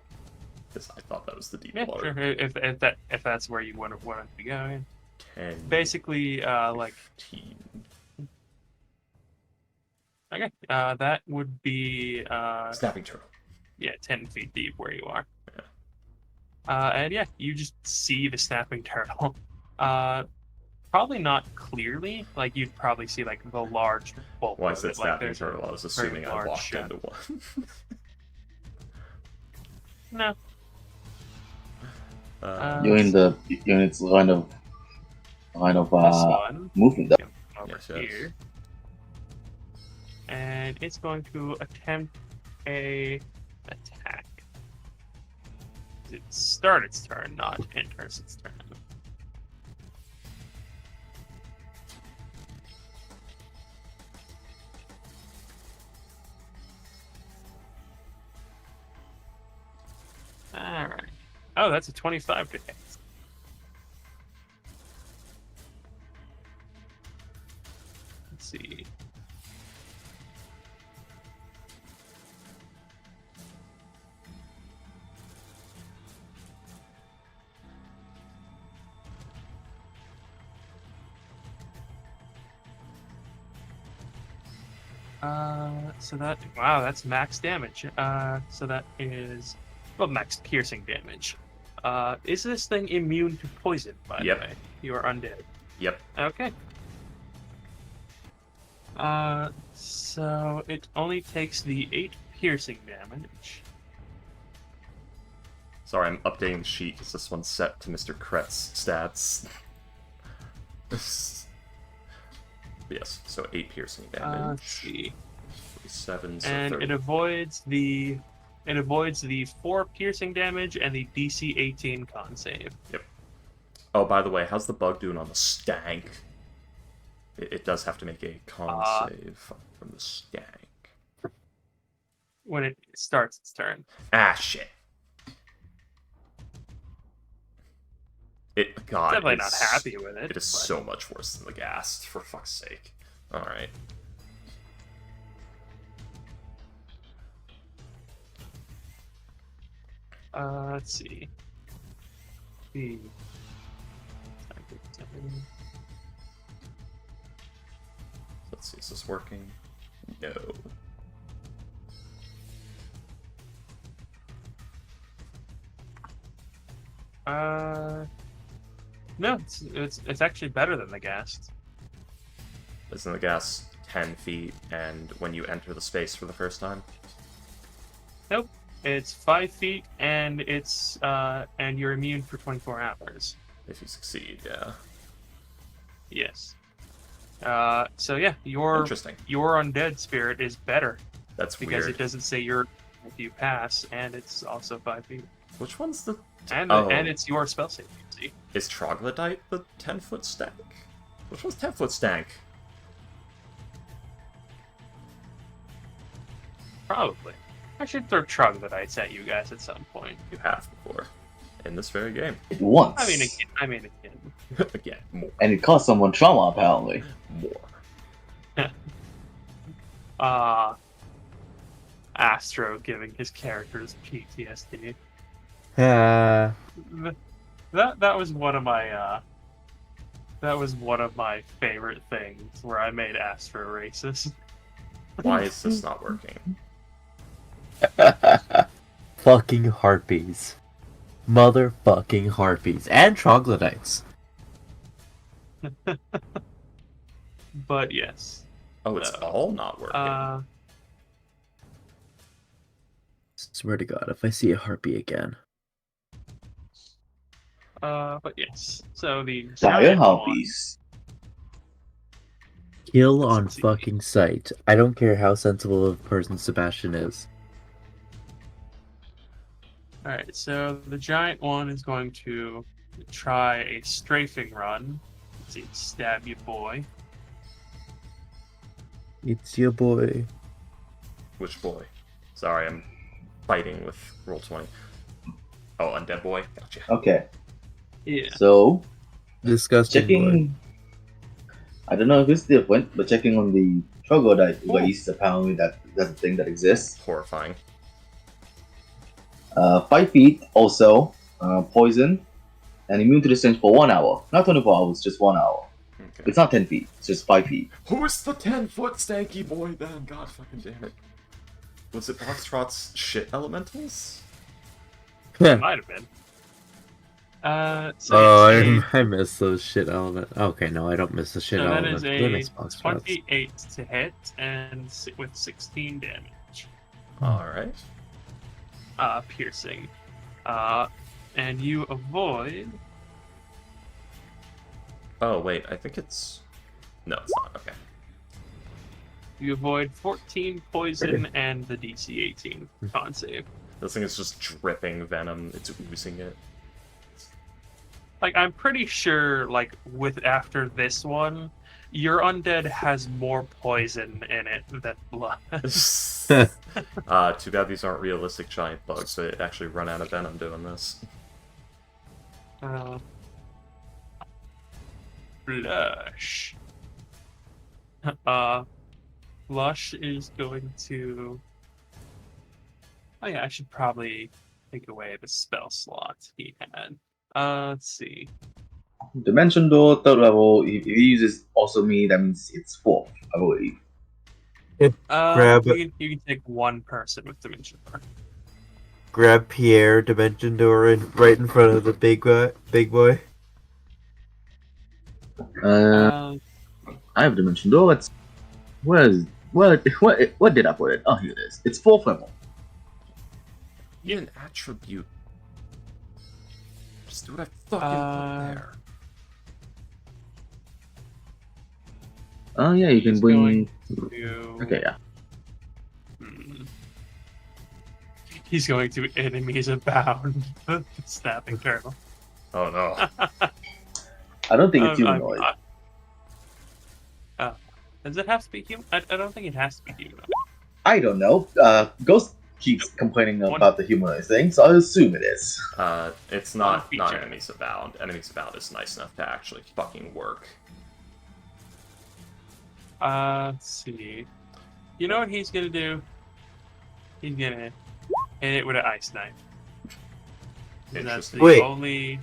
Because I thought that was the deep Yeah, water. sure. If that's where you want to be going. 10. Basically, like... 15. Okay. That would be... Snapping turtle. Yeah, 10 feet deep where you are. Yeah. And yeah, you just see the snapping turtle. Probably not clearly. Like, you'd probably see, like, the large bulk Why of is it it. snapping Like, turtle? I was assuming I large walked shadow. into one. No. During the unit's line of This one. movement. Come over Yes. here. And it's going to attempt a attack. It start its turn, not enters its turn. Alright. Oh, that's a 25 to hit. Let's see. So that, wow, that's max damage. So that is, well, max piercing damage. Is this thing immune to poison, by the Yep. way? You are undead. Yep. Okay. So it only takes the 8 piercing damage. Sorry, I'm updating the sheet because this one's set to Mr. Kretz stats. Yes, so 8 piercing damage. Let's see. 7, so And 30. it avoids the 4 piercing damage and the DC 18 con save. Yep. Oh, by the way, how's the bug doing on the stank? It does have to make a con save from the stank. When it starts its turn. Ah, shit. God, Definitely not happy with it. It is so much worse than the Ghast, for fuck's sake. Alright. Let's see. Let's see, is this working? No. No, it's actually better than the Ghast. Isn't the Ghast 10 feet, and when you enter the space for the first time? Nope. It's 5 feet, and it's and you're immune for 24 hours. If you succeed, yeah. Yes. So yeah, your Interesting. undead spirit is better That's because weird. it doesn't say you're if you pass, and it's also 5 feet, Which one's the... and Oh. and it's your spell save. See? Is Troglodyte the 10-foot stank? Which one's 10-foot stank? Probably. I should throw troglodytes at you guys at some point. You have before. In this very game. Once. I mean again. Again, more. And it caused someone trauma, apparently. More. Astro giving his characters PTSD. Ah. That was one of my favorite things where I made Astro racist. Why is this not working? Fucking harpies. Motherfucking harpies. And troglodytes. But yes. Oh, it's all not working. Swear to God, if I see a harpy again. But yes. So the Dire giant one- Harpies. Kill on Let's see. fucking sight. I don't care how sensible of a person Sebastian is. Alright, so the giant one is going to try a strafing run. Let's see, stab you, boy. It's your boy. Which boy? Sorry, I'm fighting with Roll20. Oh, Undead Boy? Gotcha. Okay, Yeah. so Disgusting boy. checking. I don't know if it's different, but checking on the troglodyte race, apparently that's a thing that exists. Horrifying. 5 feet, also poison, and immune to the stench for 1 hour. Not 24 hours, just 1 hour. Okay. It's not 10 feet, it's just 5 feet. Who's the 10-foot stanky boy then? God fucking damn it. Was it Foxtrot's shit elementals? It might have been. So Oh, yes, I miss those shit element. Okay, no, I don't miss the shit so that element. is That a makes box shots. 28 to hit and with 16 damage. Alright. Piercing. And you avoid. Oh, wait, I think it's... No, it's not. Okay. You avoid 14 poison and the DC 18 con save. This thing is just dripping venom. It's oozing it. Like, I'm pretty sure, like, with after this one, your undead has more poison in it than blood. Too bad these aren't realistic giant bugs, so it actually run out of venom doing this. Blush. Blush is going to... Oh yeah, I should probably take away the spell slot he had. Let's see. Dimension Door, 3rd level, if he uses also me, that means it's 4th, I believe. Grab- you can take one person with Dimension Door. Grab Pierre, Dimension Door, right in front of the big boy. I have Dimension Door, let's what did I put it? Oh, here it is. It's fourth level. You need an attribute. Just do what I fucking put there. Oh yeah, you can He's bring. to- Okay, yeah. He's going to enemies abound. The snapping turtle. Oh no. I don't think it's humanoid. Does it have to be human? I don't think it has to be humanoid. I don't know. Ghost keeps complaining about the humanoid thing, so I assume it is. It's not feature. enemies abound. Enemies abound is nice enough to actually fucking work. Let's see. You know what he's gonna do? He's gonna hit it with an ice knife. And that's the Wait. only.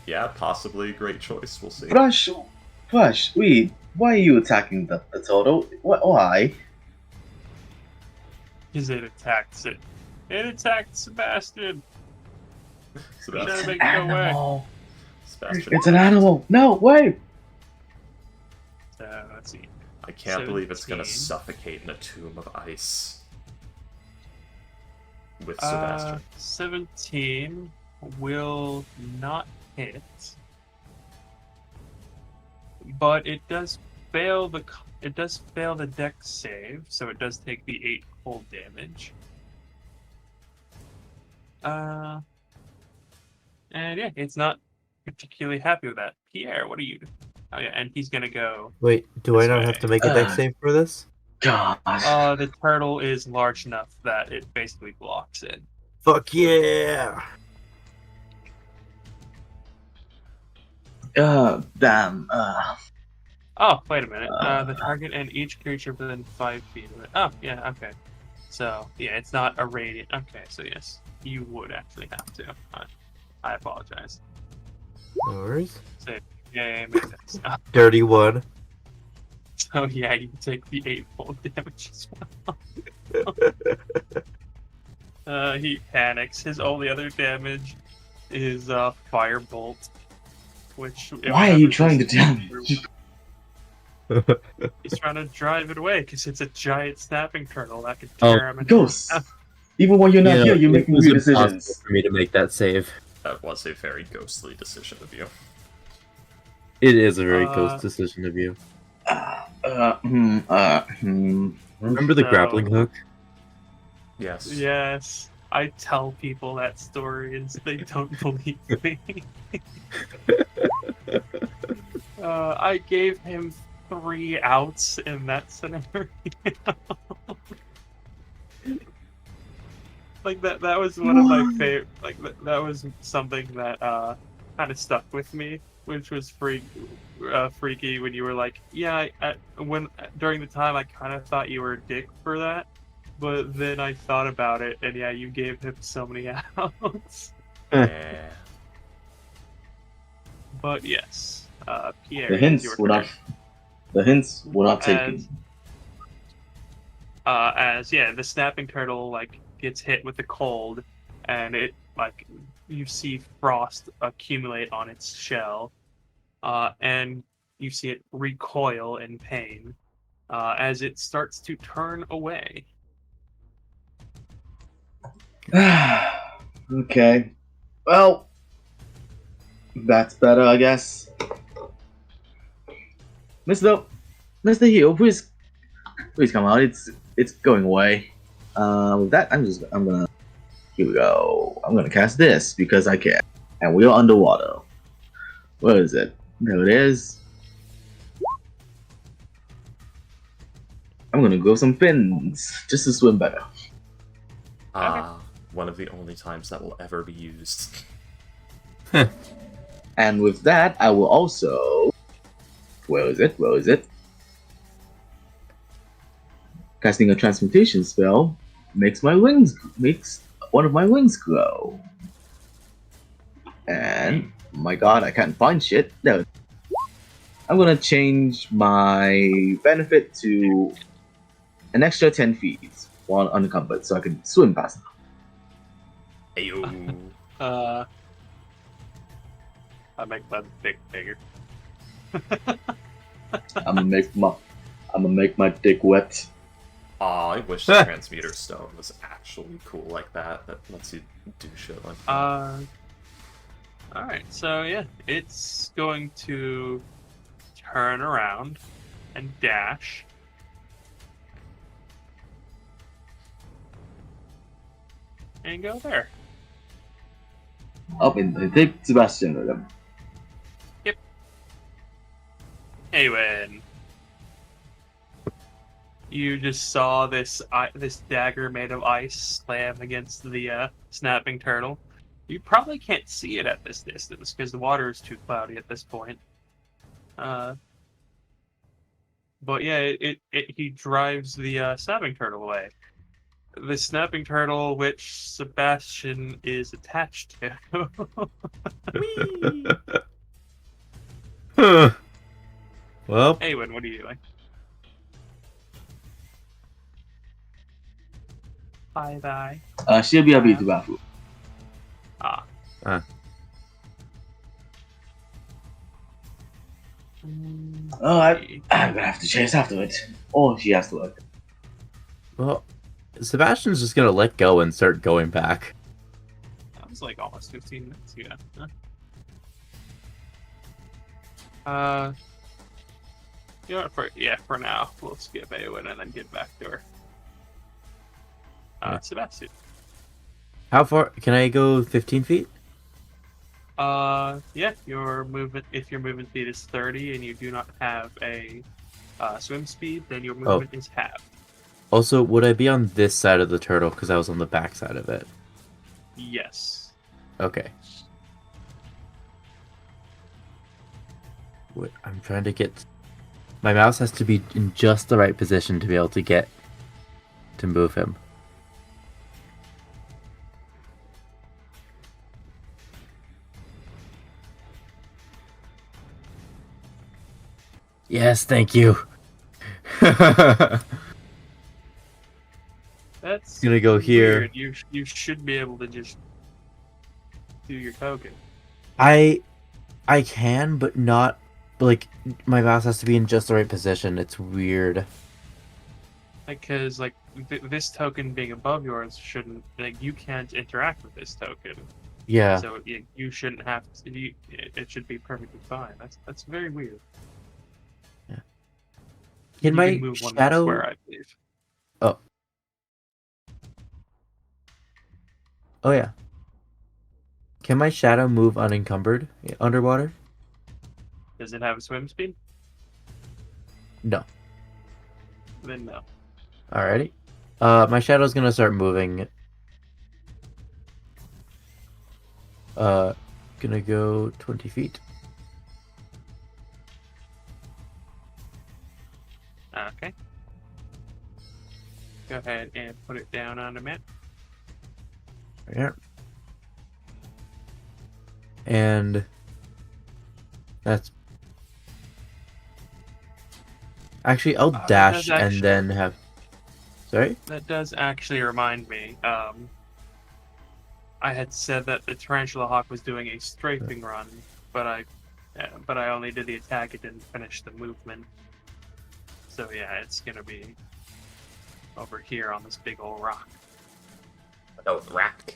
Yeah, possibly a great choice. We'll see. Flash, wait. Why are you attacking the turtle? Why? Because it attacked it. It attacked Sebastian. Sebastian. Gotta make it go away. Sebastian. It's an animal. No, wait. So let's see. I can't believe it's gonna 17. suffocate in a tomb of ice. With Sebastian. 17 will not hit, but it does fail the dex save, so it does take the 8 cold damage. And yeah, it's not particularly happy with that. Pierre, what are you doing? Oh yeah, and he's gonna go. Wait, do I This not way. have to make a dex save for this? God. The turtle is large enough that it basically blocks it. Fuck yeah! Damn. Oh, wait a minute. The target and each creature within 5 feet of it. Oh, yeah, okay. So, yeah, it's not a radiant. Okay, so yes, you would actually have to. I apologize. No worries. So, yeah, it makes sense. Dirty one. So, yeah, you take the 8-fold damage as well. He panics. His only other damage is Firebolt. Which. Why are you trying to damage? He's trying to drive it away because it's a giant snapping turtle that can tear him in Ghost. Even when you're not here, you're making weird decisions. For me to make that save. That was a very ghostly decision of you. It is a very ghost decision of you. Remember the grappling hook? Yes. Yes. I tell people that story and they don't believe me. I gave him 3 outs in that scenario. Like that was one of my favorite, like that was something that kind of stuck with me, which was freaky when you were like, yeah, when during the time I kind of thought you were a dick for that, but then I thought about it and yeah, you gave him so many outs. Yeah. But yes, Pierre, The hints were not taken. As yeah, the snapping turtle like gets hit with the cold, and it like you see frost accumulate on its shell, and you see it recoil in pain as it starts to turn away. Okay. Well, that's better, I guess. Mr. Hill, please come out. It's going away. With that, here we go. I'm gonna cast this because I can. And we are underwater. Where is it? There it is. I'm gonna grow some fins just to swim better. One of the only times that will ever be used. And with that, I will also. Where is it? Casting a transmutation spell makes one of my wings grow. And my god, I can't find shit. No. I'm gonna change my benefit to an extra 10 feet while unencumbered, so I can swim past them. Ayo. I make my dick bigger. I'm I'm gonna make my dick wet. Aw, I wish the transmuter stone was actually cool like that. That lets you do shit like that. Alright, so yeah, it's going to turn around and dash. And go there. Up and take Sebastian with him. Awen. You just saw this dagger made of ice slam against the snapping turtle. You probably can't see it at this distance because the water is too cloudy at this point. But yeah, he drives the snapping turtle away. The snapping turtle, which Sebastian is attached to. Well, Awen, what are you doing? Bye. She'll be happy to bathroom. Ah. Oh, I'm gonna have to chase after it. Or she has to work. well, Sebastian's just gonna let go and start going back. That was like almost 15 minutes ago. You know what, for now, we'll skip Awen and then get back to her. Sebastian. How far can I go? 15 feet? Yeah, your movement, if your movement speed is 30 and you do not have a swim speed, then your movement is halved. Also, would I be on this side of the turtle because I was on the back side of it? Yes. Okay. Wait, I'm trying to get... My mouse has to be in just the right position to be able to move him. Yes, thank you. That's gonna go here. Weird. You should be able to just do your token. I can, but not like my mouse has to be in just the right position. It's weird. Because this token being above yours shouldn't, you can't interact with this token. Yeah. So you shouldn't have to. It should be perfectly fine. That's very weird. Yeah. You Can my move one shadow? square, I believe. Oh yeah. Can my shadow move unencumbered underwater? Does it have a swim speed? No. Then no. Alrighty. My shadow's gonna start moving. Gonna go 20 feet. Okay. Go ahead and put it down on the map. Right here. And that's actually I'll dash and then have. Sorry? That does actually remind me. I had said that the Tarantula Hawk was doing a strafing run, but I only did the attack. It didn't finish the movement. So yeah, it's gonna be over here on this big old rock. Oh, rock.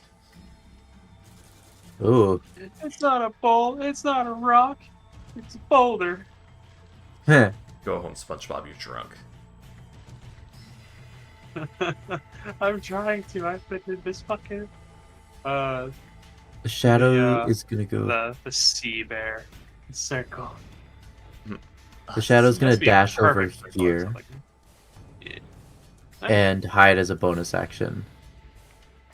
Ooh. It's not a bowl. It's not a rock. It's a boulder. Heh. Go home, SpongeBob, you're drunk. I'm trying to. I've been in this fucking. The shadow is gonna go. The sea bear circle. The shadow's gonna Must be a dash over perfect circle or here something. Yeah. and hide as a bonus action.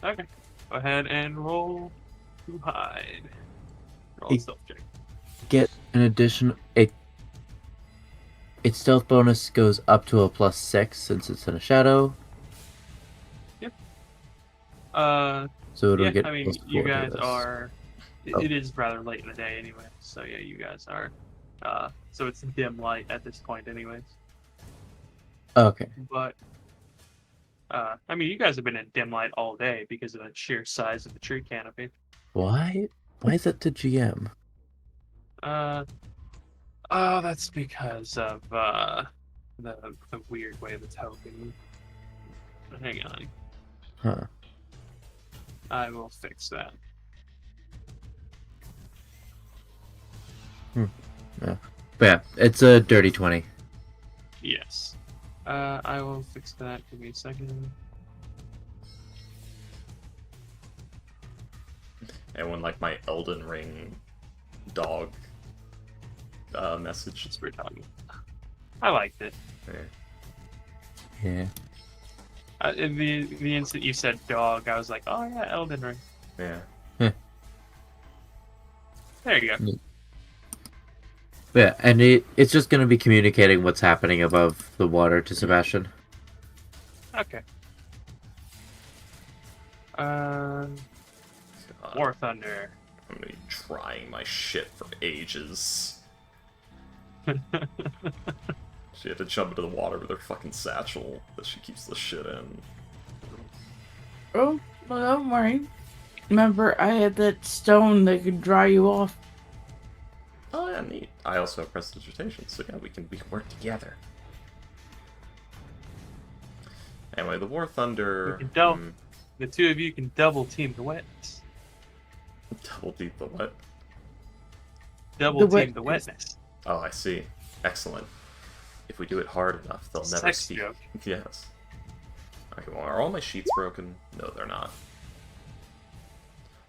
Okay. Go ahead and roll to hide. Roll a stealth check. Get an additional. Its stealth bonus goes up to a +6 since it's in a shadow. Yep. So it'll get. I mean, +4 you to guys this. are. It is rather late in the day anyway, so yeah, you guys are. So it's dim light at this point, anyways. Okay. But. I mean, you guys have been in dim light all day because of the sheer size of the tree canopy. Why? Why is that to GM? Oh, that's because of the weird way the token. Hang on. Huh. I will fix that. Yeah. But yeah, it's a dirty 20. Yes. I will fix that. Give me a second. And when like my Elden Ring dog message. It's weird talking. I liked it. Yeah. In the instant you said dog, I was like, oh yeah, Elden Ring. Yeah. There you go. Yeah, and it's just going to be communicating what's happening above the water to Sebastian. Okay. War Thunder. I'm gonna be trying my shit for ages. She had to jump into the water with her fucking satchel that she keeps the shit in. Oh, well, don't worry. Remember, I had that stone that could dry you off. Oh yeah, neat. I also have prestidigitation, so yeah, we can work together. Anyway, the War Thunder. We can the two of you can double team the wetness. Double deep the what? Double team the wetness. Oh, I see. Excellent. If we do it hard enough, they'll never Sex speak. joke. Yes. Okay, well, are all my sheets broken? No, they're not.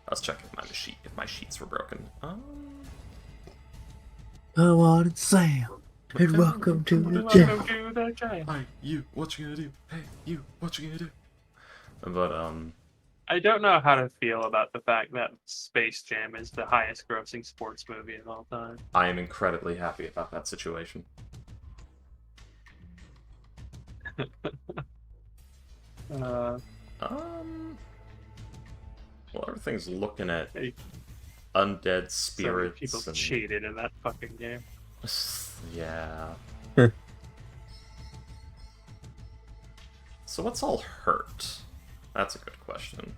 Let's check if my sheets were broken. Come on and Sam, and welcome to the Welcome gym. to the giant. Hey, you, what you gonna do? Hey, you, what you gonna do? But, I don't know how to feel about the fact that Space Jam is the highest grossing sports movie of all time. I am incredibly happy about that situation. Uh, Well, everything's looking at Hey. undead so many spirits people and... cheated in that fucking game. Yeah. So what's all hurt? That's a good question.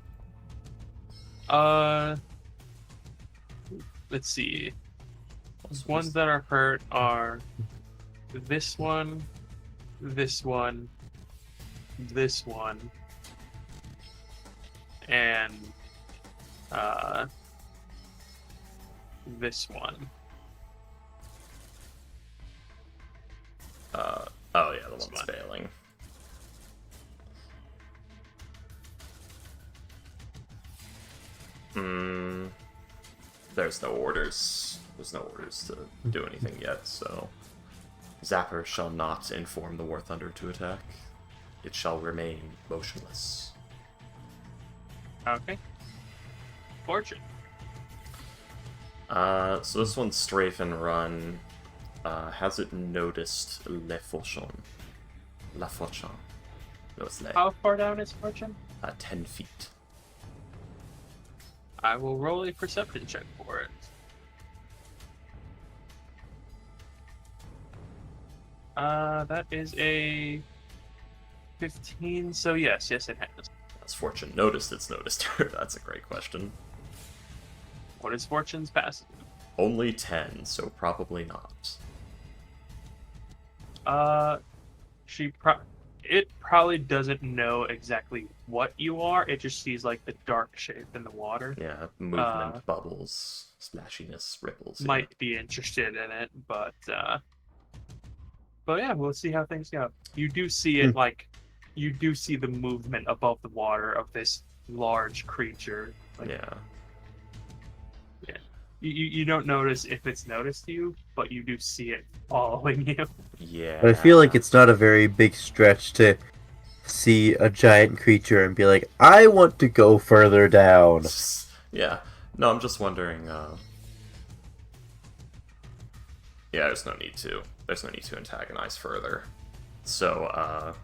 Let's see. What's- Ones that are hurt are this one, this one, this one, and this one. Oh yeah, the one's Smart. failing. There's no orders. There's no orders to do anything yet, so... Zapper shall not inform the War Thunder to attack. It shall remain motionless. Okay. Fortune. So this one's strafe and run. Has it noticed Le Fauchon? La Fauchon. No, it's Le. How far down is Fortune? 10 feet. I will roll a perception check for it. That is a 15, so yes, it has. Has Fortune noticed it's noticed her? That's a great question. What is Fortune's passive? Only 10, so probably not. It probably doesn't know exactly what you are. It just sees like the dark shape in the water. Yeah, movement, bubbles, splashiness, ripples. Yeah. Might be interested in it, but yeah, we'll see how things go. You do see it you do see the movement above the water of this large creature. Like, Yeah. You don't notice if it's noticed you, but you do see it following you. Yeah. But I feel like it's not a very big stretch to see a giant creature and be like, I want to go further down. Yeah. No, I'm just wondering, yeah, there's no need to. There's no need to antagonize further. So,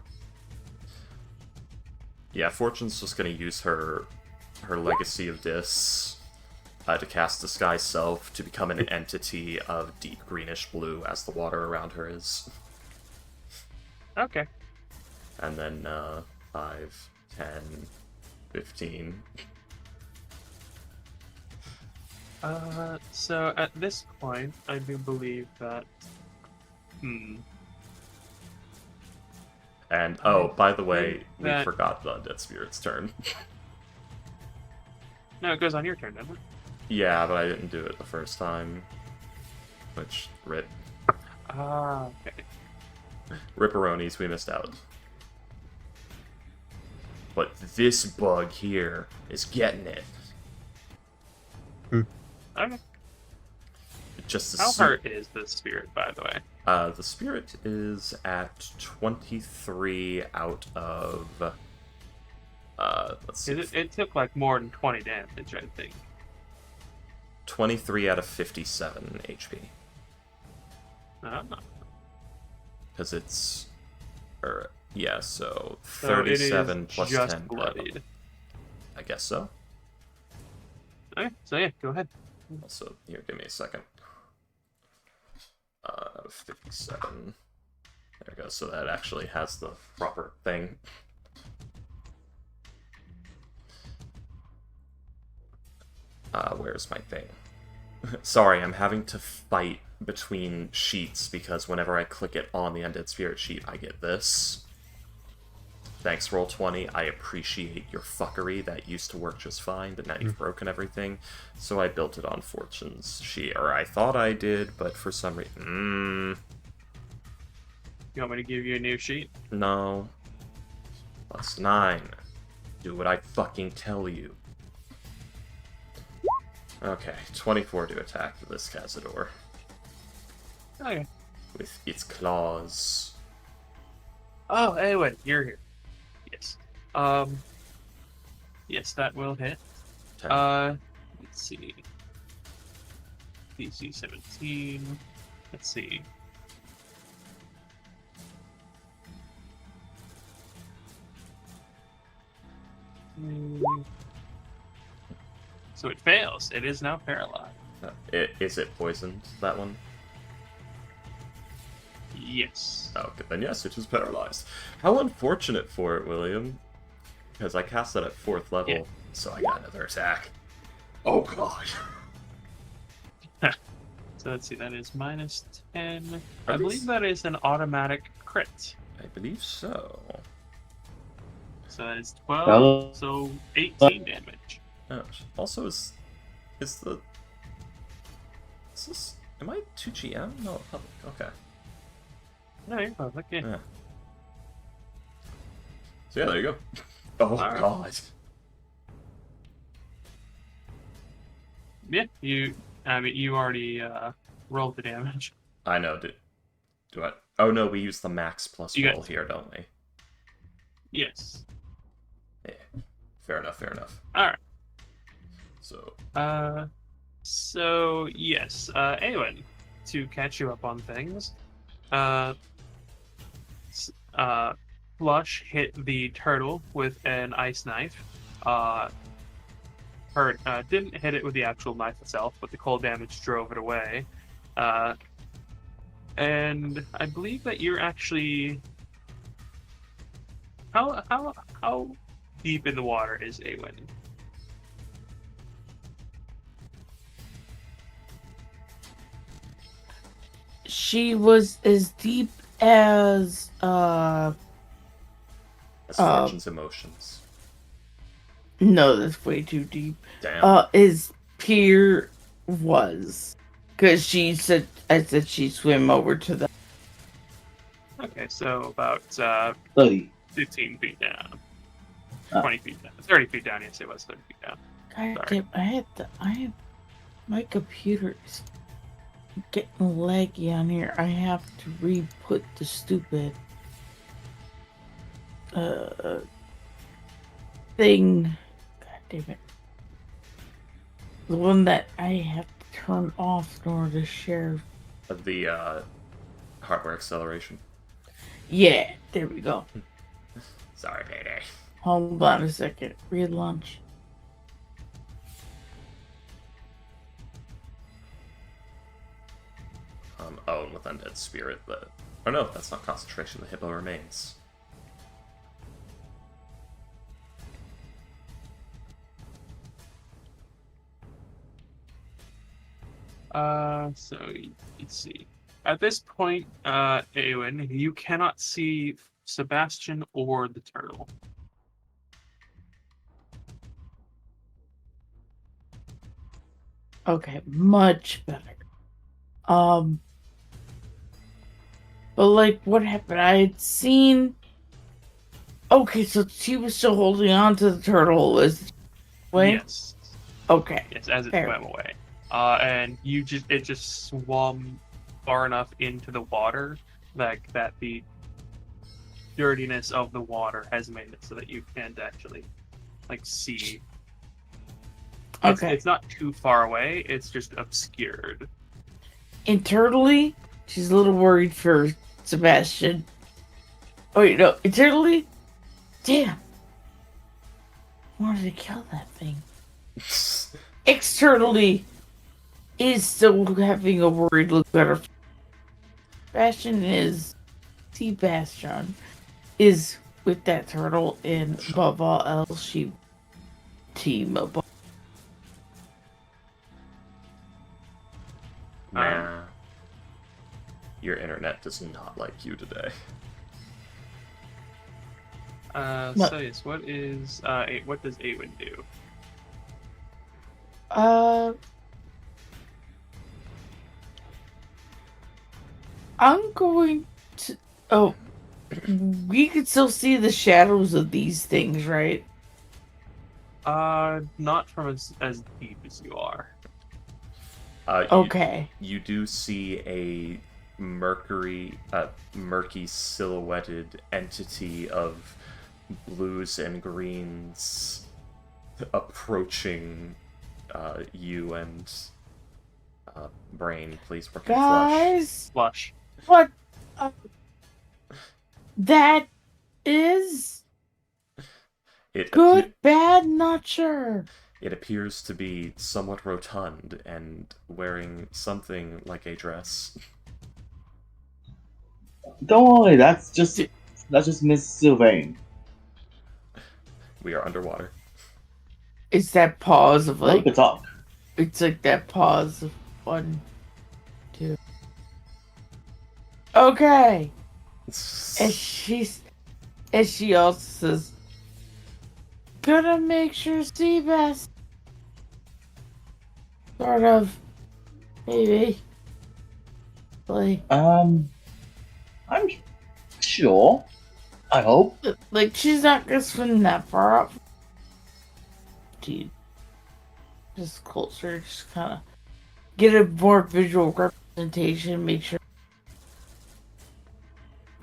yeah, Fortune's just gonna use her Legacy of Dis to cast Disguise Self to become an entity of deep greenish blue as the water around her is. Okay. And then 5, 10, 15. So at this point, I do believe that And, oh, by the way, we that- forgot the Undead Spirit's turn. No, it goes on your turn, doesn't it? Yeah, but I didn't do it the first time. Which, rip. Ah, okay. Ripperonis, we missed out. But this bug here is getting it. Okay. Just How hurt is the spirit, by the way? The spirit is at 23 out of... let's see. It took like more than 20 damage, I think. 23 out of 57 HP. Ah. Because it's... yeah, so So it is 37 plus just 10. bloodied. I guess so. Okay, so yeah, go ahead. Also, here, give me a second. 57. There we go, so that actually has the proper thing. Where's my thing? Sorry, I'm having to fight between sheets because whenever I click it on the Undead Spirit sheet, I get this. Thanks, Roll20. I appreciate your fuckery. That used to work just fine, but now you've broken everything. So I built it on Fortune's sheet. Or I thought I did, but for some reason... You want me to give you a new sheet? No. +9. Do what I fucking tell you. Okay, 24 to attack this Cazador. Okay. With its claws. Oh, anyway, you're here. Yes. Yes, that will hit. 10. Let's see. DC 17. Let's see. So it fails. It is now paralyzed. Is it poisoned, that one? Yes. Oh, good. Then yes, it is paralyzed. How unfortunate for it, William. Because I cast that at 4th level, Yeah. so I got another attack. Oh god. So let's see, that is -10. Are I these- believe that is an automatic crit. I believe so. So that is 12, Hello? so 18 damage. Oh, also, is the... Is this... Am I 2GM? No, public. Okay. No, you're public, yeah. Yeah. So yeah, there you go. Oh Alright. god. Yeah, you already rolled the damage. I know, do I... Oh no, we use the max plus You got- roll here, don't we? Yes. Yeah. Fair enough, fair enough. Alright. So, So yes, Awen, to catch you up on things, Flush hit the turtle with an ice knife. Didn't hit it with the actual knife itself, but the cold damage drove it away. And I believe that you're actually how deep in the water is Awen? She was as deep as that's Fortune's emotions. no, that's way too deep. Damn. As Pier was. Cause I said she swim over to the Okay, so about 30. 15 feet down. Ah. 20 feet down. 30 feet down, yes, it was 30 feet down. God Sorry. damn, my computer is getting laggy on here. I have to re-put the stupid thing. God damn it. The one that I have to turn off in order to share. The, hardware acceleration. Yeah, there we go. Sorry, Payday. Hold on a second. Relaunch. Oh, and with Undead Spirit, oh no, that's not concentration, the hippo remains. So let's see. At this point, Eowyn, you cannot see Sebastian or the turtle. Okay, much better. But like, what happened? I had seen. Okay, so she was still holding on to the turtle as way. Yes. Okay. Yes, as it Fair. swam away. And it just swum far enough into the water that the dirtiness of the water has made it so that you can't actually see. Okay. It's not too far away. It's just obscured. Internally, she's a little worried for Sebastian. Oh wait, no. Internally, damn. Wanted to kill that thing. Externally, is still having a worried look at her. Sebastian is with that turtle, and above all else, she team above. Nah. Your internet does not like you today. So yes, what does Awen do? I'm going to. Oh, we can still see the shadows of these things, right? Not from as deep as you are. Okay. You do see a murky silhouetted entity of blues and greens approaching you and Brain. Please work in Guys, Flush. what? That is good, bad, not sure. It appears to be somewhat rotund and wearing something like a dress. Don't worry, that's just Miss Sylvain. We are underwater. It's that pause of Look like. at talk. It's like that pause of 1, 2. Okay. As she also says, gonna make sure Seabass. Sort of. Maybe. Like. I'm sure. I hope. Like, she's not gonna swim that far up. Dude. Just closer, just kind of get a more visual representation, make sure.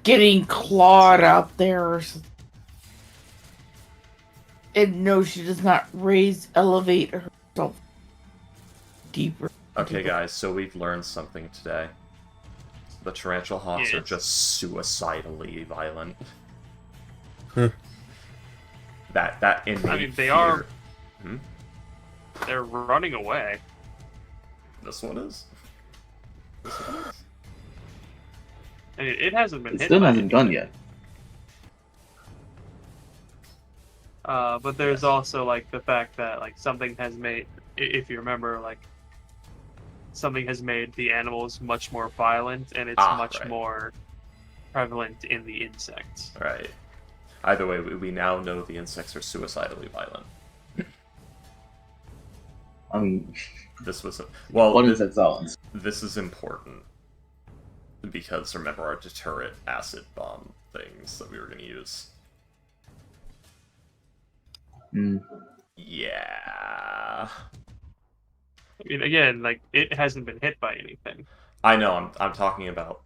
Getting clawed out there or something. And no, she does not elevate herself deeper. Okay, guys, so we've learned something today. The Tarantula Hawks are just suicidally violent. that innate I mean, they fear. are. They're running away. This one is? This one is? I mean, it hasn't been It hit still by hasn't done anything. yet. But there's also the fact that something has made, if you remember, something has made the animals much more violent, and it's much more prevalent in the insects. Right. Either way, we now know the insects are suicidally violent. I mean, this was what is that sounds? This is important because remember our deterrent acid bomb things that we were going to use. Yeah. I mean, again, it hasn't been hit by anything. I know. I'm talking about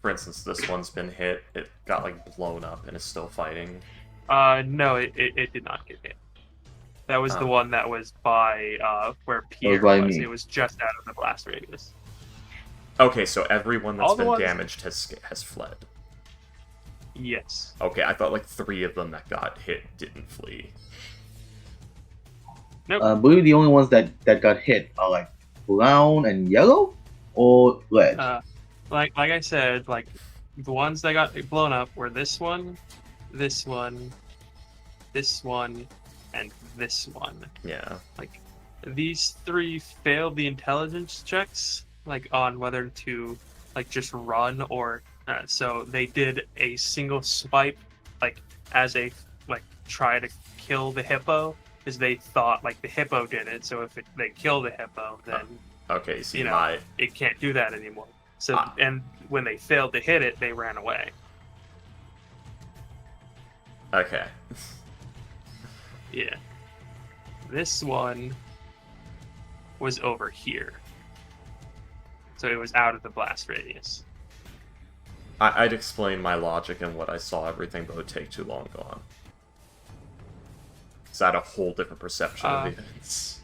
for instance, this one's been hit. It got blown up and is still fighting. No, it did not get hit. That was the one that was by where Pierre was. It was just out of the blast radius. Okay, so everyone that's been damaged has fled. Yes. Okay, I thought 3 of them that got hit didn't flee. Nope. I believe the only ones that got hit are brown and yellow, or red. Like I said, the ones that got blown up were this one, this one, this one, and this one. Yeah. These 3 failed the intelligence checks, on whether to just run or So they did a single swipe, like as a try to kill the hippo, because they thought like the hippo did it. So if they kill the hippo, then Okay, see, it can't do that anymore. So Ah. and when they failed to hit it, they ran away. Okay. Yeah. This one was over here. So it was out of the blast radius. I'd explain my logic and what I saw everything, but it would take too long gone. Because I had a whole different perception of events.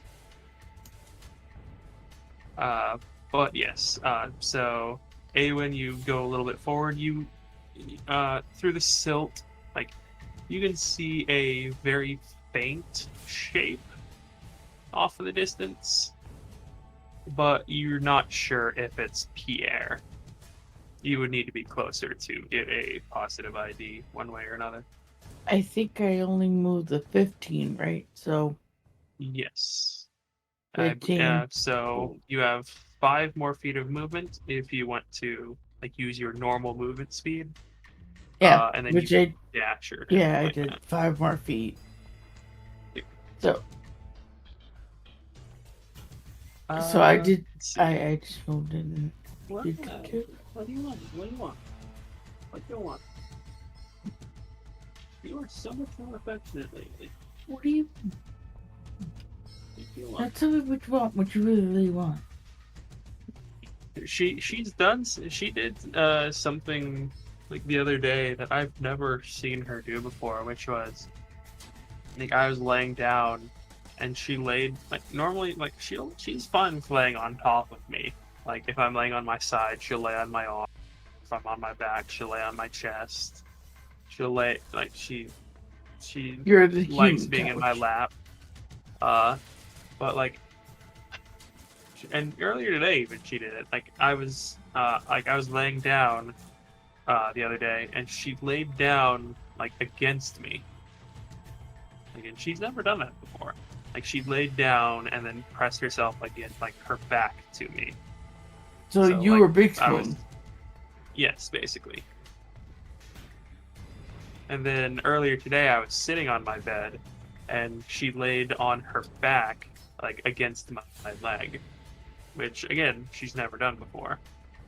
But yes, so Awen, you go a little bit forward. You through the silt, like you can see a very faint shape off in the distance, but you're not sure if it's Pierre. You would need to be closer to get a positive ID one way or another. I think I only moved the 15, right? So Yes. 15. So you have 5 more feet of movement if you want to use your normal movement speed. Yeah, and then which you, I yeah, sure. yeah, I like did that. 5 more feet. So I did. Let's see. I just moved in. What did do too. you want? What do you want? What do you want? You are so much more affectionate lately. What do you? What do you Now want? tell me what you want. What you really want. She did something like the other day that I've never seen her do before, which was like I was laying down and she laid normally she's fine with laying on top of me. Like if I'm laying on my side, she'll lay on my arm. If I'm on my back, she'll lay on my chest. She'll lay she You're the likes human being in my couch. lap. But and earlier today even she did it. I was laying down the other day and she laid down against me. And she's never done that before. She laid down and then pressed herself against her back to me. So you were Big I was, Spoon. yes, basically. And then earlier today I was sitting on my bed and she laid on her back against my leg, which again she's never done before.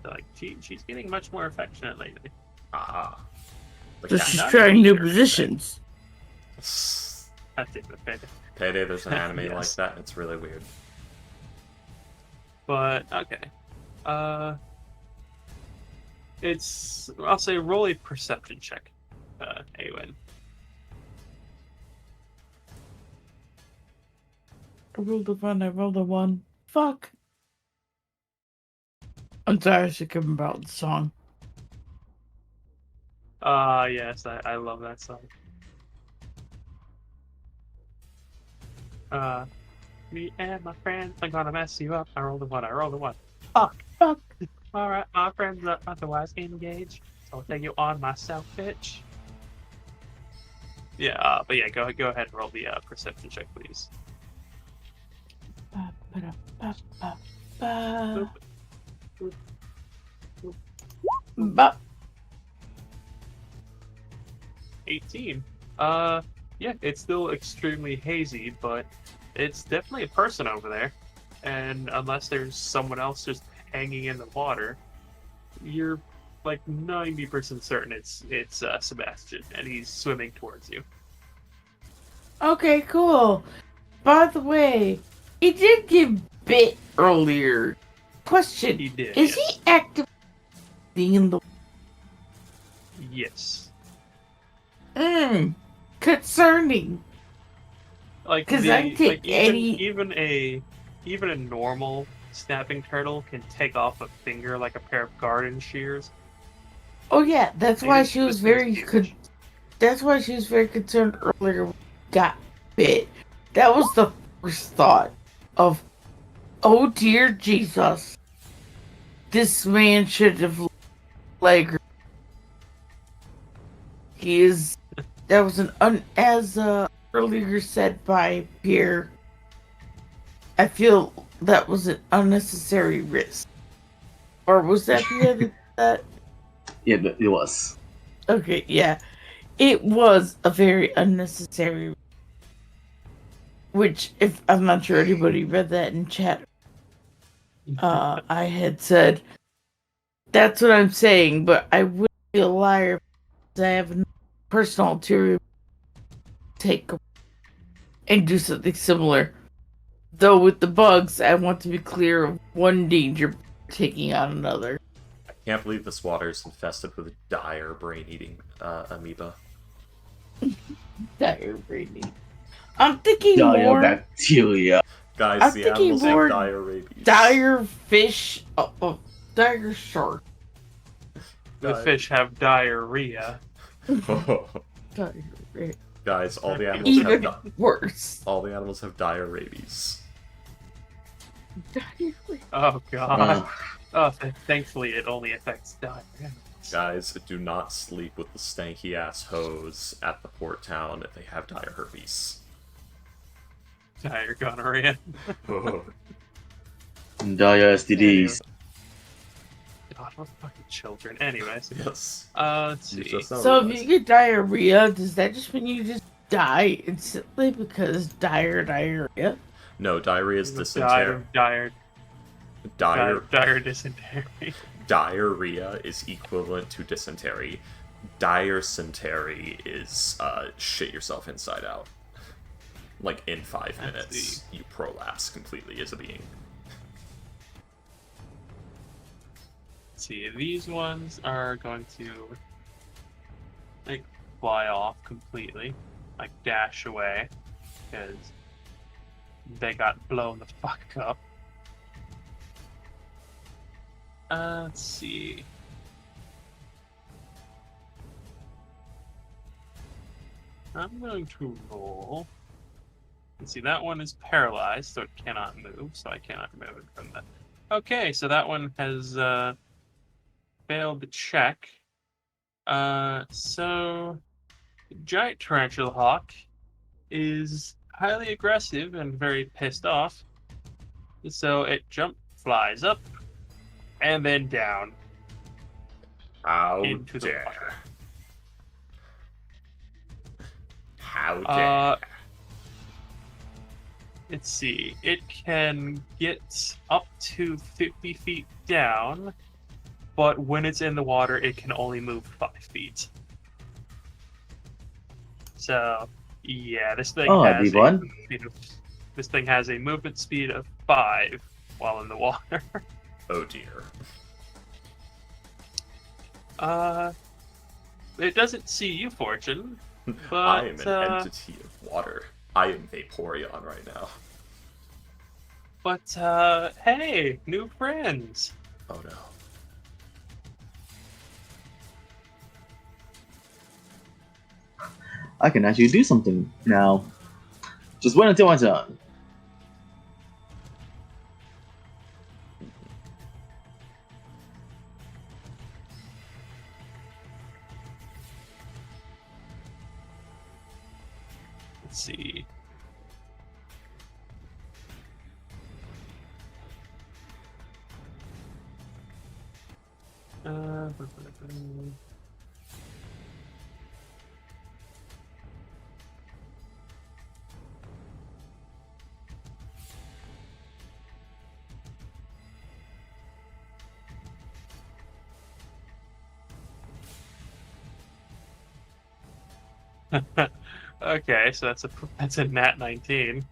So she's getting much more affectionate lately. Ah. So she's not trying new sure. positions. That's it, the payday. Payday, there's an anime Yes. like that. It's really weird. But okay, I'll say roll a perception check, Awen. I rolled a 1. I rolled a 1. Fuck. I'm sorry. I should come about the song. Yes, I love that song. Me and my friends are gonna mess you up. I rolled a 1. I rolled a 1. Fuck. Fuck. Alright, my friends are otherwise engaged, so I'll take you on myself, bitch. Yeah, but yeah, go ahead and roll the perception check, please. Ba, ba, da, ba, ba, ba. Ba. 18. Yeah, it's still extremely hazy, but it's definitely a person over there. And unless there's someone else just hanging in the water, you're 90% certain it's Sebastian, and he's swimming towards you. Okay, cool. By the way, he did get bit earlier. Question: He did. Is yes. he actively in the? Yes. Concerning. Because I take even a normal snapping turtle can take off a finger like a pair of garden shears. Oh yeah, that's And why it's she was just very huge. that's why she was very concerned earlier when she got bit. That was the first thought of, oh dear Jesus, this man should have like he is. That was as earlier said by Pierre. I feel that was an unnecessary risk, or was that Pierre that? it was. Okay, yeah. It was a very unnecessary. Which, if I'm not sure anybody read that in chat, I had said, that's what I'm saying, but I would be a liar because I have a personal ulterior take and do something similar. Though with the bugs, I want to be clear of one danger taking on another. I can't believe this water is infested with dire brain-eating amoeba. Dire brainy. I'm thinking more. Bacteria. Guys, I'm the thinking animals have more dire rabies. Dire fish. Dire shark. The fish have diarrhea. Diarrhea. Guys, all the animals Even have worse. all the animals have dire rabies. Diarrhea. Oh god. Oh, thankfully it only affects diarrhea. Guys, do not sleep with the stanky ass hose at the port town if they have dire herpes. Dire gonorrhea. Dire STDs. God, what fucking children. Anyways. Yes. Let's see. Just now So if realized. you get diarrhea, does that just mean you just die instantly because diarrhea? No, diarrhea is Died dysentery. of dire dysentery. Diarrhea is equivalent to dysentery. Dysentery is shit yourself inside out. Like in 5 minutes, you prolapse completely as a being. Let's see, these ones are going to like fly off completely, like dash away, because they got blown the fuck up. Let's see. I'm going to roll. Let's see, that one is paralyzed, so it cannot move, so I cannot remove it from that. Okay, so that one has failed the check. So Giant Tarantula Hawk is highly aggressive and very pissed off. So it flies up, and then down. How Into the dare. water. How dare. Let's see. It can get up to 50 feet down, but when it's in the water, it can only move 5 feet. So, yeah, this thing has this thing has a movement speed of 5 while in the water. Oh dear. It doesn't see you, Fortune. But, I am an entity of water. I am Vaporeon right now. But, hey, new friends. Oh no. I can actually do something now. Just wait until my turn. Let's see. Okay, so that's a nat 19.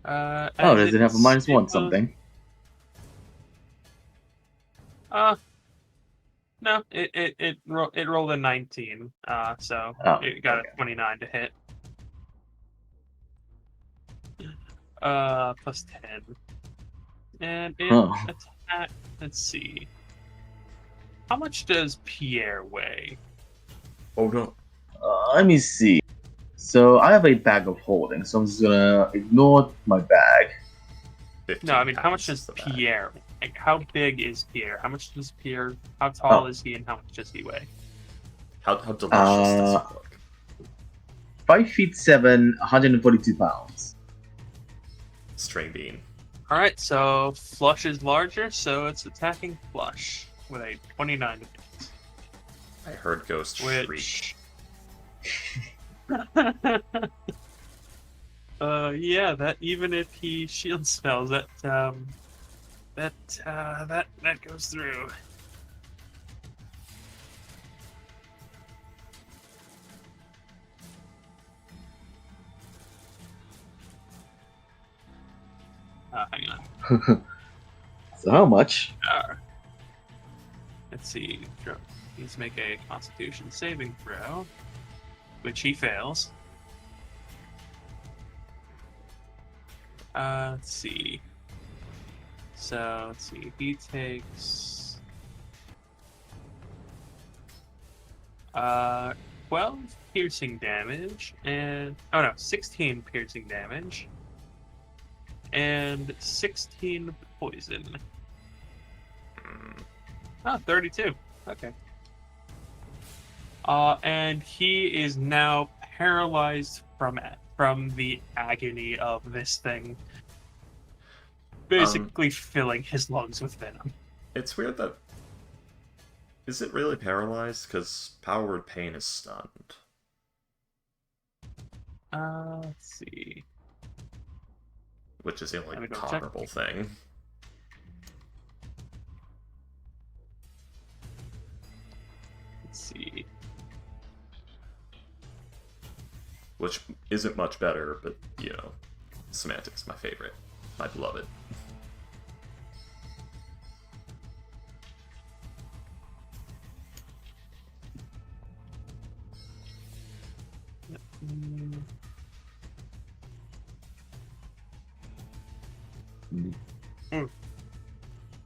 Oh, does it have a -1 something? No, it rolled a 19. So it got a 29 to hit. Plus 10. And it attack. Let's see. How much does Pierre weigh? Oh no. Let me see. So I have a bag of holding, so I'm just gonna ignore my bag. No, I mean, how much does Pierre? Like, how big is Pierre? How much does Pierre? How tall is he, and how much does he weigh? How delicious does it look? 5'7", 142 pounds. String bean. All right, so Flush is larger, so it's attacking Flush. with a 29 to I heard Ghost shriek. which. Yeah, that even if he shield spells, that goes through. Hang on. So how much? Let's see. He needs to make a Constitution saving throw, which he fails. Let's see. So let's see. He takes 12 piercing damage and 16 piercing damage and 16 poison. Oh, 32. Okay. And he is now paralyzed from the agony of this thing, basically filling his lungs with venom. It's weird that... Is it really paralyzed? Because Power Word Pain is stunned. Let's see. Which is the only Let me go check. comparable thing. Let's see. Which isn't much better, but, you know, Semantic's my favorite. My beloved.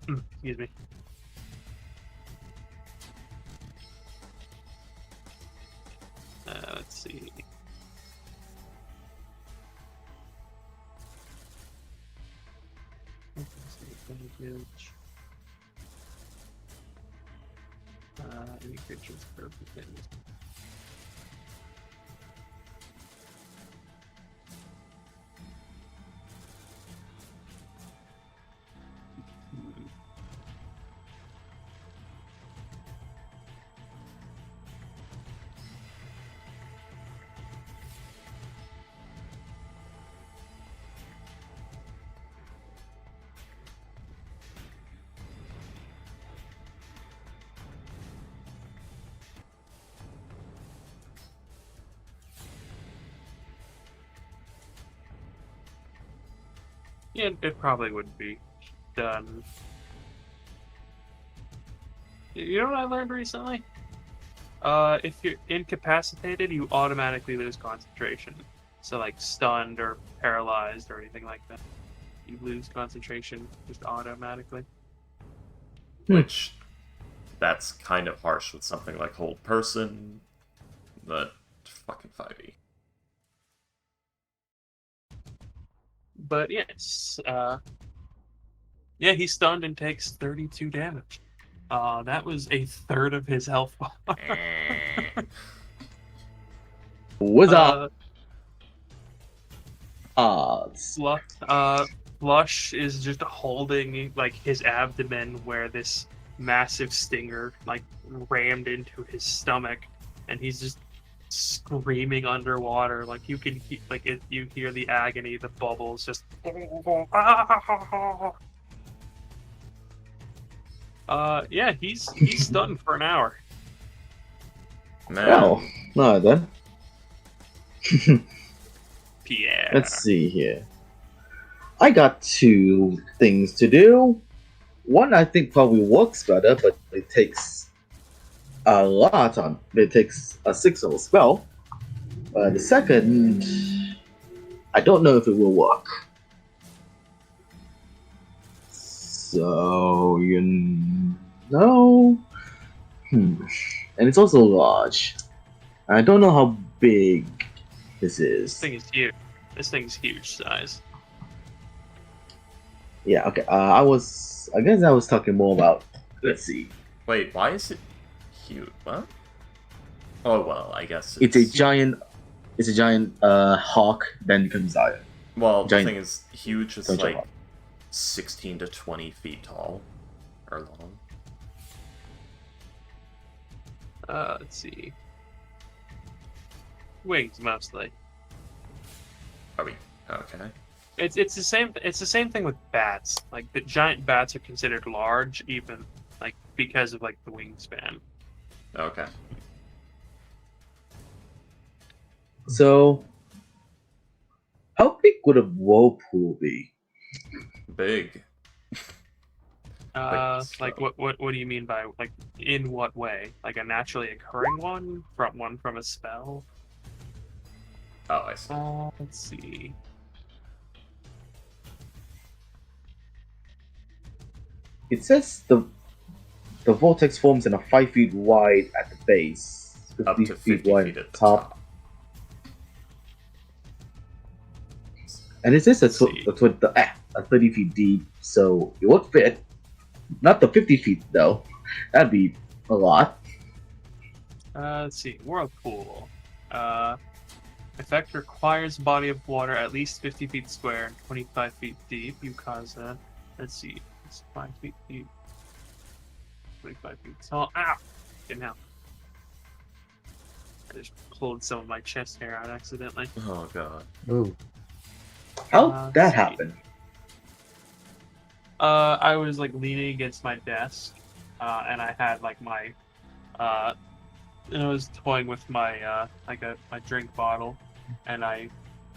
Excuse me. Let's see. Advantage. Any creature's perfect damage. Yeah, it probably wouldn't be done. You know what I learned recently? If you're incapacitated, you automatically lose concentration. So, like, stunned or paralyzed or anything like that. You lose concentration just automatically. Which, that's kind of harsh with something like Hold Person, but fucking 5e. But yes, yeah, he's stunned and takes 32 damage. That was a third of his health bar. What's up? Odds. Flush is just holding like his abdomen where this massive stinger like rammed into his stomach, and he's just screaming underwater. Like you can you hear the agony, the bubbles just. Yeah, he's stunned for an hour. Man. Well, no then. Pierre. Let's see here. I got two things to do. One I think probably works better, but it takes a lot on. It takes a 6-level spell. The second, I don't know if it will work. So you know, and it's also large. I don't know how big this is. This thing is huge. This thing's huge size. Yeah. Okay. I guess I was talking more about. Let's see. Wait, why is it huge? What? Oh well, I guess It's a giant. It's a giant hawk. Then becomes iron. Well, giant- the thing is, huge is giant like hawk. 16 to 20 feet tall or long. Let's see. Wings mostly. Are we okay? It's the same. It's the same thing with bats. Like the giant bats are considered large, even like because of like the wingspan. Okay. So, how big would a whirlpool be? Big. Like what do you mean by like in what way? Like a naturally occurring one from a spell? Oh, I see. Let's see. It says the vortex forms in a 5 feet wide at the base, 50 Up to 50 feet wide feet at the top. top. And it says a Let's see. 30 feet deep, so it would fit. Not the 50 feet though. That'd be a lot. Let's see. Whirlpool. Effect requires a body of water at least 50 feet square and 25 feet deep. You cause a. Let's see. It's 5 feet deep. 25 feet tall. Ah! Didn't help. I just pulled some of my chest hair out accidentally. Oh god. Ooh. How'd that let's see. happen? I was like leaning against my desk, and I had like my, and I was toying with my my drink bottle, and I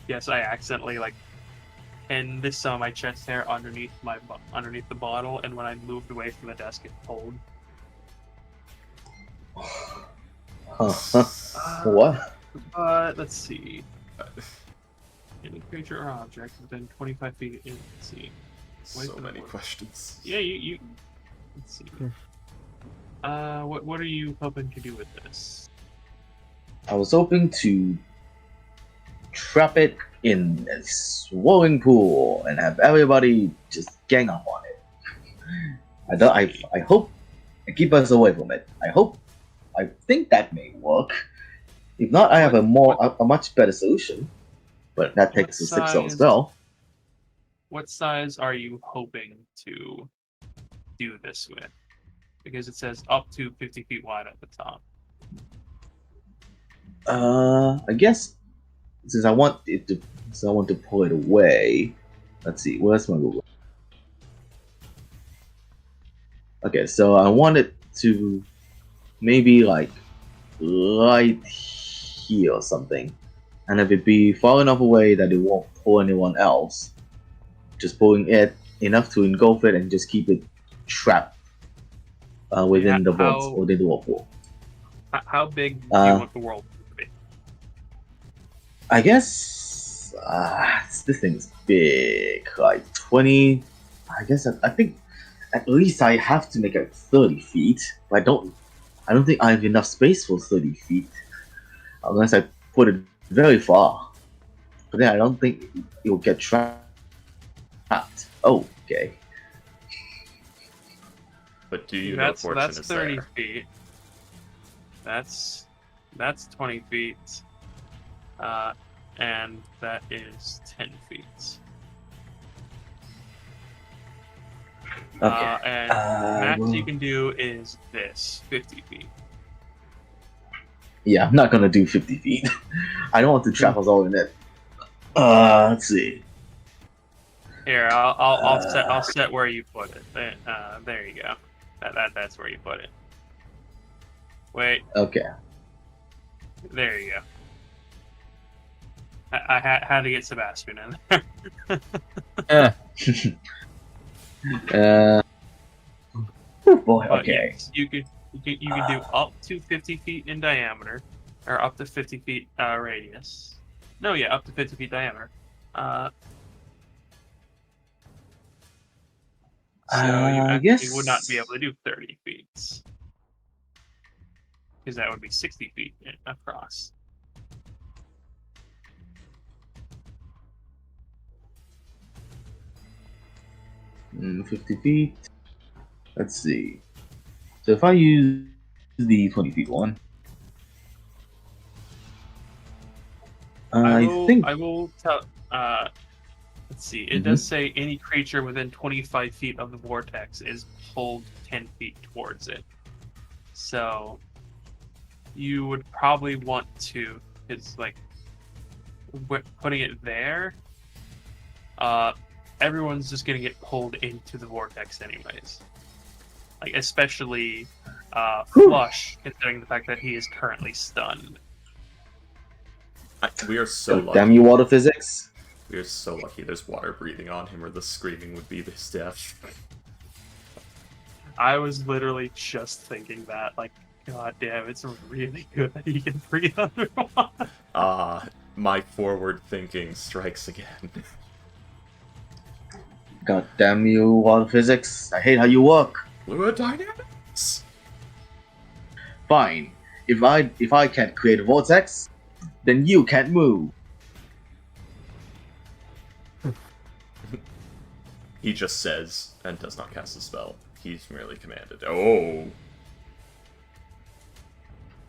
accidentally like pinned some of my chest hair underneath the bottle, and when I moved away from the desk, it pulled. What? Let's see. Any creature or object within 25 feet. Let's see. So many questions. Yeah, you. Let's see. What are you hoping to do with this? I was hoping to trap it in a swirling pool and have everybody just gang up on it. I hope and keep us away from it. I think that may work. If not, I have a much better solution. But that takes a 6 spell. What size are you hoping to do this with? Because it says up to 50 feet wide at the top. I guess since I want to pull it away. Let's see, where's my Google? Okay, so I want it to maybe like right here or something, and if it be far enough away that it won't pull anyone else, just pulling it enough to engulf it and just keep it trapped within the vaults or the whirlpool. How big do you want the world to be? I guess this thing's big, like 20. I guess I think at least I have to make it 30 feet. I don't think I have enough space for 30 feet unless I put it very far. But then I don't think it will get trapped. Oh, okay. But do you know fortune That's is 30 there? feet. That's 20 feet. And that is 10 feet. Okay. And max you can do is this, 50 feet. Yeah, I'm not gonna do 50 feet. I don't want to trap us all in it. Let's see. Here, I'll set where you put it. There you go. That's where you put it. Wait. Okay. There you go. I had to get Sebastian in there. Oh boy. But Okay. yes, you could do up to 50 feet in diameter, or up to 50 feet radius. No, yeah, up to 50 feet diameter. So you I actually guess would not be able to do 30 feet. Because that would be 60 feet across. Mm, 50 feet. Let's see. So if I use the 20 feet one, I will tell. Let's see. It does say any creature within 25 feet of the vortex is pulled 10 feet towards it. So you would probably want to, is like putting it there. Everyone's just gonna get pulled into the vortex anyways. Like especially Flush, considering the fact that he is currently stunned. We are so God lucky. damn you, water physics. We are so lucky there's water breathing on him, or the screaming would be his death. I was literally just thinking that, like, god damn, it's really good that he can breathe underwater. My forward thinking strikes again. God damn you, water physics. I hate how you work. Fluid dynamics! Fine. If I can't create a vortex, then you can't move. He just says, and does not cast a spell. He's merely commanded. Oh!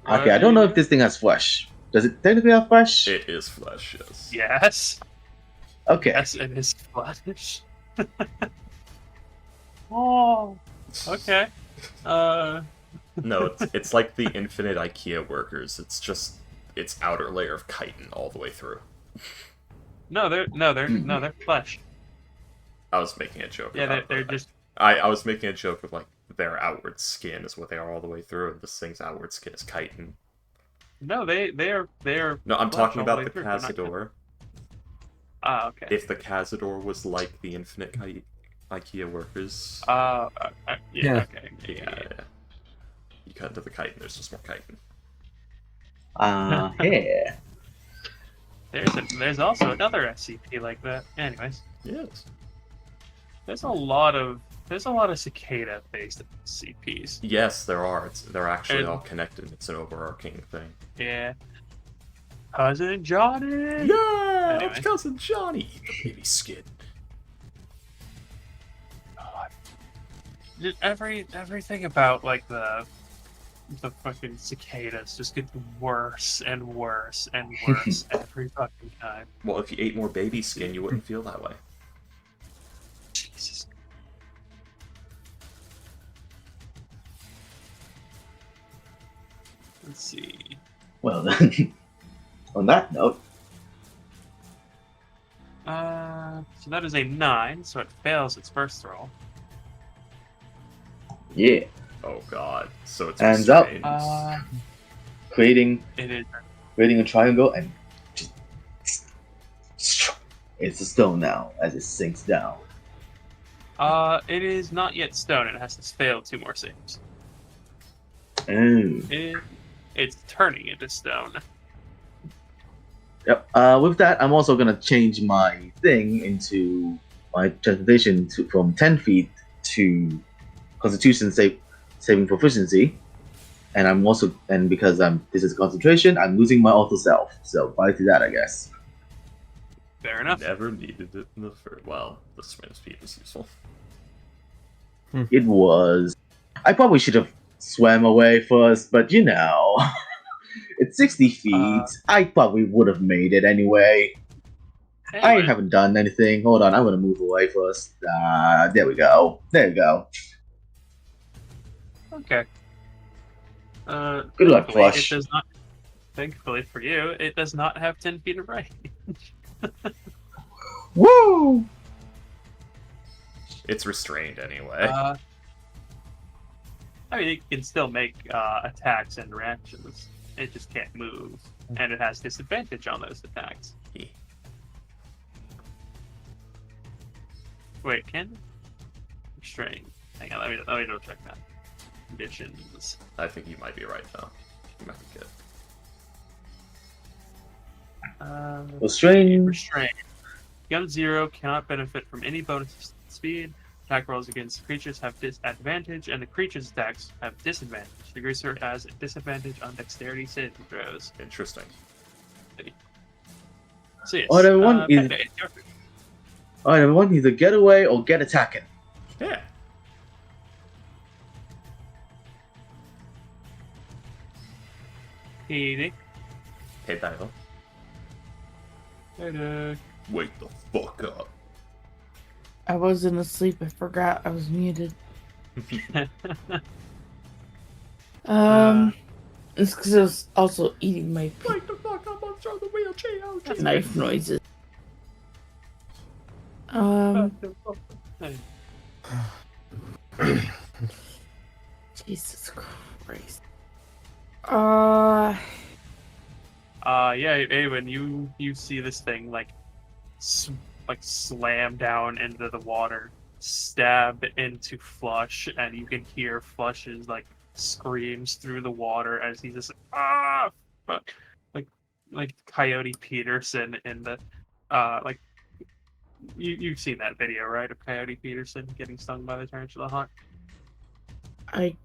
Okay, I don't know if this thing has flesh. Does it technically have flesh? It is flesh, yes. Yes. Okay. Yes, it is flattish. Oh, okay. No, it's like the infinite IKEA workers. It's just its outer layer of chitin all the way through. No, they're flesh. I was making a joke. Yeah, about they're that. just. I was making a joke with like their outward skin is what they are all the way through, and this thing's outward skin is chitin. No, they are. No, I'm flesh talking all the about way the through, they're not Cazador. Ah, okay. If the Cazador was like the infinite IKEA workers. Yeah. Yeah. Okay. Yeah. You cut into the chitin, there's just more chitin. Yeah. There's also another SCP like that. Anyways, Yes. there's a lot of cicada-based SCPs. Yes, there are. They're actually And- all connected. It's an overarching thing. Yeah. Cousin Johnny. Yeah! Anyway. It's cousin Johnny! The baby skin. God. Just everything about like the fucking cicadas just gets worse and worse and worse every fucking time. Well, if you ate more baby skin, you wouldn't feel that way. Jesus. Let's see. Well then, on that note, So that is a 9, so it fails its first roll. yeah, Oh god. So it's Hands up. restrained. creating It is. a triangle and just it's a stone now as it sinks down. It is not yet stone. It has to fail 2 more saves. It's turning into stone. Yep. With that, I'm also gonna change my thing into my transportation from 10 feet to Constitution saving proficiency, and I'm also because this is concentration, I'm losing my auto self. So bye to that, I guess. Fair enough. Never needed it in the first. Well, the swim speed was useful. It was. I probably should have swam away first, but you know, it's 60 feet. I probably would have made it anyway. I Anyway, haven't done anything. Hold on, I'm gonna move away first. There we go. There we go. okay. Good luck, thankfully, Flush. It does not. Thankfully for you, it does not have 10 feet of range. Woo! It's restrained anyway. I mean, it can still make attacks and reactions. It just can't move, and it has disadvantage on those attacks. Yeah. Wait, can restrain? Hang on, let me double check that. Conditions. I think you might be right though. You might be good. Restrain. Restrain. Beyond 0 cannot benefit from any bonus speed. Attack rolls against creatures have disadvantage, and the creature's attacks have disadvantage. The greaser has a disadvantage on dexterity saving throws. Interesting. So yes, Alright, everyone, Panda, it's your turn. Alright, everyone, either get away or get attacking. Yeah. Easy. Hey, Dial. Ta-da. Wake the fuck up. I wasn't asleep. I forgot I was muted. It's because I was also eating my Like the fuck, I'm gonna throw the wheelchair out. knife noises. Jesus Christ. Yeah, Awen, you see this thing like slam down into the water, stab into Flush, and you can hear Flush's like screams through the water as he's just fuck, like Coyote Peterson in the like you've seen that video, right, of Coyote Peterson getting stung by the tarantula hawk? I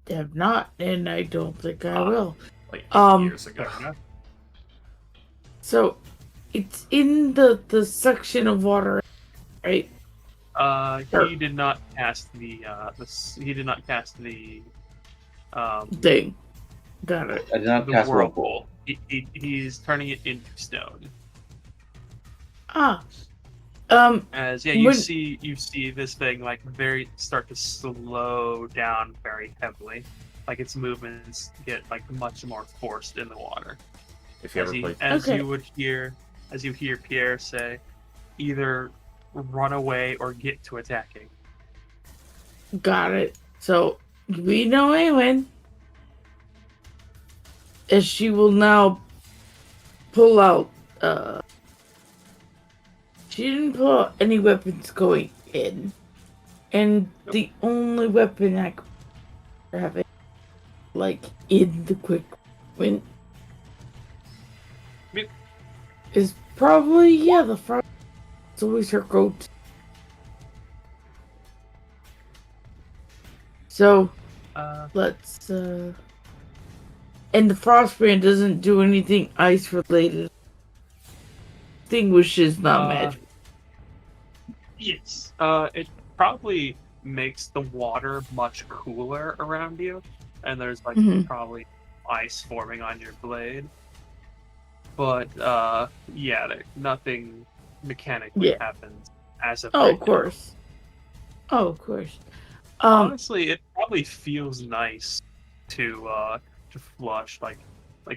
have not, and I don't think I will. Like 8 years ago. So, it's in the section of water, right? He did not cast the thing. Got it. I did not the cast whirlpool. He's turning it into stone. As you see this thing like start to slow down very heavily, like its movements get like much more forced in the water. If you ever played, as you hear Pierre say, either run away or get to attacking. Got it. So we know Awen, as she will now pull out. She didn't pull out any weapons going in, and the only weapon I could have it, like in the quick win, is probably the front. It's always her go-to. So let's and the Frostbrand doesn't do anything ice related. Extinguishes not magic. Yes. It probably makes the water much cooler around you, and there's like probably ice forming on your blade. But nothing mechanically happens as of of course. Of course. Honestly, it probably feels nice to Flush, like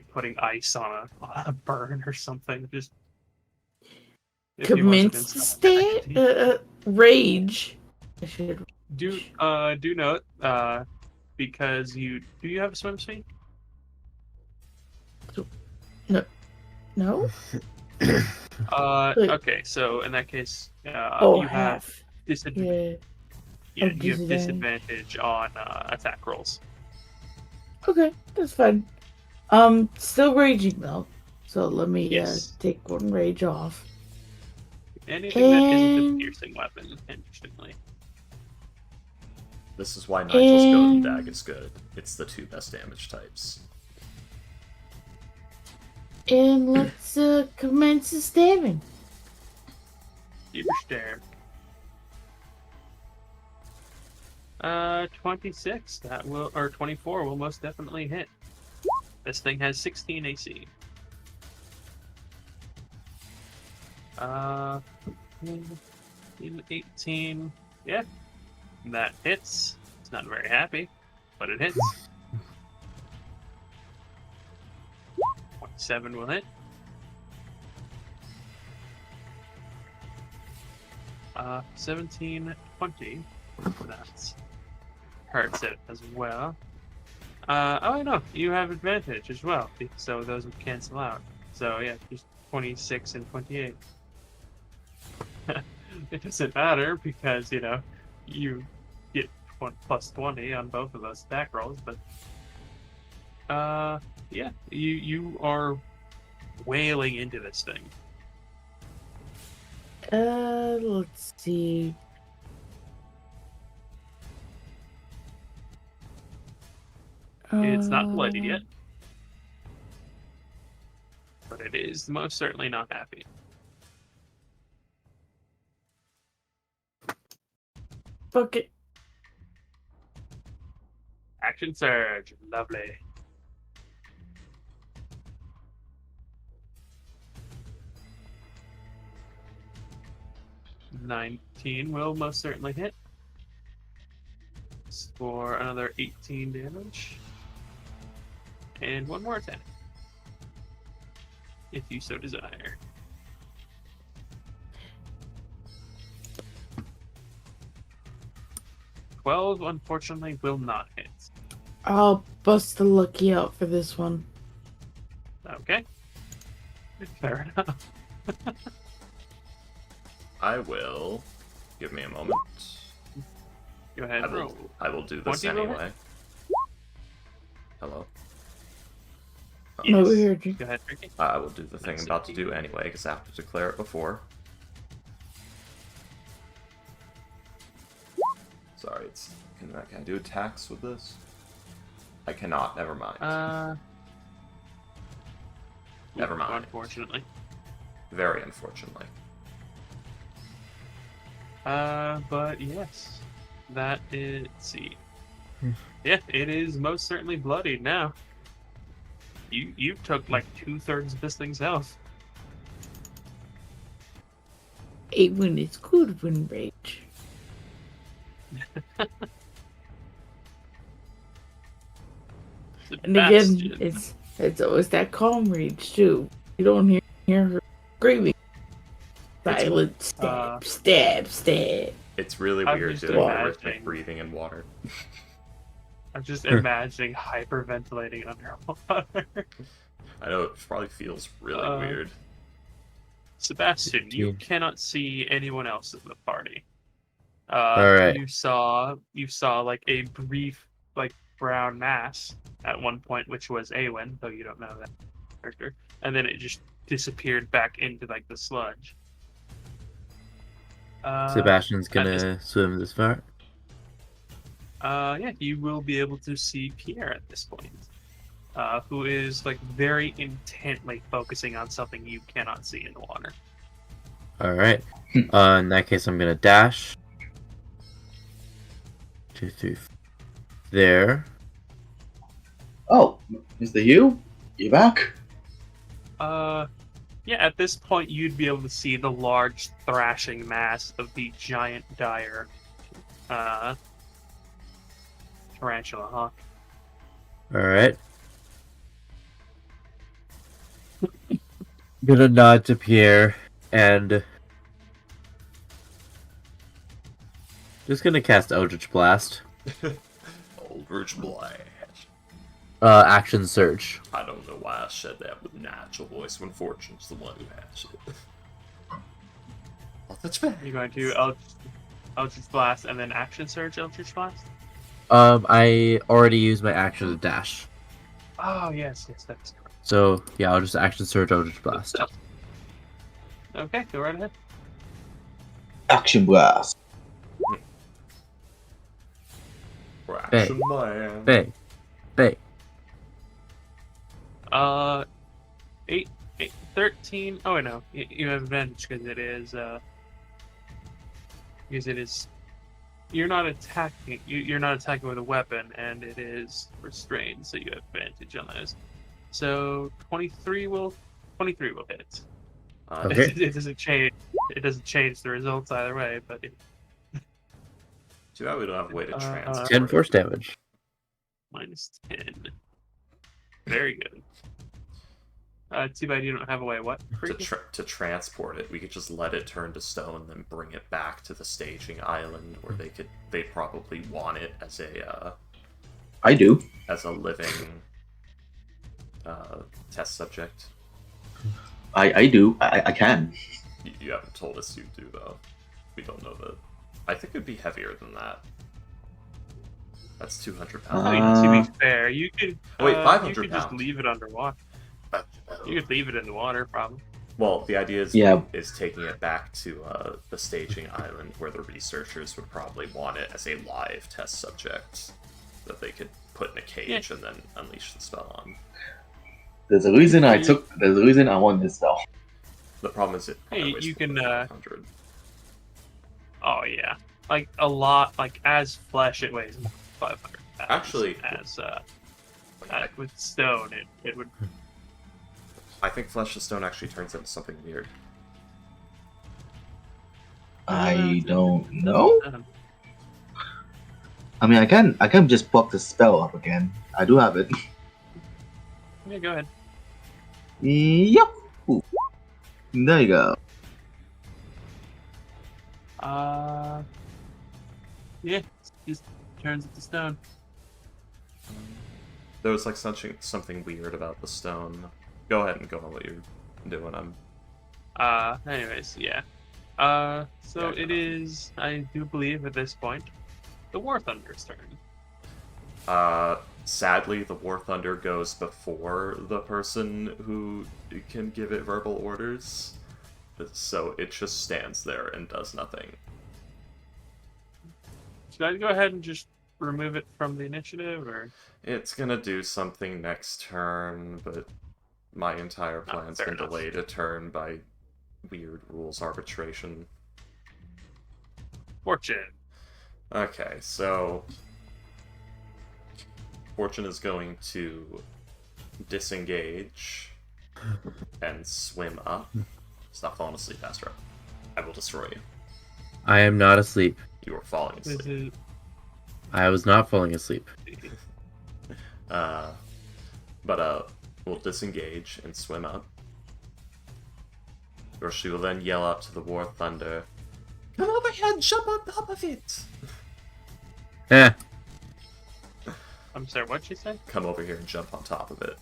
putting ice on a burn or something. Just commence to stay rage. I should do note because do you have a swim speed? No. Okay, so in that case, you have disadvantage. Yeah, you have disadvantage on attack rolls. Okay, that's fine. Still raging though, so let me take one rage off. Anything that isn't a piercing weapon, interestingly. This is why Nigel's Golden Dag is good. It's the 2 best damage types. And let's commence the stabbing. Stare. 26. That will, or 24 will most definitely hit. This thing has 16 AC. 18. Yeah, that hits. It's not very happy, but it hits. 27 will hit. 17, 20. That hurts it as well. Oh no, you have advantage as well, so those would cancel out. So yeah, just 26 and 28. It doesn't matter because you get plus 20 on both of those attack rolls, but yeah, you are wailing into this thing. Let's see. It's not bloody yet, but it is most certainly not happy. Fuck it. Action surge, lovely. $19 will most certainly hit. For another 18 damage. And one more attack. If you so desire. 12, unfortunately, will not hit. I'll bust the lucky out for this one. Okay. Fair enough. I will. Give me a moment. Go ahead, roll. I will do this 20 will anyway. Hello. No, we heard you. Go ahead, Ricky. I will do the thing I'm Nice. about to do anyway, because I have to declare it before. Sorry, it's. Can I do attacks with this? I cannot. Never mind. Never mind. Unfortunately. Very unfortunately. But yes, that is. Let's see. Yeah, it is most certainly bloodied now. You took like 2/3 of this thing's health. 8 when it's good when rage. And again, it's always that calm rage too. You don't hear her screaming. Silent stab, stab, stab. It's really I'm weird just doing imagining- rhythmic breathing in water. I'm just imagining hyperventilating underwater. I know it probably feels really weird. Sebastian, you cannot see anyone else in the party. Alright. You saw like a brief like brown mass at one point, which was Awen, though you don't know that character, and then it just disappeared back into like the sludge. Sebastian's gonna swim this far. Yeah, you will be able to see Pierre at this point, who is like very intently focusing on something you cannot see in the water. Alright. In that case, I'm gonna dash. 2, 3. There. Oh, Mr. Hugh, you back? Yeah, at this point, you'd be able to see the large thrashing mass of the giant dire tarantula hawk. Alright. Gonna nod to Pierre and just gonna cast Eldritch Blast. Eldritch Blast. Action Surge. I don't know why I said that with natural voice when Fortune's the one who has it. Oh, that's fair. You're going to Eldritch Blast and then Action Surge Eldritch Blast? I already used my action to dash. Oh, yes, that's correct. So, yeah, I'll just Action Surge Eldritch Blast. Okay, go right ahead. Action blast. Fraction man. Bay. 8, 13. Oh, wait, no. You have advantage because it is. You're not attacking. You're not attacking with a weapon, and it is restrained, so you have advantage on those. So 23 will hit. Okay. It doesn't change. It doesn't change the results either way, but Too bad we don't have a way to transfer. 10 it. force damage. minus 10. Very good. Too bad you don't have a way. What? To transport it, we could just let it turn to stone, then bring it back to the staging island, where they probably want it as a I do. as a living test subject. I do. I can. You haven't told us you do though. We don't know that. I think it'd be heavier than that. That's 200 pounds. I mean, to be fair, you could. Wait, 500 You could just pounds. leave it underwater. You could leave it in the water, probably. Well, the idea is Yeah. is taking it back to the staging island, where the researchers would probably want it as a live test subject that they could put in a cage and then unleash the spell on. There's a reason There's a reason I want this spell. The problem is it. Hey, weighs you can, more than 500. Oh yeah, like a lot. Like as flesh, it weighs 500 pounds. Actually, as with stone, it would. I think flesh of stone actually turns into something weird. I don't know. Um, I mean, I can just pluck the spell up again. I do have it. Yeah, go ahead. Yep. Ooh. There you go. Yeah, just turns it to stone. There was like something weird about the stone. Go ahead and go on what you're doing. Anyways, yeah. So Yeah, it is, I do believe at this point, the War Thunder's turn. Sadly, the War Thunder goes before the person who can give it verbal orders, so it just stands there and does nothing. Should I go ahead and just remove it from the initiative, or? It's gonna do something next turn, but my entire plan's fair been enough. delayed a turn by weird rules arbitration. Fortune. Okay, so Fortune is going to disengage and swim up. Stop falling asleep, Astro. I will destroy you. I am not asleep. You are falling This asleep. is I was not falling asleep. But will disengage and swim up. Or she will then yell out to the War Thunder, "Come over here and jump on top of it!" Eh. I'm sorry, what'd she say? Come over here and jump on top of it.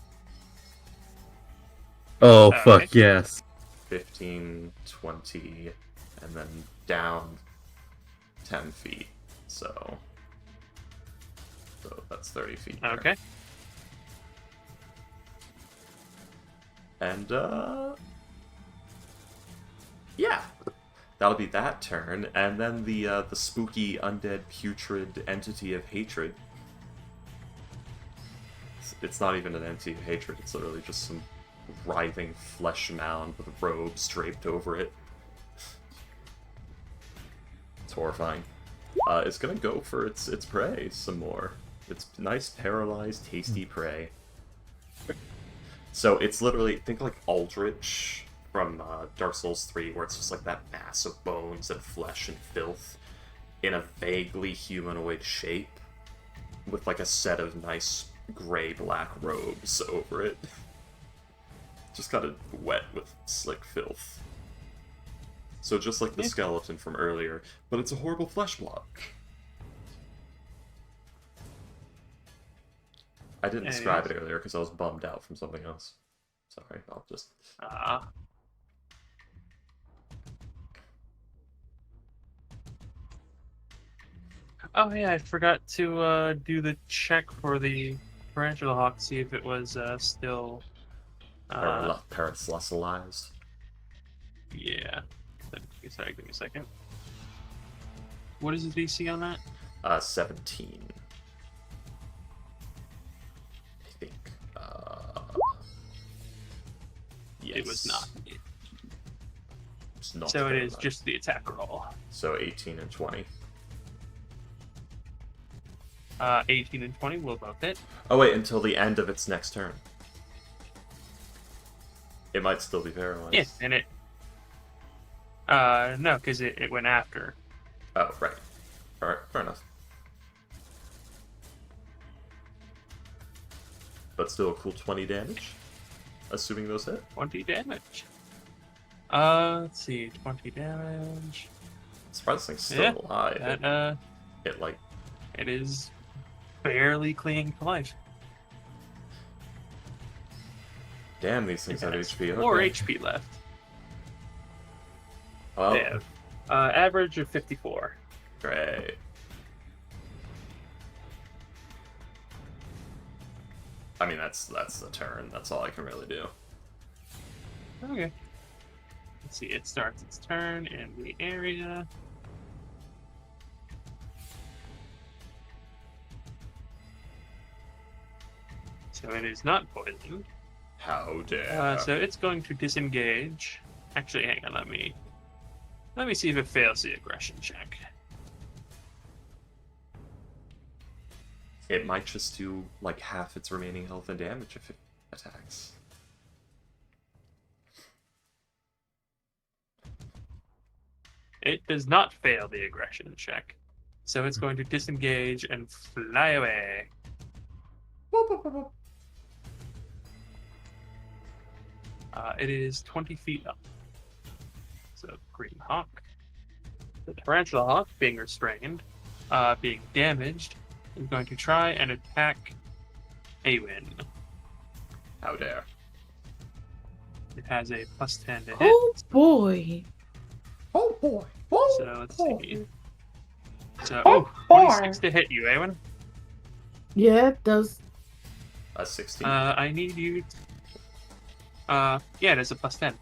Oh, Okay. fuck yes. 15, 20, and then down 10 feet. So that's 30 feet. there. Okay. And, yeah. That'll be that turn. And then the spooky, undead, putrid entity of hatred. It's not even an entity of hatred, it's literally just some writhing flesh mound with robes draped over it. It's horrifying. It's gonna go for its prey some more. It's nice, paralyzed, tasty prey. So it's literally, think like Aldrich from Dark Souls 3, where it's just like that mass of bones and flesh and filth in a vaguely humanoid shape with like a set of nice gray-black robes over it. Just kind of wet with slick filth. So just like the skeleton from earlier, but it's a horrible flesh block. I didn't describe it earlier because I was bummed out from something else. Sorry, I'll just... Oh yeah, I forgot to do the check for the Tarantula Hawk, see if it was still... Paracelized. Yeah. Sorry, give me a second. What is the DC on that? 17. I think. Yes. It was not. It's not So it is paralyzed. just the attack roll. So 18 and 20. 18 and 20 will both hit. Oh wait, until the end of its next turn. It might still be paralyzed. Yeah, and it... no, because it went after. Oh, right. Alright, fair enough. But still a cool 20 damage? Assuming those hit? 20 damage. Let's see, 20 damage. Surprised this thing's still Yeah, alive. That, It like... it is barely clinging to life. Damn, these things have HP. 4 Okay. HP left. Well, They have average of 54. great. I mean, that's the turn. That's all I can really do. Okay. Let's see, it starts its turn in the area. So it is not poisoned. How dare. So it's going to disengage. Actually, hang on, let me see if it fails the aggression check. It might just do like half its remaining health and damage if it attacks. It does not fail the aggression check. So it's going to disengage and fly away. It is 20 feet up. So, Green Hawk. The Tarantula Hawk, being restrained, being damaged, is going to try and attack Awen. How dare. It has a +10 to hit. Oh boy. Oh boy. So, let's see. So, 26 to hit you, Awen. Yeah, it does. A 16. I need you. Yeah, it is a +10.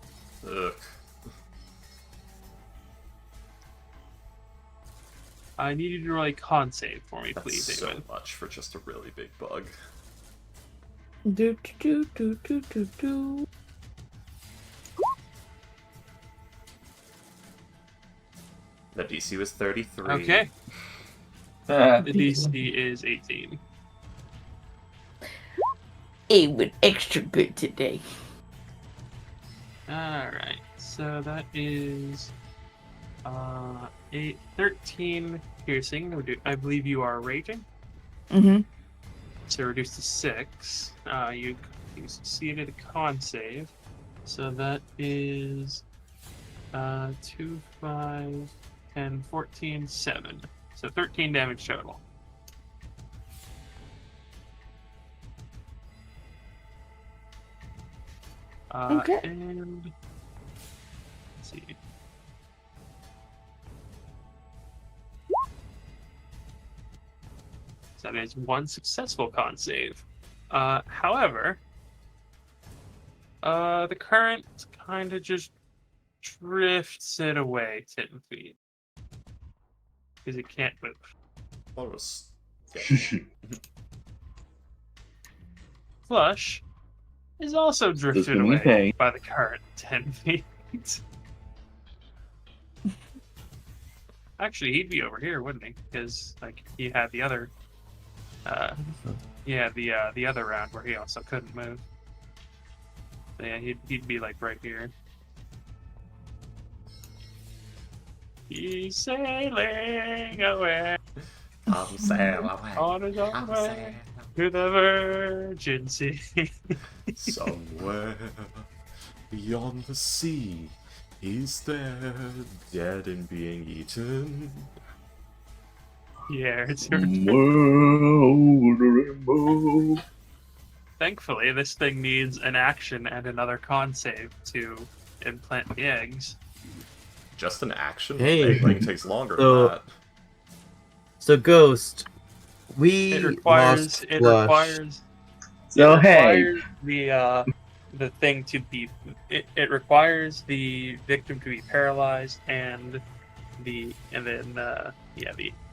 Ugh. I need you to roll a con save for me, That's please, so Awen. much for just a really big bug. Do do do do do do. The DC was 33. Okay, the DC is 18. It was extra good today. Alright, so that is 13 piercing. I believe you are raging. Mm-hmm. So reduced to 6. You succeeded a con save. So that is 2, 5, 10, 14, 7. So 13 damage total. Okay. And let's see. So that is 1 successful con save. However, the current kind of just drifts it away 10 feet. Because it can't move. What was... Yeah. Flush is also drifted gonna be away pain. by the current 10 feet. Actually, he'd be over here, wouldn't he? Because like he had the other, the other round where he also couldn't move. So, yeah, he'd be like right here. He's sailing away I'm sail away. on his own I'm way sail to the Virgin Sea. somewhere beyond the sea. He's there, dead and being eaten. Yeah, it's your turn. Over the rainbow. Thankfully, this thing needs an action and another con save to implant the eggs. Just an action? Hey. Egg takes longer So- than that. So, Ghost, we It requires lost Flush. So hey, requires the thing to be it requires the victim to be paralyzed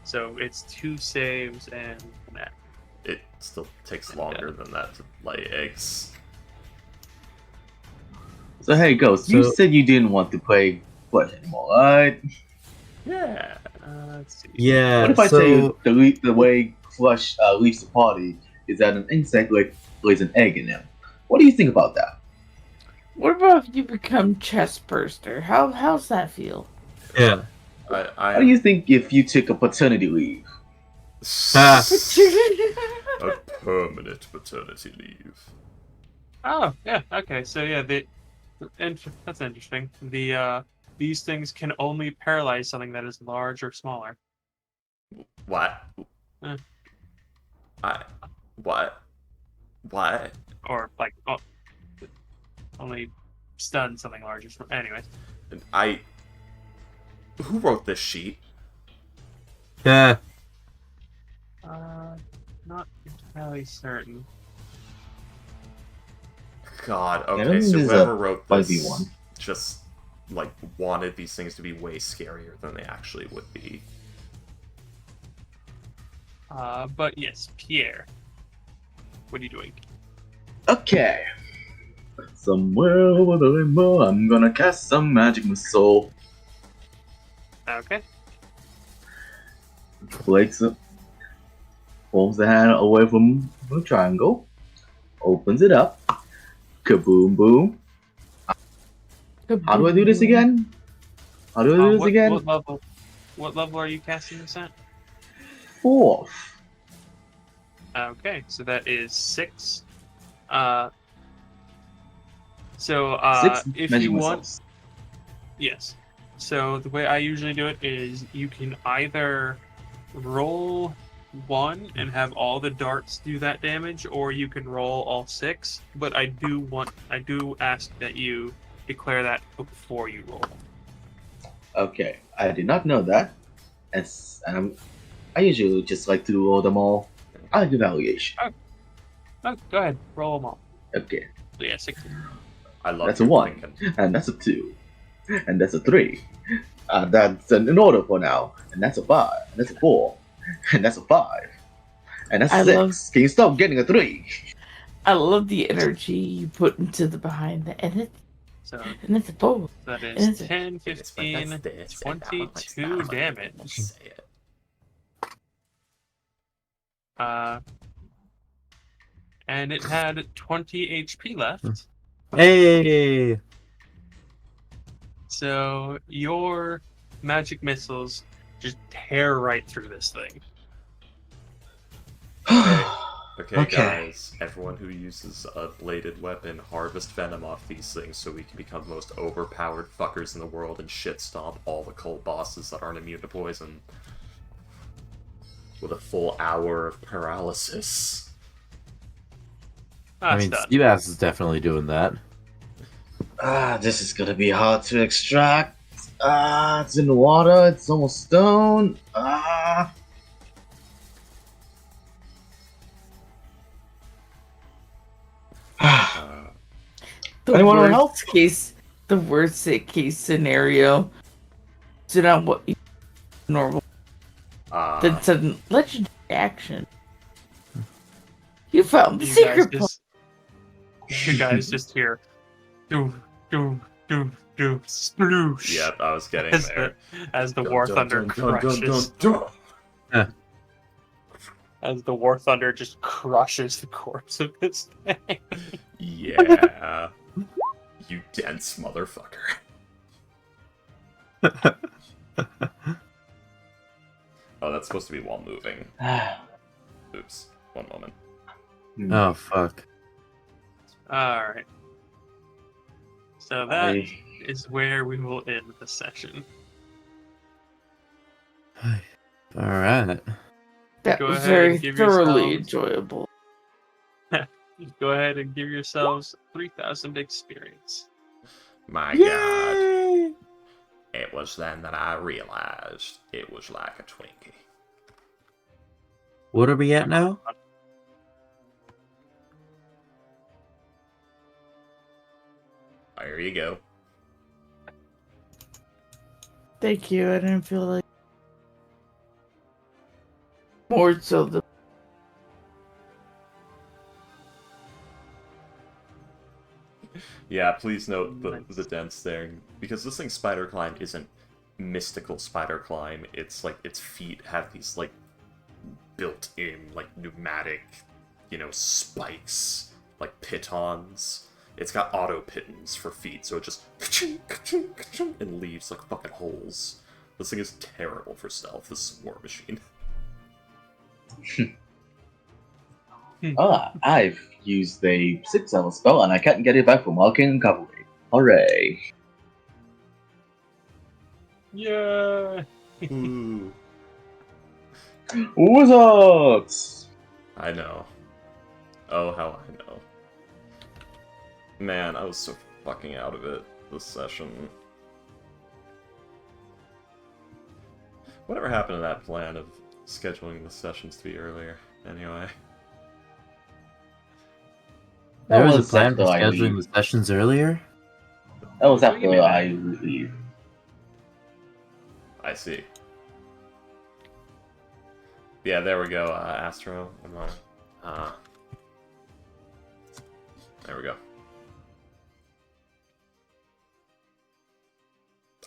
so it's 2 saves and that. It still takes longer than that to lay eggs. so hey, Ghost. You So- said you didn't want to play Flush anymore, right? Yeah. Let's see. Yeah. What if I so, tell you the way Flush leaves the party is that an insect lays an egg in him? What do you think about that? What about if you become chest burster? How's that feel? Yeah. How do you think if you took a paternity leave? Ah. A permanent paternity leave. Oh yeah, okay. So yeah, that's interesting. These things can only paralyze something that is large or smaller. What? Eh. What? What? Or like only stun something large or small. Anyways. Who wrote this sheet? Yeah. Not entirely certain. God, Yeah, okay, this so is a whoever wrote this 5v1. just, like, wanted these things to be way scarier than they actually would be. But yes, Pierre. What are you doing? Okay. Somewhere over the rainbow, I'm gonna cast some magic missile. Okay. Flakes it. Pulls the hand away from the triangle. Opens it up. Kaboom boom. How do I do this again? How do I do this again? What level are you casting this at? 4th. Okay, so that is 6. So, Six if magic you want, missiles. yes. So the way I usually do it is you can either roll 1 and have all the darts do that damage, or you can roll all 6. But I do ask that you declare that before you roll. Okay, I did not know that. I usually just like to roll them all. I like evaluation. Oh, go ahead, roll them all. Okay, So yeah, 6. I love that's a your 1, thinking. and that's a 2, and that's a 3. That's in order for now, and that's a 5, and that's a 4, and that's a 5, and that's I a 6. love- Can you stop getting a 3? I love the energy you put into the behind the So and it's a bow. that And is it's a- 10, It's what that's 15, this, and that one likes 22 that one. damage. Say it. And it had 20 HP left. Hey! So your magic missiles just tear right through this thing. Okay, guys, everyone who uses a bladed weapon, harvest venom off these things so we can become the most overpowered fuckers in the world and shit stomp all the cult bosses that aren't immune to poison. With a full hour of paralysis. I That's mean, done. Seabass is definitely doing that. This is gonna be hard to extract. It's in the water. It's almost stone. The Anyone want help? the worst case scenario. So now what? Normal. Then sudden legendary action. You found the secret part. You guys just hear do sploosh. Yep, I was getting as there. as the War Thunder crushes. As the War Thunder just crushes the corpse of this thing. Yeah. You dense motherfucker. Oh, that's supposed to be while moving. Oops. One moment. Oh, fuck. Alright. So that is where we will end the session. Alright. That Go was ahead very and give thoroughly yourselves- enjoyable. Go ahead and give yourselves 3,000 experience. My god. It was then that I realized it was like a Twinkie. What are we at now? There you go. Thank you. I didn't feel like more so the Yeah, please note the dents there, because this thing Spider Climb isn't mystical Spider Climb. It's like its feet have these like built-in like pneumatic, spikes, like pitons. It's got auto pitons for feet, so it just and leaves like fucking holes. This thing is terrible for stealth. This is War Machine. I've used a 6-level spell and I can't get it back from Arcane and Cavalry. Hooray! Yeah. Ooh. Wizards! I know. Oh, how I know. Man, I was so fucking out of it this session. Whatever happened to that plan of scheduling the sessions to be earlier, anyway? There was a was plan for after I scheduling leave. the sessions earlier? That was Don't give me after that. I leave. I see. Yeah, there we go, Astro. There we go.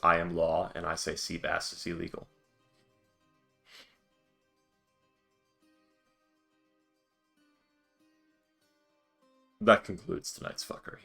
I am law, and I say Seabass is illegal. That concludes tonight's fuckery.